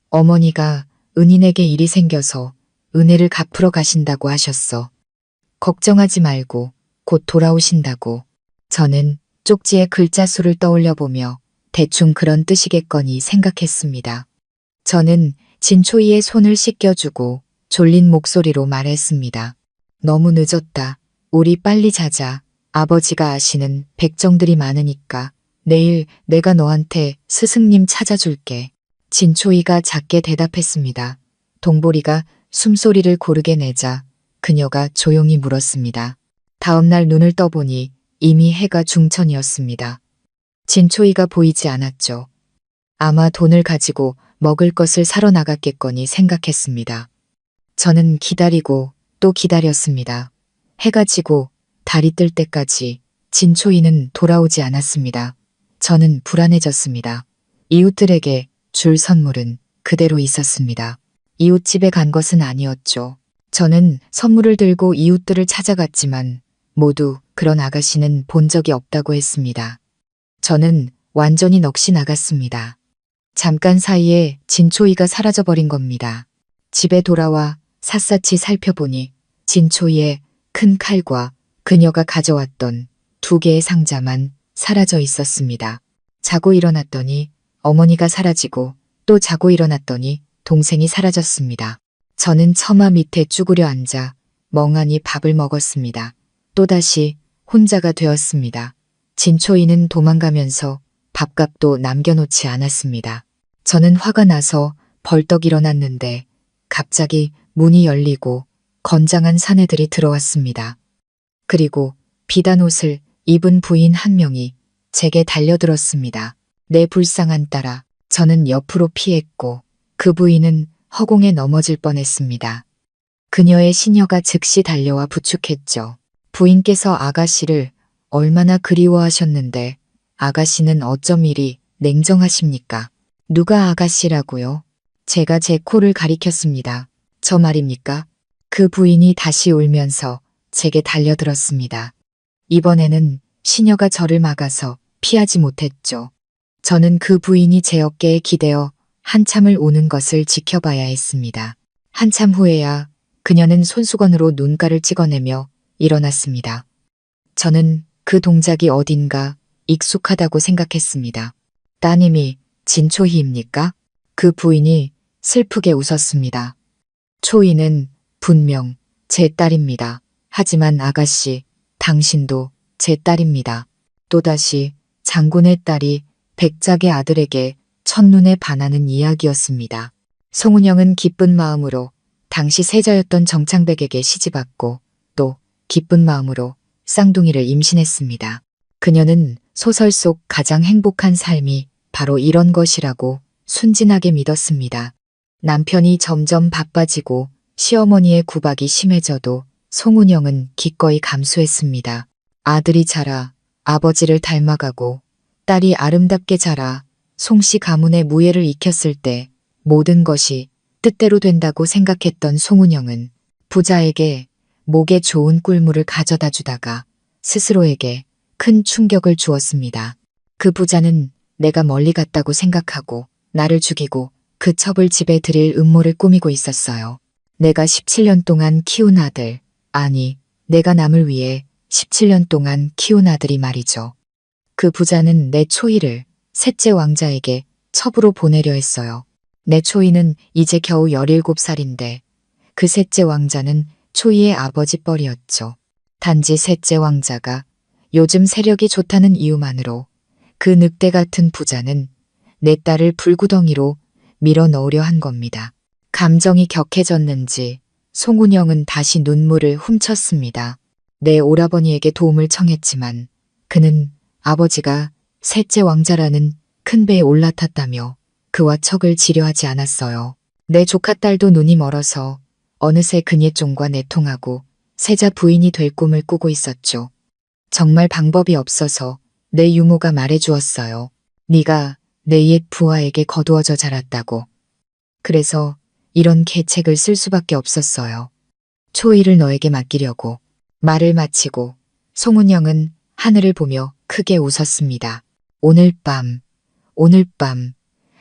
어머니가 은인에게 일이 생겨서 은혜를 갚으러 가신다고 하셨어. 걱정하지 말고 곧 돌아오신다고. 저는 쪽지의 글자 수를 떠올려 보며 대충 그런 뜻이겠거니 생각했습니다. 저는 진초이의 손을 씻겨주고 졸린 목소리로 말했습니다. 너무 늦었다. 우리 빨리 자자. 아버지가 아시는 백정들이 많으니까 내일 내가 너한테 스승님 찾아줄게. 진초이가 작게 대답했습니다. 동보리가 숨소리를 고르게 내자 그녀가 조용히 물었습니다. 다음 날 눈을 떠보니 이미 해가 중천이었습니다. 진초이가 보이지 않았죠. 아마 돈을 가지고 먹을 것을 사러 나갔겠거니 생각했습니다. 저는 기다리고 또 기다렸습니다. 해가 지고 달이 뜰 때까지 진초이는 돌아오지 않았습니다. 저는 불안해졌습니다. 이웃들에게 줄 선물은 그대로 있었습니다. 이웃집에 간 것은 아니었죠. 저는 선물을 들고 이웃들을 찾아갔지만 모두 그런 아가씨는 본 적이 없다고 했습니다. 저는 완전히 넋이 나갔습니다. 잠깐 사이에 진초이가 사라져버린 겁니다. 집에 돌아와 샅샅이 살펴보니 진초이의 큰 칼과 그녀가 가져왔던 2개의 상자만 사라져 있었습니다. 자고 일어났더니 어머니가 사라지고 또 자고 일어났더니 동생이 사라졌습니다. 저는 처마 밑에 쭈그려 앉아 멍하니 밥을 먹었습니다. 또다시 혼자가 되었습니다. 진초이는 도망가면서 밥값도 남겨놓지 않았습니다. 저는 화가 나서 벌떡 일어났는데 갑자기 문이 열리고 건장한 사내들이 들어왔습니다. 그리고 비단 옷을 입은 부인 한 명이 제게 달려들었습니다. 내 불쌍한 딸아, 저는 옆으로 피했고 그 부인은 허공에 넘어질 뻔했습니다. 그녀의 시녀가 즉시 달려와 부축했죠. 부인께서 아가씨를 얼마나 그리워하셨는데 아가씨는 어쩜 이리 냉정하십니까? 누가 아가씨라고요? 제가 제 코를 가리켰습니다. 저 말입니까? 그 부인이 다시 울면서 제게 달려들었습니다. 이번에는 시녀가 저를 막아서 피하지 못했죠. 저는 그 부인이 제 어깨에 기대어 한참을 우는 것을 지켜봐야 했습니다. 한참 후에야 그녀는 손수건으로 눈가를 찍어내며 일어났습니다. 저는 그 동작이 어딘가 익숙하다고 생각했습니다. 따님이 진초희입니까? 그 부인이 슬프게 웃었습니다. 초희는 분명 제 딸입니다. 하지만 아가씨, 당신도 제 딸입니다. 또다시 장군의 딸이 백작의 아들에게 첫눈에 반하는 이야기였습니다. 송은영은 기쁜 마음으로 당시 세자였던 정창백에게 시집왔고 또 기쁜 마음으로 쌍둥이를 임신했습니다. 그녀는 소설 속 가장 행복한 삶이 바로 이런 것이라고 순진하게 믿었습니다. 남편이 점점 바빠지고 시어머니의 구박이 심해져도 송은영은 기꺼이 감수했습니다. 아들이 자라 아버지를 닮아가고 딸이 아름답게 자라 송씨 가문의 무예를 익혔을 때 모든 것이 뜻대로 된다고 생각했던 송은영은 부자에게 목에 좋은 꿀물을 가져다 주다가 스스로에게 큰 충격을 주었습니다. 그 부자는 내가 멀리 갔다고 생각하고 나를 죽이고 그 첩을 집에 들일 음모를 꾸미고 있었어요. 내가 17년 동안 키운 아들, 아니 내가 남을 위해 17년 동안 키운 아들이 말이죠. 그 부자는 내 초이를 셋째 왕자에게 첩으로 보내려 했어요. 내 초이는 이제 겨우 17살인데 그 셋째 왕자는 초이의 아버지 뻘이었죠. 단지 셋째 왕자가 요즘 세력이 좋다는 이유만으로 그 늑대 같은 부자는 내 딸을 불구덩이로 밀어 넣으려 한 겁니다. 감정이 격해졌는지 송은영은 다시 눈물을 훔쳤습니다. 내 오라버니에게 도움을 청했지만 그는 아버지가 셋째 왕자라는 큰 배에 올라탔다며 그와 척을 지려하지 않았어요. 내 조카딸도 눈이 멀어서 어느새 그녀종과 내통하고 세자 부인이 될 꿈을 꾸고 있었죠. 정말 방법이 없어서 내 유모가 말해주었어요. 네가 내 옛 부하에게 거두어져 자랐다고. 그래서 이런 계책을 쓸 수밖에 없었어요. 초이를 너에게 맡기려고. 말을 마치고 송은영은 하늘을 보며 크게 웃었습니다. 오늘 밤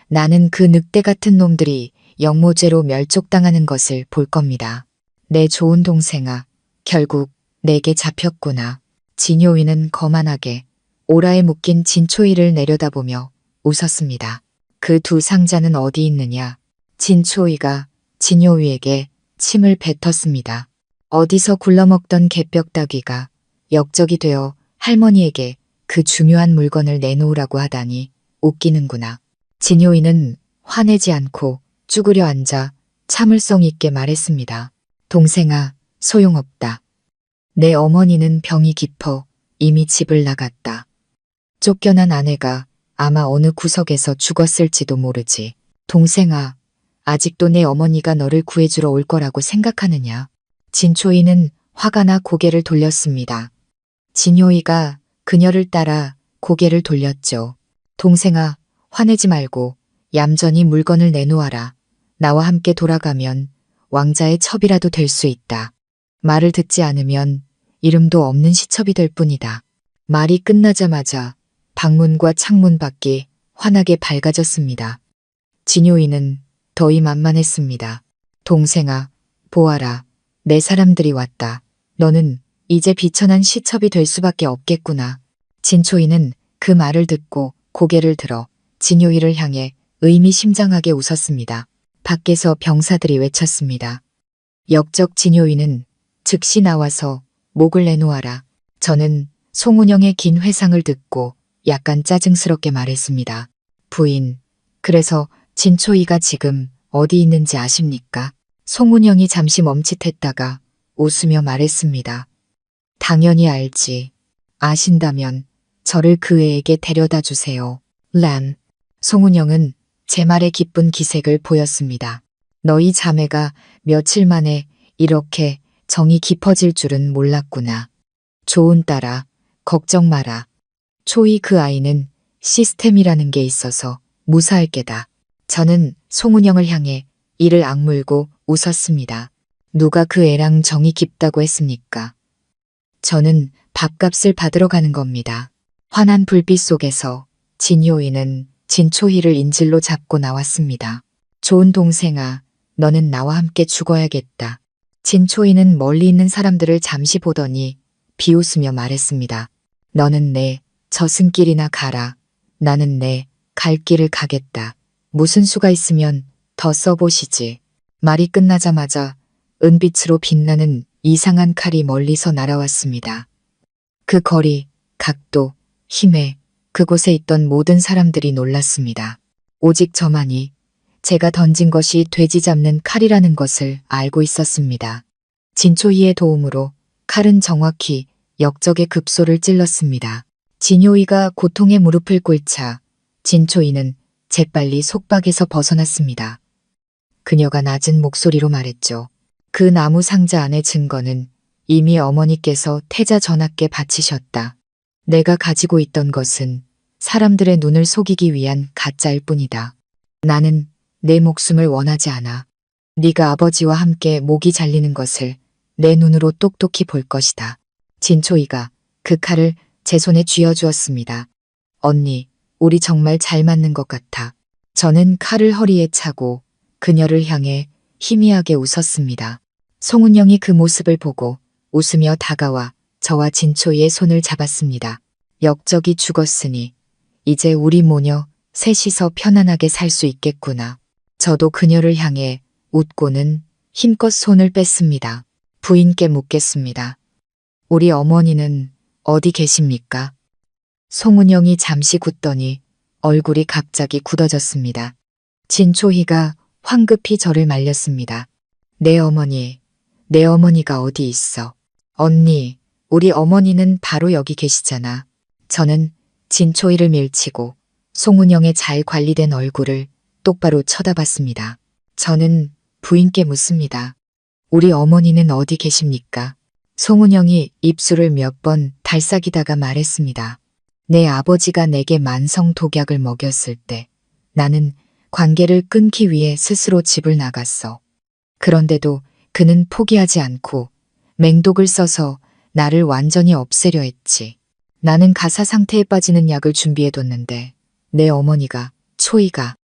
나는 그 늑대 같은 놈들이 영모죄로 멸족당하는 것을 볼 겁니다. 내 좋은 동생아, 결국 내게 잡혔구나. 진효이는 거만하게 오라에 묶인 진초이를 내려다보며 웃었습니다. 그 두 상자는 어디 있느냐? 진초이가 진효이에게 침을 뱉었습니다. 어디서 굴러먹던 개벽다귀가 역적이 되어 할머니에게 그 중요한 물건을 내놓으라고 하다니 웃기는구나. 진효이는 화내지 않고 쭈그려 앉아 참을성 있게 말했습니다. 동생아, 소용없다. 내 어머니는 병이 깊어 이미 집을 나갔다. 쫓겨난 아내가 아마 어느 구석에서 죽었을지도 모르지. 동생아, 아직도 내 어머니가 너를 구해주러 올 거라고 생각하느냐? 진초이는 화가 나 고개를 돌렸습니다. 진효이가 그녀를 따라 고개를 돌렸죠. 동생아, 화내지 말고 얌전히 물건을 내놓아라. 나와 함께 돌아가면 왕자의 첩이라도 될 수 있다. 말을 듣지 않으면 이름도 없는 시첩이 될 뿐이다. 말이 끝나자마자 방문과 창문 밖이 환하게 밝아졌습니다. 진효이는 더위 만만했습니다. 동생아, 보아라. 내 사람들이 왔다. 너는 이제 비천한 시첩이 될 수밖에 없겠구나. 진초이는 그 말을 듣고 고개를 들어 진효이를 향해 의미심장하게 웃었습니다. 밖에서 병사들이 외쳤습니다. 역적 진효이는 즉시 나와서 목을 내놓아라. 저는 송은영의 긴 회상을 듣고 약간 짜증스럽게 말했습니다. 부인, 그래서 진초이가 지금 어디 있는지 아십니까? 송은영이 잠시 멈칫했다가 웃으며 말했습니다. 당연히 알지. 아신다면 저를 그 애에게 데려다 주세요. 란. 송은영은 제 말에 기쁜 기색을 보였습니다. 너희 자매가 며칠 만에 이렇게 정이 깊어질 줄은 몰랐구나. 좋은 딸아, 걱정 마라. 초이 그 아이는 시스템이라는 게 있어서 무사할 게다. 저는 송은영을 향해 이를 악물고 웃었습니다. 누가 그 애랑 정이 깊다고 했습니까? 저는 밥값을 받으러 가는 겁니다. 환한 불빛 속에서 진효이는 진초희를 인질로 잡고 나왔습니다. 좋은 동생아, 너는 나와 함께 죽어야겠다. 진초희는 멀리 있는 사람들을 잠시 보더니 비웃으며 말했습니다. 너는 내 저승길이나 가라. 나는 내 갈 길을 가겠다. 무슨 수가 있으면 더 써보시지. 말이 끝나자마자 은빛으로 빛나는 이상한 칼이 멀리서 날아왔습니다. 그 거리, 각도, 힘에 그곳에 있던 모든 사람들이 놀랐습니다. 오직 저만이 제가 던진 것이 돼지 잡는 칼이라는 것을 알고 있었습니다. 진초희의 도움으로 칼은 정확히 역적의 급소를 찔렀습니다. 진효이가 고통에 무릎을 꿇자 진초희는 재빨리 속박에서 벗어났습니다. 그녀가 낮은 목소리로 말했죠. 그 나무 상자 안의 증거는 이미 어머니께서 태자 전하께 바치셨다. 내가 가지고 있던 것은 사람들의 눈을 속이기 위한 가짜일 뿐이다. 나는 내 목숨을 원하지 않아. 네가 아버지와 함께 목이 잘리는 것을 내 눈으로 똑똑히 볼 것이다. 진초이가 그 칼을 제 손에 쥐어주었습니다. 언니, 우리 정말 잘 맞는 것 같아. 저는 칼을 허리에 차고 그녀를 향해 희미하게 웃었습니다. 송은영이 그 모습을 보고 웃으며 다가와 저와 진초이의 손을 잡았습니다. 역적이 죽었으니 이제 우리 모녀 셋이서 편안하게 살 수 있겠구나. 저도 그녀를 향해 웃고는 힘껏 손을 뺐습니다. 부인께 묻겠습니다. 우리 어머니는 어디 계십니까? 송은영이 잠시 굳더니 얼굴이 갑자기 굳어졌습니다. 진초희가 황급히 저를 말렸습니다. 내 어머니가 어디 있어? 언니, 우리 어머니는 바로 여기 계시잖아. 저는 진초희를 밀치고 송은영의 잘 관리된 얼굴을 똑바로 쳐다봤습니다. 저는 부인께 묻습니다. 우리 어머니는 어디 계십니까? 송은영이 입술을 몇 번 달싹이다가 말했습니다. 내 아버지가 내게 만성 독약을 먹였을 때 나는 관계를 끊기 위해 스스로 집을 나갔어. 그런데도 그는 포기하지 않고 맹독을 써서 나를 완전히 없애려 했지. 나는 가사 상태에 빠지는 약을 준비해뒀는데 내 어머니가, 초이가.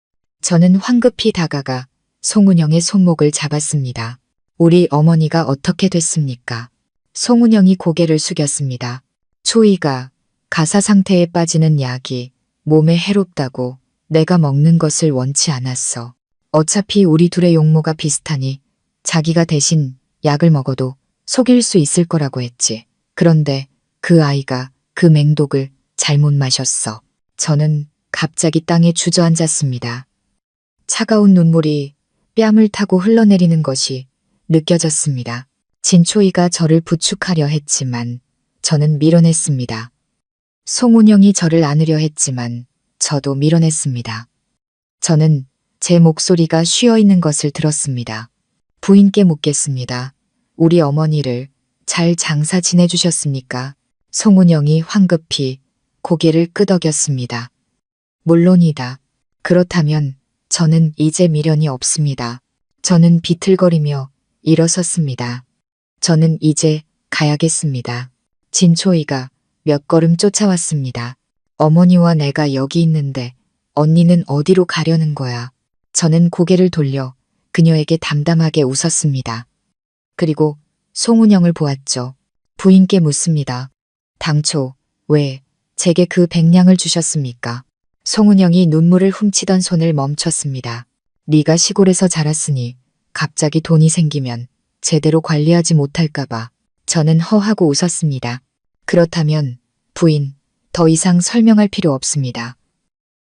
저는 황급히 다가가 송은영의 손목을 잡았습니다. 우리 어머니가 어떻게 됐습니까? 송은영이 고개를 숙였습니다. 초이가 가사 상태에 빠지는 약이 몸에 해롭다고 내가 먹는 것을 원치 않았어. 어차피 우리 둘의 용모가 비슷하니 자기가 대신 약을 먹어도 속일 수 있을 거라고 했지. 그런데 그 아이가 그 맹독을 잘못 마셨어. 저는 갑자기 땅에 주저앉았습니다. 차가운 눈물이 뺨을 타고 흘러내리는 것이 느껴졌습니다. 진초이가 저를 부축하려 했지만 저는 밀어냈습니다. 송은영이 저를 안으려 했지만 저도 밀어냈습니다. 저는 제 목소리가 쉬어있는 것을 들었습니다. 부인께 묻겠습니다. 우리 어머니를 잘 장사 지내주셨습니까? 송은영이 황급히 고개를 끄덕였습니다. 물론이다. 그렇다면 저는 이제 미련이 없습니다. 저는 비틀거리며 일어섰습니다. 저는 이제 가야겠습니다. 진초이가 몇 걸음 쫓아왔습니다. 어머니와 내가 여기 있는데 언니는 어디로 가려는 거야? 저는 고개를 돌려 그녀에게 담담하게 웃었습니다. 그리고 송은영을 보았죠. 부인께 묻습니다. 당초 왜 제게 그 100냥을 주셨습니까? 송은영이 눈물을 훔치던 손을 멈췄습니다. 네가 시골에서 자랐으니 갑자기 돈이 생기면 제대로 관리하지 못할까 봐. 저는 허하고 웃었습니다. 그렇다면 부인, 더 이상 설명할 필요 없습니다.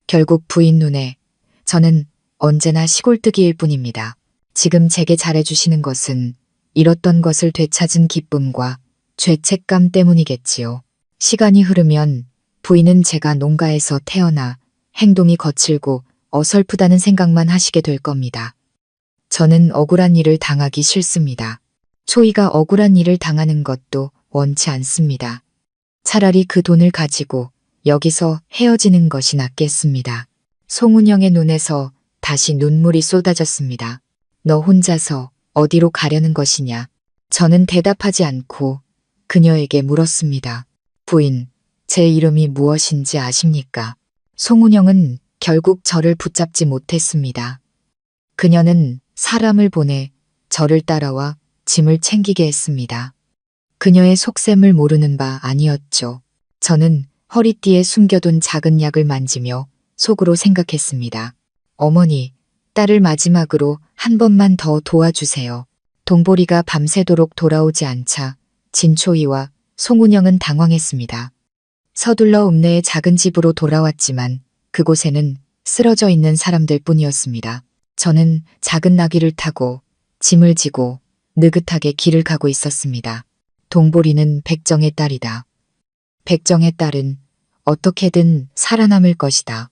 결국 부인 눈에 저는 언제나 시골뜨기일 뿐입니다. 지금 제게 잘해주시는 것은 잃었던 것을 되찾은 기쁨과 죄책감 때문이겠지요. 시간이 흐르면 부인은 제가 농가에서 태어나 행동이 거칠고 어설프다는 생각만 하시게 될 겁니다. 저는 억울한 일을 당하기 싫습니다. 초이가 억울한 일을 당하는 것도 원치 않습니다. 차라리 그 돈을 가지고 여기서 헤어지는 것이 낫겠습니다. 송은영의 눈에서 다시 눈물이 쏟아졌습니다. 너 혼자서 어디로 가려는 것이냐? 저는 대답하지 않고 그녀에게 물었습니다. 부인, 제 이름이 무엇인지 아십니까? 송은영은 결국 저를 붙잡지 못했습니다. 그녀는 사람을 보내 저를 따라와 짐을 챙기게 했습니다. 그녀의 속셈을 모르는 바 아니었죠. 저는 허리띠에 숨겨둔 작은 약을 만지며 속으로 생각했습니다. 어머니, 딸을 마지막으로 한 번만 더 도와주세요. 동보리가 밤새도록 돌아오지 않자 진초이와 송은영은 당황했습니다. 서둘러 읍내의 작은 집으로 돌아왔지만 그곳에는 쓰러져 있는 사람들 뿐이었습니다. 저는 작은 나귀를 타고 짐을 지고 느긋하게 길을 가고 있었습니다. 동보리는 백정의 딸이다. 백정의 딸은 어떻게든 살아남을 것이다.